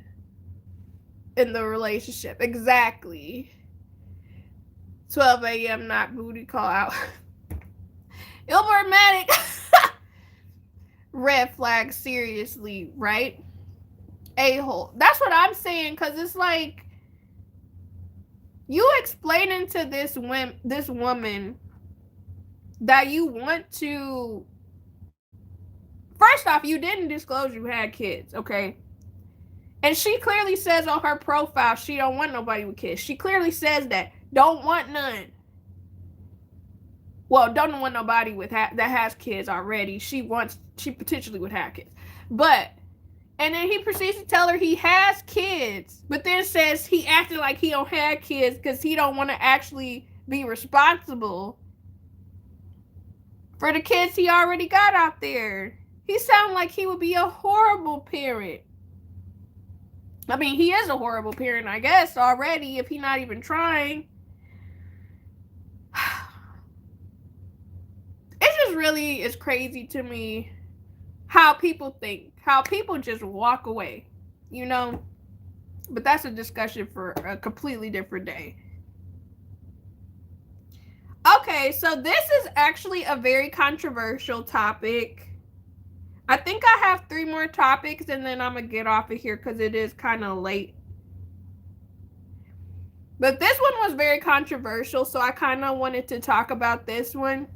in the relationship. Exactly. 12 a.m. not booty call out. Ilbermatic. red flag seriously, right? A-hole. That's what I'm saying, because it's like you explaining to this woman that you want to. First off, you didn't disclose you had kids, okay? And she clearly says on her profile she don't want nobody with kids. She clearly says that. Don't want none. Well, don't want nobody with that has kids already. She potentially would have kids. But, and then he proceeds to tell her he has kids, but then says he acted like he don't have kids because he don't want to actually be responsible for the kids he already got out there. He sounds like he would be a horrible parent. I mean, he is a horrible parent, I guess, already, if he's not even trying. It just really is crazy to me how people think, how people just walk away, you know? But that's a discussion for a completely different day. Okay, so this is actually a very controversial topic. I think I have 3 more topics and then I'm going to get off of here because it is kind of late. But this one was very controversial, so I kind of wanted to talk about this one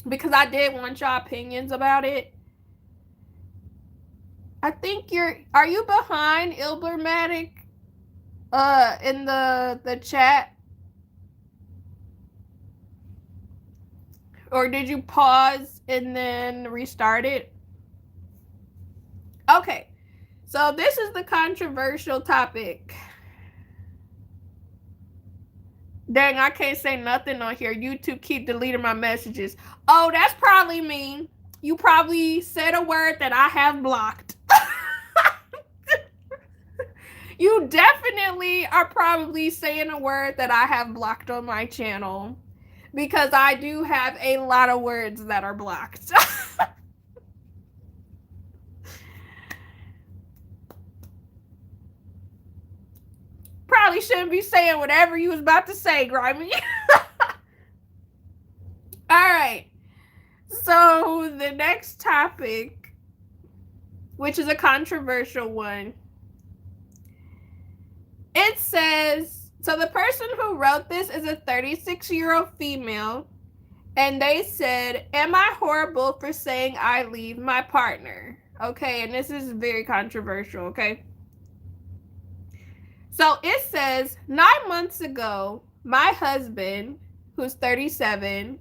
because I did want y'all opinions about it. I think are you behind Ilbermatic in the chat? Or did you pause and then restart it? Okay, so this is the controversial topic. Dang, I can't say nothing on here. YouTube keep deleting my messages. Oh, that's probably me. You probably said a word that I have blocked. You definitely are probably saying a word that I have blocked on my channel. Because I do have a lot of words that are blocked. Probably shouldn't be saying whatever you was about to say, Grimy. Alright. So the next topic, which is a controversial one, it says, so the person who wrote this is a 36-year-old female, and they said, am I horrible for saying I leave my partner? Okay, and this is very controversial, okay? So it says, 9 months ago, my husband, who's 37,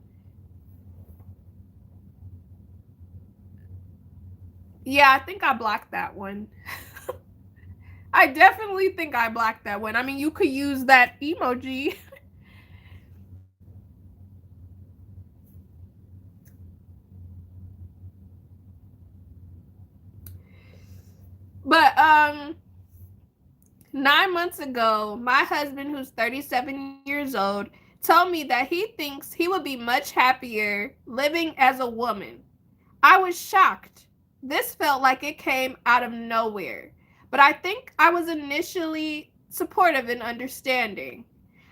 yeah, I think I blocked that one. I definitely think I blocked that one. I mean, you could use that emoji. But 9 months ago, my husband, who's 37 years old, told me that he thinks he would be much happier living as a woman. I was shocked. This felt like it came out of nowhere, but I think I was initially supportive and understanding.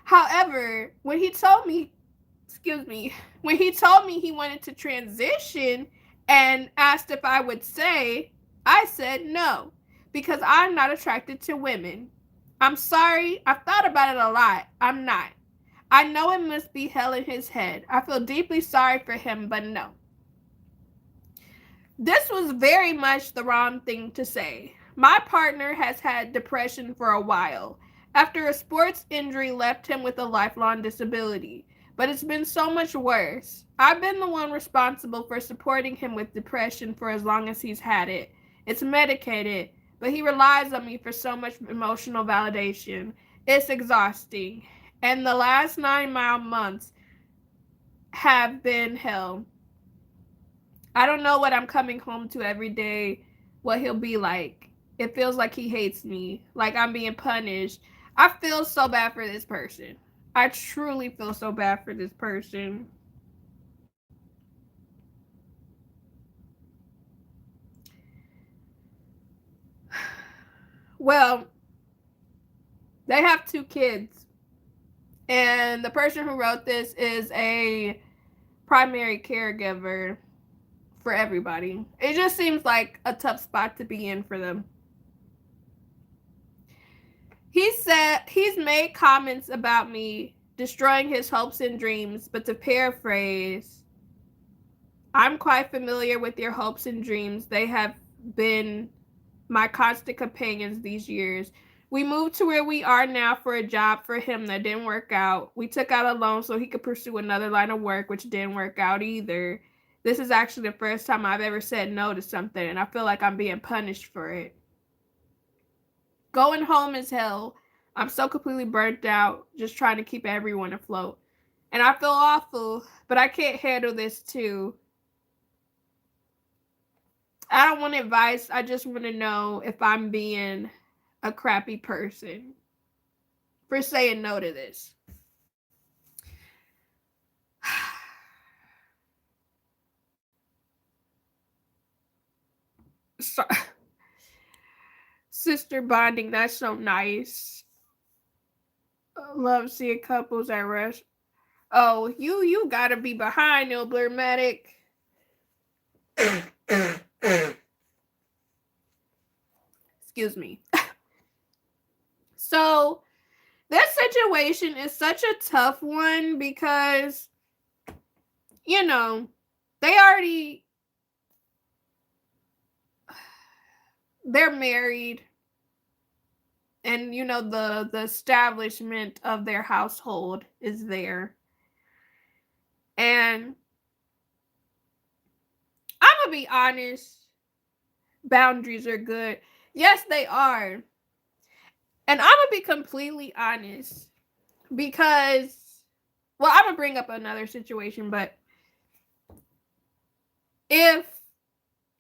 However, when he told me he wanted to transition and asked if I would say, I said no, because I'm not attracted to women. I'm sorry, I've thought about it a lot. I'm not. I know it must be hell in his head. I feel deeply sorry for him, but no. This was very much the wrong thing to say. My partner has had depression for a while, after a sports injury left him with a lifelong disability, but it's been so much worse. I've been the one responsible for supporting him with depression for as long as he's had it. It's medicated, but he relies on me for so much emotional validation. It's exhausting, and the last 9 months have been hell. I don't know what I'm coming home to every day, what he'll be like. It feels like he hates me, like I'm being punished. I feel so bad for this person. I truly feel so bad for this person. Well, they have 2 kids. And the person who wrote this is a primary caregiver for everybody. It just seems like a tough spot to be in for them. He said he's made comments about me destroying his hopes and dreams, but to paraphrase, I'm quite familiar with your hopes and dreams. They have been my constant companions these years. We moved to where we are now for a job for him that didn't work out. We took out a loan so he could pursue another line of work, which didn't work out either. This is actually the first time I've ever said no to something, and I feel like I'm being punished for it. Going home is hell. I'm so completely burnt out, just trying to keep everyone afloat. And I feel awful, but I can't handle this too. I don't want advice. I just want to know if I'm being a crappy person for saying no to this. So, sister bonding, that's so nice. Love seeing couples at rest. Oh, you gotta be behind, no blurmatic. Excuse me. So this situation is such a tough one because, you know, they're married, and you know the establishment of their household is there. And I'm gonna be honest, boundaries are good. Yes, they are. And I'm gonna be completely honest because, well, I'm gonna bring up another situation, but if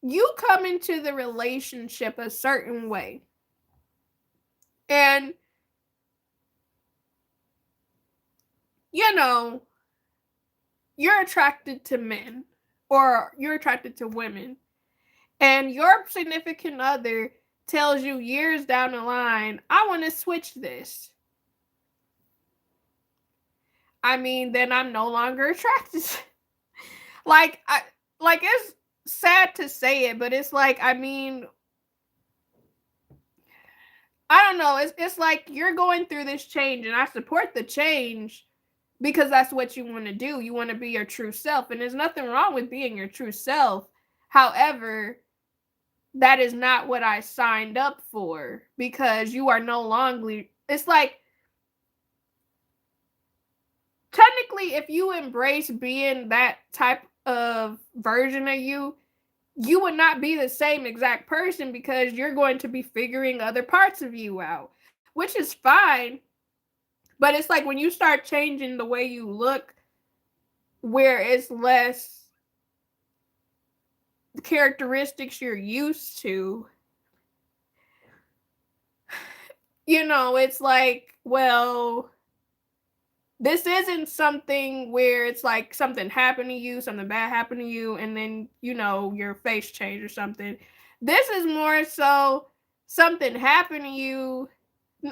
you come into the relationship a certain way and, you know, you're attracted to men or you're attracted to women, and your significant other tells you years down the line, I want to switch this. I mean, then I'm no longer attracted. Like, it's sad to say it, but it's like, I mean, I don't know. It's like you're going through this change, and I support the change because that's what you want to do. You want to be your true self, and there's nothing wrong with being your true self. However, that is not what I signed up for, because you are no longer, it's like, technically, if you embrace being that type of version of you, you would not be the same exact person because you're going to be figuring other parts of you out, which is fine. But it's like when you start changing the way you look, where it's less the characteristics you're used to, you know, it's like, well, this isn't something where it's like something happened to you, something bad happened to you, and then, you know, your face changed or something. This is more so something happened to you.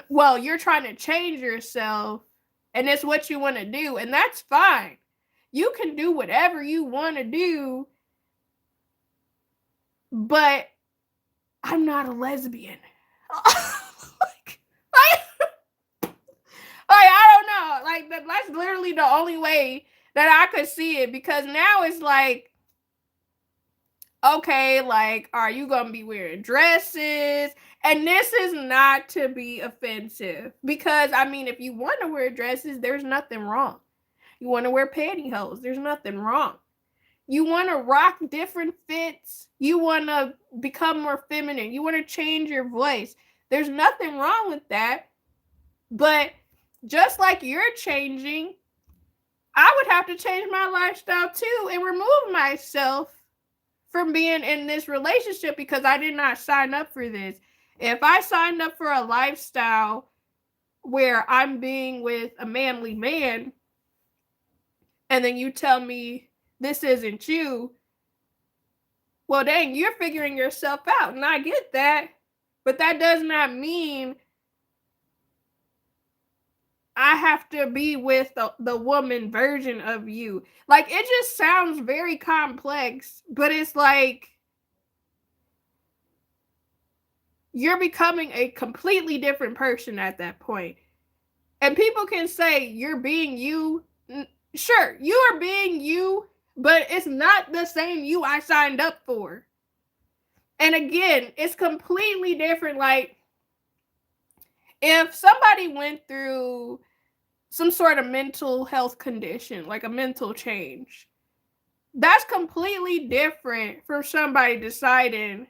Well, you're trying to change yourself, and it's what you want to do, and that's fine. You can do whatever you want to do, but I'm not a lesbian. I don't know. Like, that's literally the only way that I could see it, because now it's like, okay, like, are you gonna be wearing dresses? And this is not to be offensive, because I mean, if you want to wear dresses, there's nothing wrong. You want to wear pantyhose, there's nothing wrong. You want to rock different fits, you want to become more feminine, you want to change your voice, there's nothing wrong with that. But just like you're changing, I would have to change my lifestyle too and remove myself from being in this relationship, because I did not sign up for this. If I signed up for a lifestyle where I'm being with a manly man, and then you tell me this isn't you, well, dang, you're figuring yourself out, and I get that. But that does not mean I have to be with the woman version of you. Like, it just sounds very complex, but it's like you're becoming a completely different person at that point. And people can say you're being you. Sure, you are being you, but it's not the same you I signed up for. And again, it's completely different. Like, if somebody went through some sort of mental health condition, like a mental change, that's completely different from somebody deciding,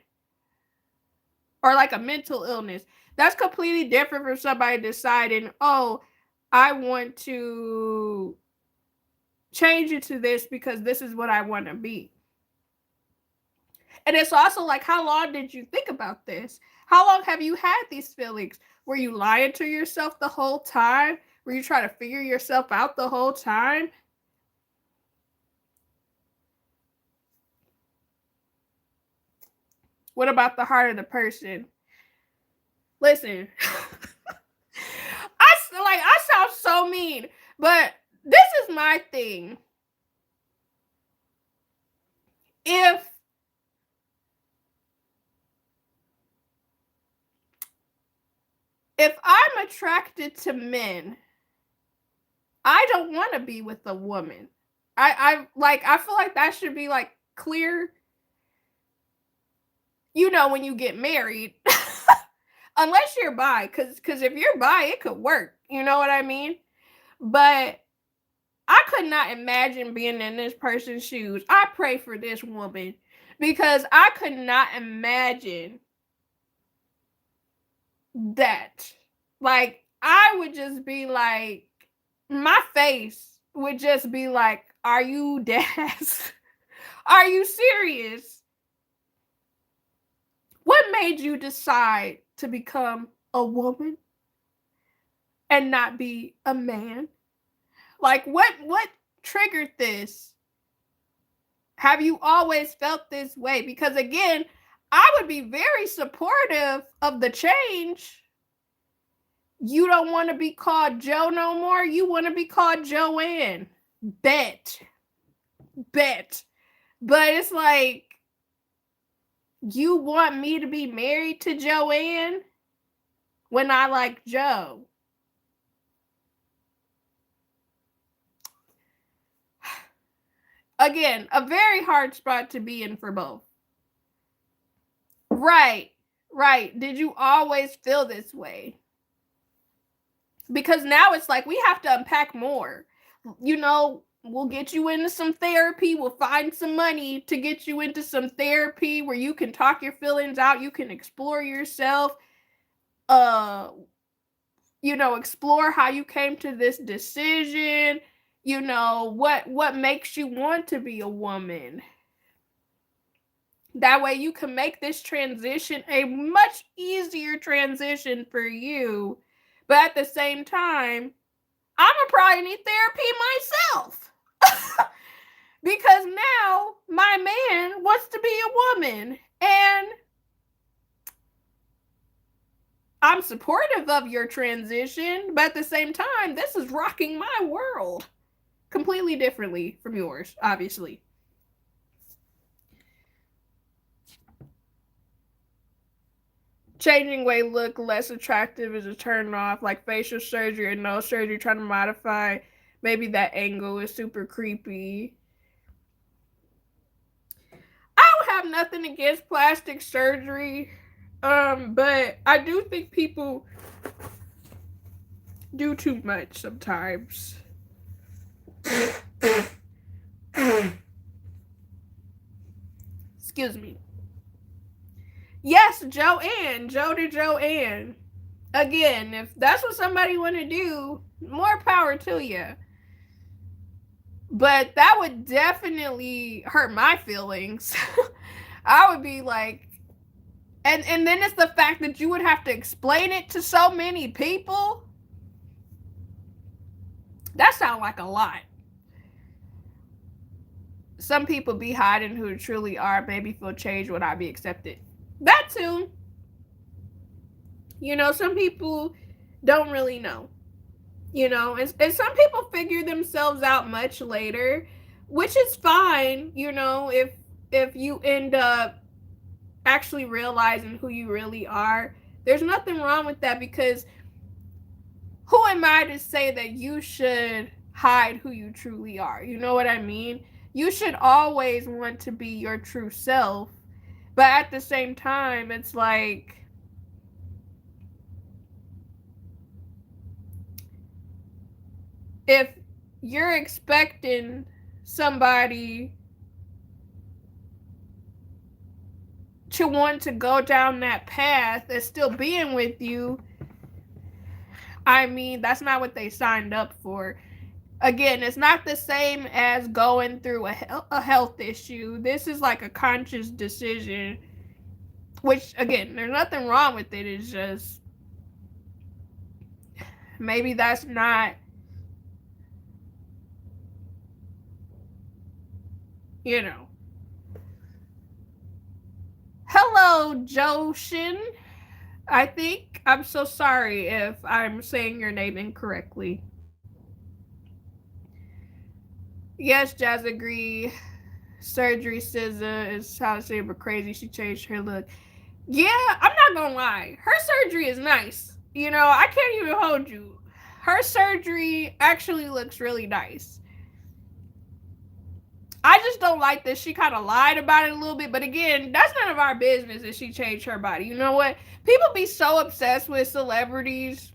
or like a mental illness, that's completely different from somebody deciding, oh, I want to change it to this because this is what I want to be. And it's also like, how long did you think about this? How long have you had these feelings? Were you lying to yourself the whole time? Were you trying to figure yourself out the whole time? What about the heart of the person? Listen, I sound so mean, but this is my thing. If I'm attracted to men, I don't want to be with a woman. I feel like that should be like clear. You know, when you get married, unless you're bi, because if you're bi, it could work. You know what I mean? But I could not imagine being in this person's shoes. I pray for this woman because I could not imagine that. Like, I would just be like, my face would just be like, are you dead? Are you serious? What made you decide to become a woman and not be a man? Like, what triggered this? Have you always felt this way? Because again, I would be very supportive of the change. You don't want to be called Joe no more. You want to be called Joanne. Bet. But it's like, you want me to be married to Joanne when I like Joe? Again, a very hard spot to be in for both. Right. Did you always feel this way? Because now it's like we have to unpack more. You know, we'll get you into some therapy. We'll find some money to get you into some therapy where you can talk your feelings out. You can explore yourself. You know, explore how you came to this decision. You know, what makes you want to be a woman. That way you can make this transition a much easier transition for you. But at the same time, I'm gonna probably need therapy myself. Because now my man wants to be a woman. And I'm supportive of your transition, but at the same time, this is rocking my world completely differently from yours, obviously. Changing weight look less attractive is a turn off, like facial surgery or no surgery, trying to modify. Maybe that angle is super creepy. I don't have nothing against plastic surgery, but I do think people do too much sometimes. Excuse me. Yes, Joanne. Joe to Joanne. Again, if that's what somebody want to do, more power to you. But that would definitely hurt my feelings. I would be like, and then it's the fact that you would have to explain it to so many people. That sounds like a lot. Some people be hiding who truly are. Maybe feel change would I be accepted. That too. You know, some people don't really know. you know, and some people figure themselves out much later, which is fine, you know, if you end up actually realizing who you really are. There's nothing wrong with that, because who am I to say that you should hide who you truly are? You know what I mean? You should always want to be your true self, but at the same time, it's like, if you're expecting somebody to want to go down that path and still being with you, I mean, that's not what they signed up for. Again, it's not the same as going through a health issue. This is like a conscious decision, which, again, there's nothing wrong with it. It's just maybe that's not, you know. Hello, Joshin. I think. I'm so sorry if I'm saying your name incorrectly. Yes, Jazz, agree. Surgery SZA is how to say it, but crazy. She changed her look. Yeah, I'm not gonna lie. Her surgery is nice. You know, I can't even hold you. Her surgery actually looks really nice. I just don't like that she kind of lied about it a little bit. But again, that's none of our business that she changed her body. You know what? People be so obsessed with celebrities.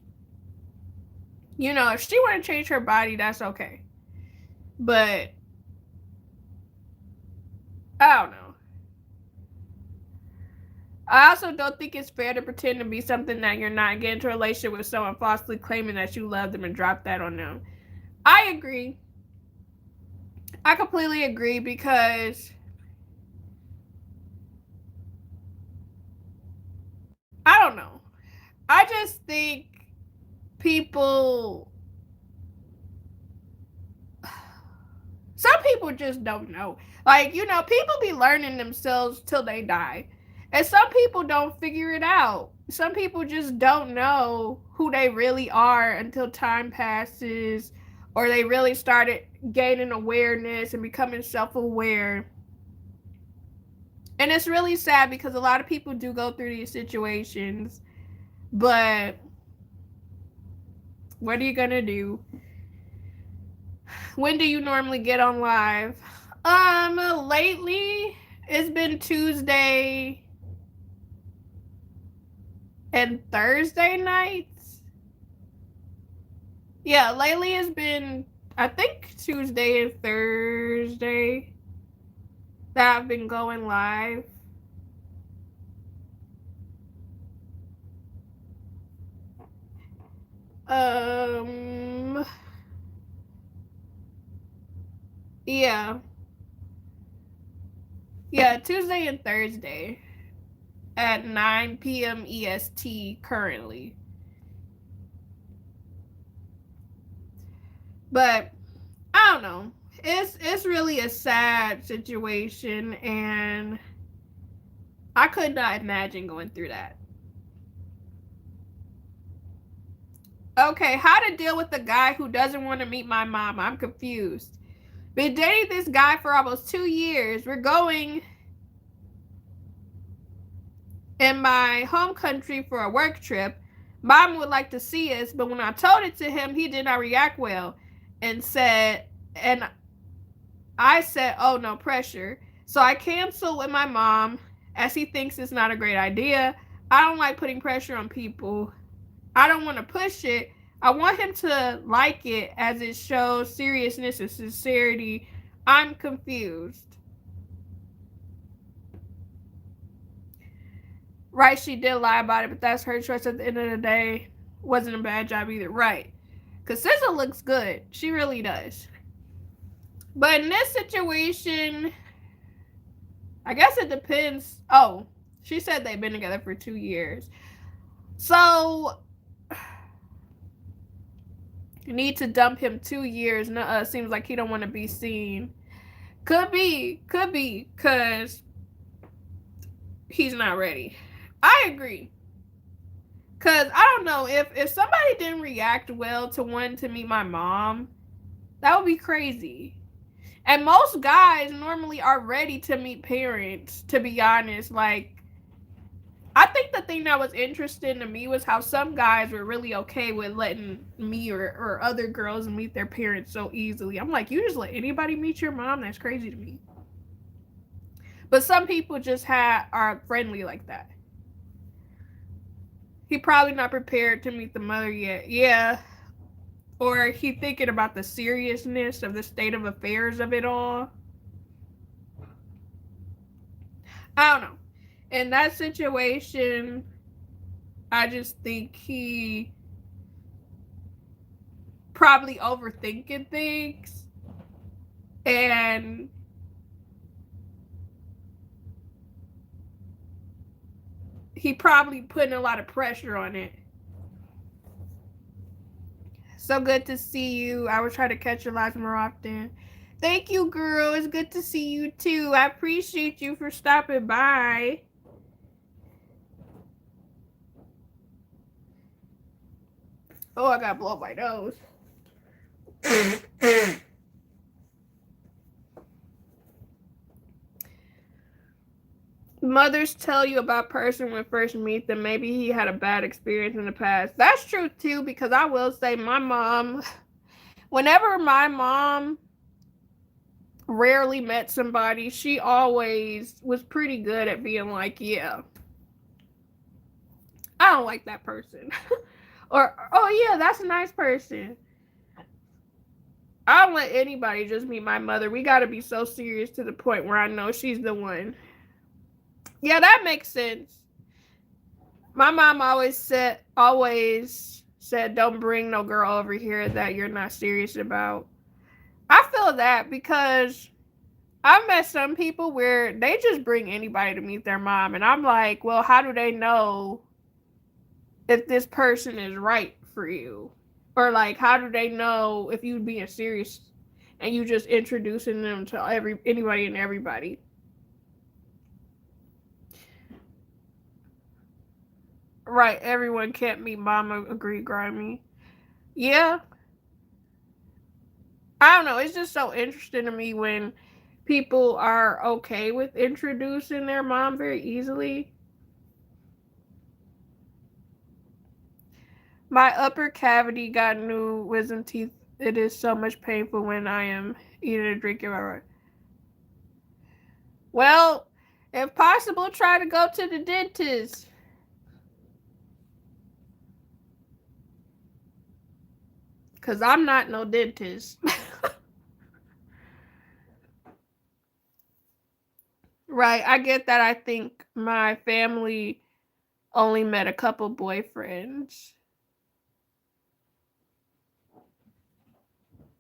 You know, if she want to change her body, that's okay. But I don't know. I also don't think it's fair to pretend to be something that you're not. Get into a relationship with someone falsely claiming that you love them and drop that on them. I agree. I completely agree, because I don't know. I just think people, some people just don't know. Like, you know, people be learning themselves till they die. And some people don't figure it out. Some people just don't know who they really are until time passes, or they really started gaining awareness and becoming self aware. And it's really sad, because a lot of people do go through these situations. But what are you going to do? When do you normally get on live? Lately, it's been Tuesday and Thursday nights. Yeah, lately it's been, I think, Tuesday and Thursday that I've been going live. Yeah. Yeah, Tuesday and Thursday at 9 p.m. EST currently. But I don't know. It's really a sad situation, and I could not imagine going through that. Okay, how to deal with a guy who doesn't want to meet my mom? I'm confused. Been dating this guy for almost 2 years. We're going in my home country for a work trip. Mom would like to see us, but when I told it to him, he did not react well, and I said, oh, no pressure. So I canceled with my mom, as he thinks it's not a great idea. I don't like putting pressure on people. I don't want to push it. I want him to like it, as it shows seriousness and sincerity. I'm confused. Right, she did lie about it, but that's her choice at the end of the day. Wasn't a bad job either. Right. Because SZA looks good. She really does. But in this situation, I guess it depends. Oh, she said they've been together for 2 years. So, you need to dump him 2 years. Seems like he don't want to be seen. Could be, because he's not ready. I agree. Cause I don't know, if somebody didn't react well to wanting to meet my mom, that would be crazy. And most guys normally are ready to meet parents, to be honest. Like, I think the thing that was interesting to me was how some guys were really okay with letting me or other girls meet their parents so easily. I'm like, you just let anybody meet your mom? That's crazy to me. But some people just are friendly like that. He probably not prepared to meet the mother yet. Yeah. Or he thinking about the seriousness of the state of affairs of it all. I don't know. In that situation, I just think he probably overthinking things, and he probably putting a lot of pressure on it. So good to see you. I will try to catch your lives more often. Thank you, girl. It's good to see you too. I appreciate you for stopping by. Oh, I gotta blow my nose. Mothers tell you about person when first meet them. Maybe he had a bad experience in the past. That's true too, because I will say my mom, whenever my mom rarely met somebody, she always was pretty good at being like, yeah, I don't like that person. Or, oh yeah, that's a nice person. I don't let anybody just meet my mother. We got to be so serious to the point where I know she's the one. Yeah, that makes sense. My mom always said, don't bring no girl over here that you're not serious about. I feel that because I've met some people where they just bring anybody to meet their mom, and I'm like, well, how do they know if this person is right for you? Or like, how do they know if you being serious and you just introducing them to anybody and everybody? Right, everyone can't meet mama, agreed Grimy. Yeah, I don't know. It's just so interesting to me when people are okay with introducing their mom very easily. My upper cavity got new wisdom teeth. It is so much painful when I am eating or drinking. Well, if possible, try to go to the dentist. Because I'm not no dentist. Right, I get that. I think my family only met a couple boyfriends.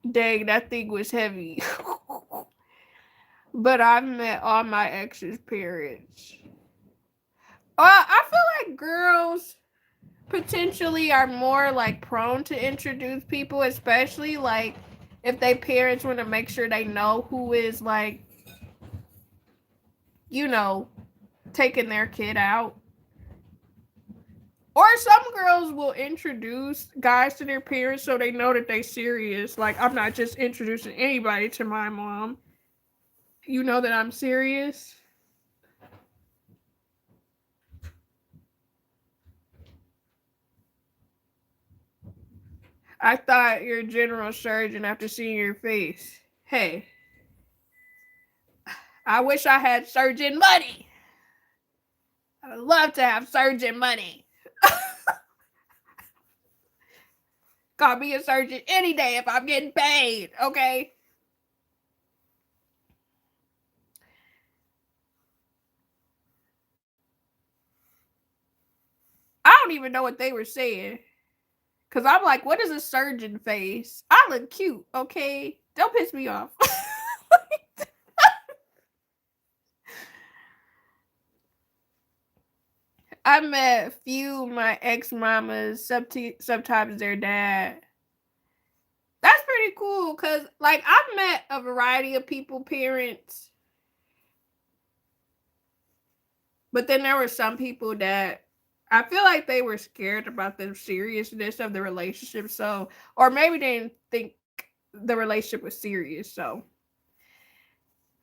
Dang, that thing was heavy. But I've met all my ex's parents. I feel like girls potentially are more like prone to introduce people, especially like if they parents want to make sure they know who is like, you know, taking their kid out. Or some girls will introduce guys to their parents so they know that they serious. Like, I'm not just introducing anybody to my mom. You know that I'm serious. I thought you're a general surgeon after seeing your face. Hey, I wish I had surgeon money. I'd love to have surgeon money. Call me a surgeon any day if I'm getting paid, okay? I don't even know what they were saying. Because I'm like, what is a surgeon face? I look cute, okay? Don't piss me off. I met a few of my ex mamas, sometimes their dad. That's pretty cool because, like, I've met a variety of people, parents, but then there were some people that I feel like they were scared about the seriousness of the relationship, so, or maybe they didn't think the relationship was serious. So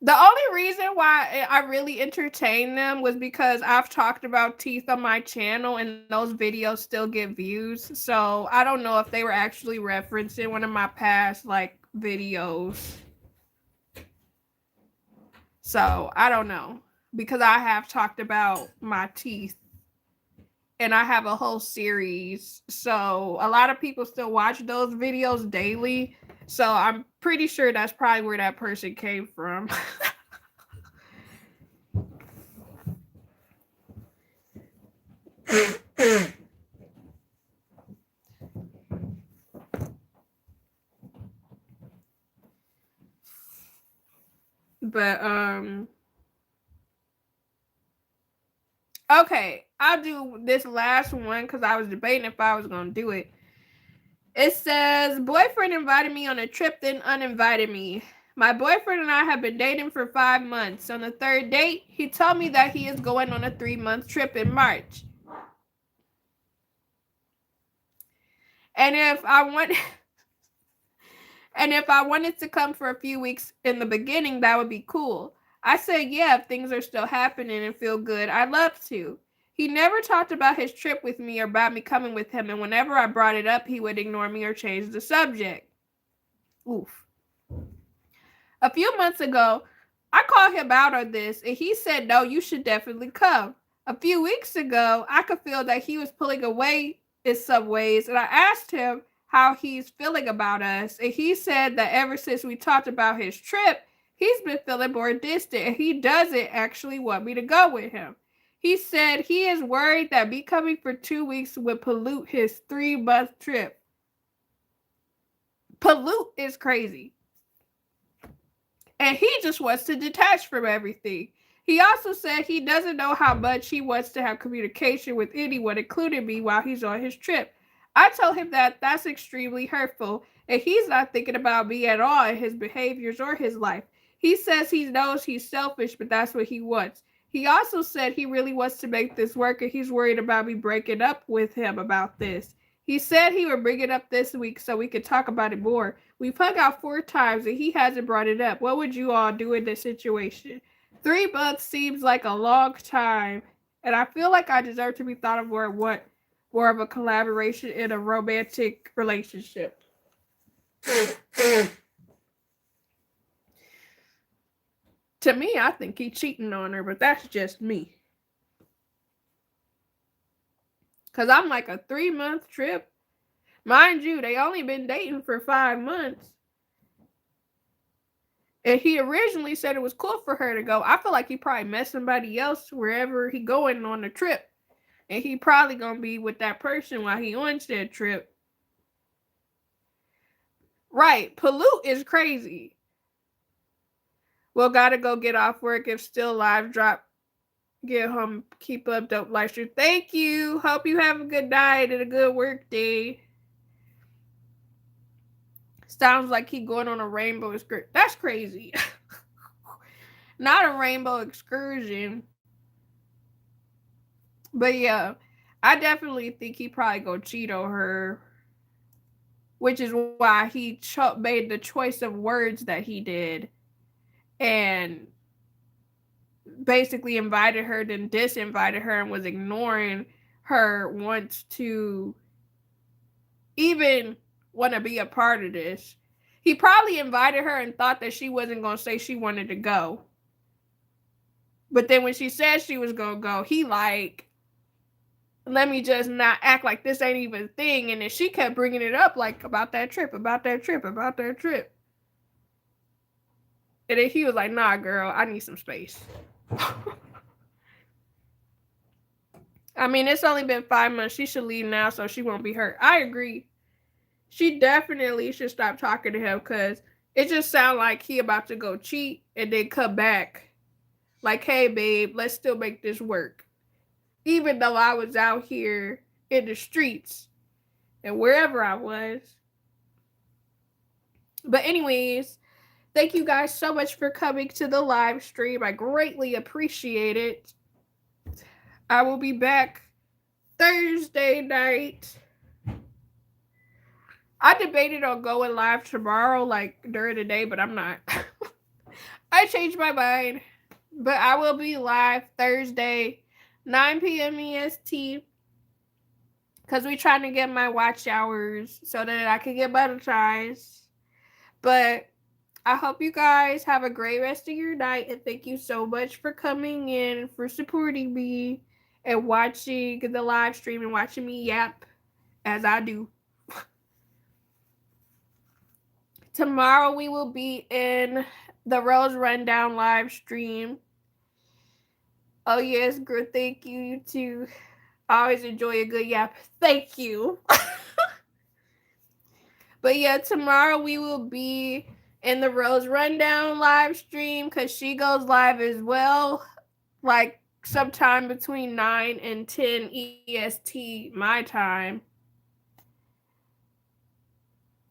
the only reason why I really entertained them was because I've talked about teeth on my channel and those videos still get views. So I don't know if they were actually referencing one of my past like videos. So I don't know, because I have talked about my teeth and I have a whole series. So a lot of people still watch those videos daily. So I'm pretty sure that's probably where that person came from. But okay, I'll do this last one because I was debating if I was gonna do it. It says, boyfriend invited me on a trip, then uninvited me. My boyfriend and I have been dating for 5 months. On the third date, he told me that he is going on a 3-month trip in March. And if I want and if I wanted to come for a few weeks in the beginning, that would be cool. I said, yeah, if things are still happening and feel good, I'd love to. He never talked about his trip with me or about me coming with him, and whenever I brought it up, he would ignore me or change the subject. Oof. A few months ago, I called him out on this, and he said, no, you should definitely come. A few weeks ago, I could feel that he was pulling away in some ways, and I asked him how he's feeling about us, and he said that ever since we talked about his trip, he's been feeling more distant, and he doesn't actually want me to go with him. He said he is worried that me coming for 2 weeks would pollute his 3-month trip. Pollute is crazy. And he just wants to detach from everything. He also said he doesn't know how much he wants to have communication with anyone, including me, while he's on his trip. I told him that that's extremely hurtful, and he's not thinking about me at all in his behaviors or his life. He says he knows he's selfish, but that's what he wants. He also said he really wants to make this work, and he's worried about me breaking up with him about this. He said he would bring it up this week so we could talk about it more. We've hung out 4 times and he hasn't brought it up. What would you all do in this situation? 3 months seems like a long time, and I feel like I deserve to be thought of more of a collaboration in a romantic relationship. To me, I think he's cheating on her, but that's just me. Because I'm like, a 3-month trip? Mind you, they only been dating for 5 months. And he originally said it was cool for her to go. I feel like he probably met somebody else wherever he going on the trip. And he probably going to be with that person while he on said trip. Right. Pollute is crazy. Well, gotta go get off work. If still live, drop. Get home. Keep up, dope live stream. Thank you. Hope you have a good night and a good work day. Sounds like he going on a rainbow excursion. That's crazy. Not a rainbow excursion. But yeah, I definitely think he probably gonna cheat on her. Which is why he made the choice of words that he did. And basically invited her, then disinvited her, and was ignoring her wants to even want to be a part of this. He probably invited her and thought that she wasn't going to say she wanted to go. But then when she said she was going to go, he like, let me just not act like this ain't even a thing. And then she kept bringing it up like about that trip. And then he was like, nah, girl, I need some space. I mean, it's only been 5 months. She should leave now so she won't be hurt. I agree. She definitely should stop talking to him because it just sounds like he about to go cheat and then come back. Like, hey, babe, let's still make this work. Even though I was out here in the streets and wherever I was. But anyways, thank you guys so much for coming to the live stream. I greatly appreciate it. I will be back Thursday night. I debated on going live tomorrow, like during the day, but I'm not. I changed my mind. But I will be live Thursday, 9 p.m. EST. Because we trying to get my watch hours so that I can get monetized. But I hope you guys have a great rest of your night. And thank you so much for coming in and for supporting me and watching the live stream and watching me yap as I do. Tomorrow we will be in the Rose Rundown live stream. Oh yes, girl, thank you. You too. I always enjoy a good yap. Thank you. But yeah, tomorrow we will be in the Rose Rundown live stream because she goes live as well, like sometime between 9 and 10 EST my time.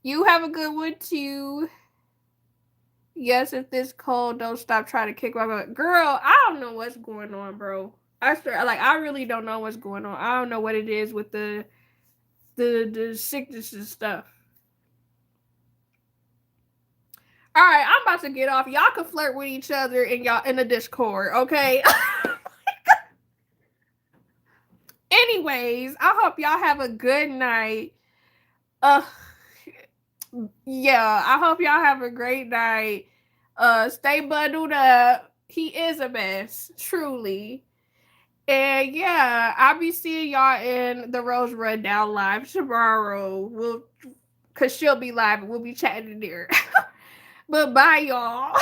You have a good one too. Yes, if this cold, don't stop trying to kick my butt. Girl, I don't know what's going on, bro. I really don't know what's going on. I don't know what it is with the sickness and stuff. All right, I'm about to get off. Y'all can flirt with each other in the Discord, okay? Anyways, I hope y'all have a good night. Yeah, I hope y'all have a great night. Stay bundled up. He is a mess, truly. And yeah, I'll be seeing y'all in the Rose Rundown live tomorrow. Cause she'll be live and we'll be chatting there. But bye, y'all.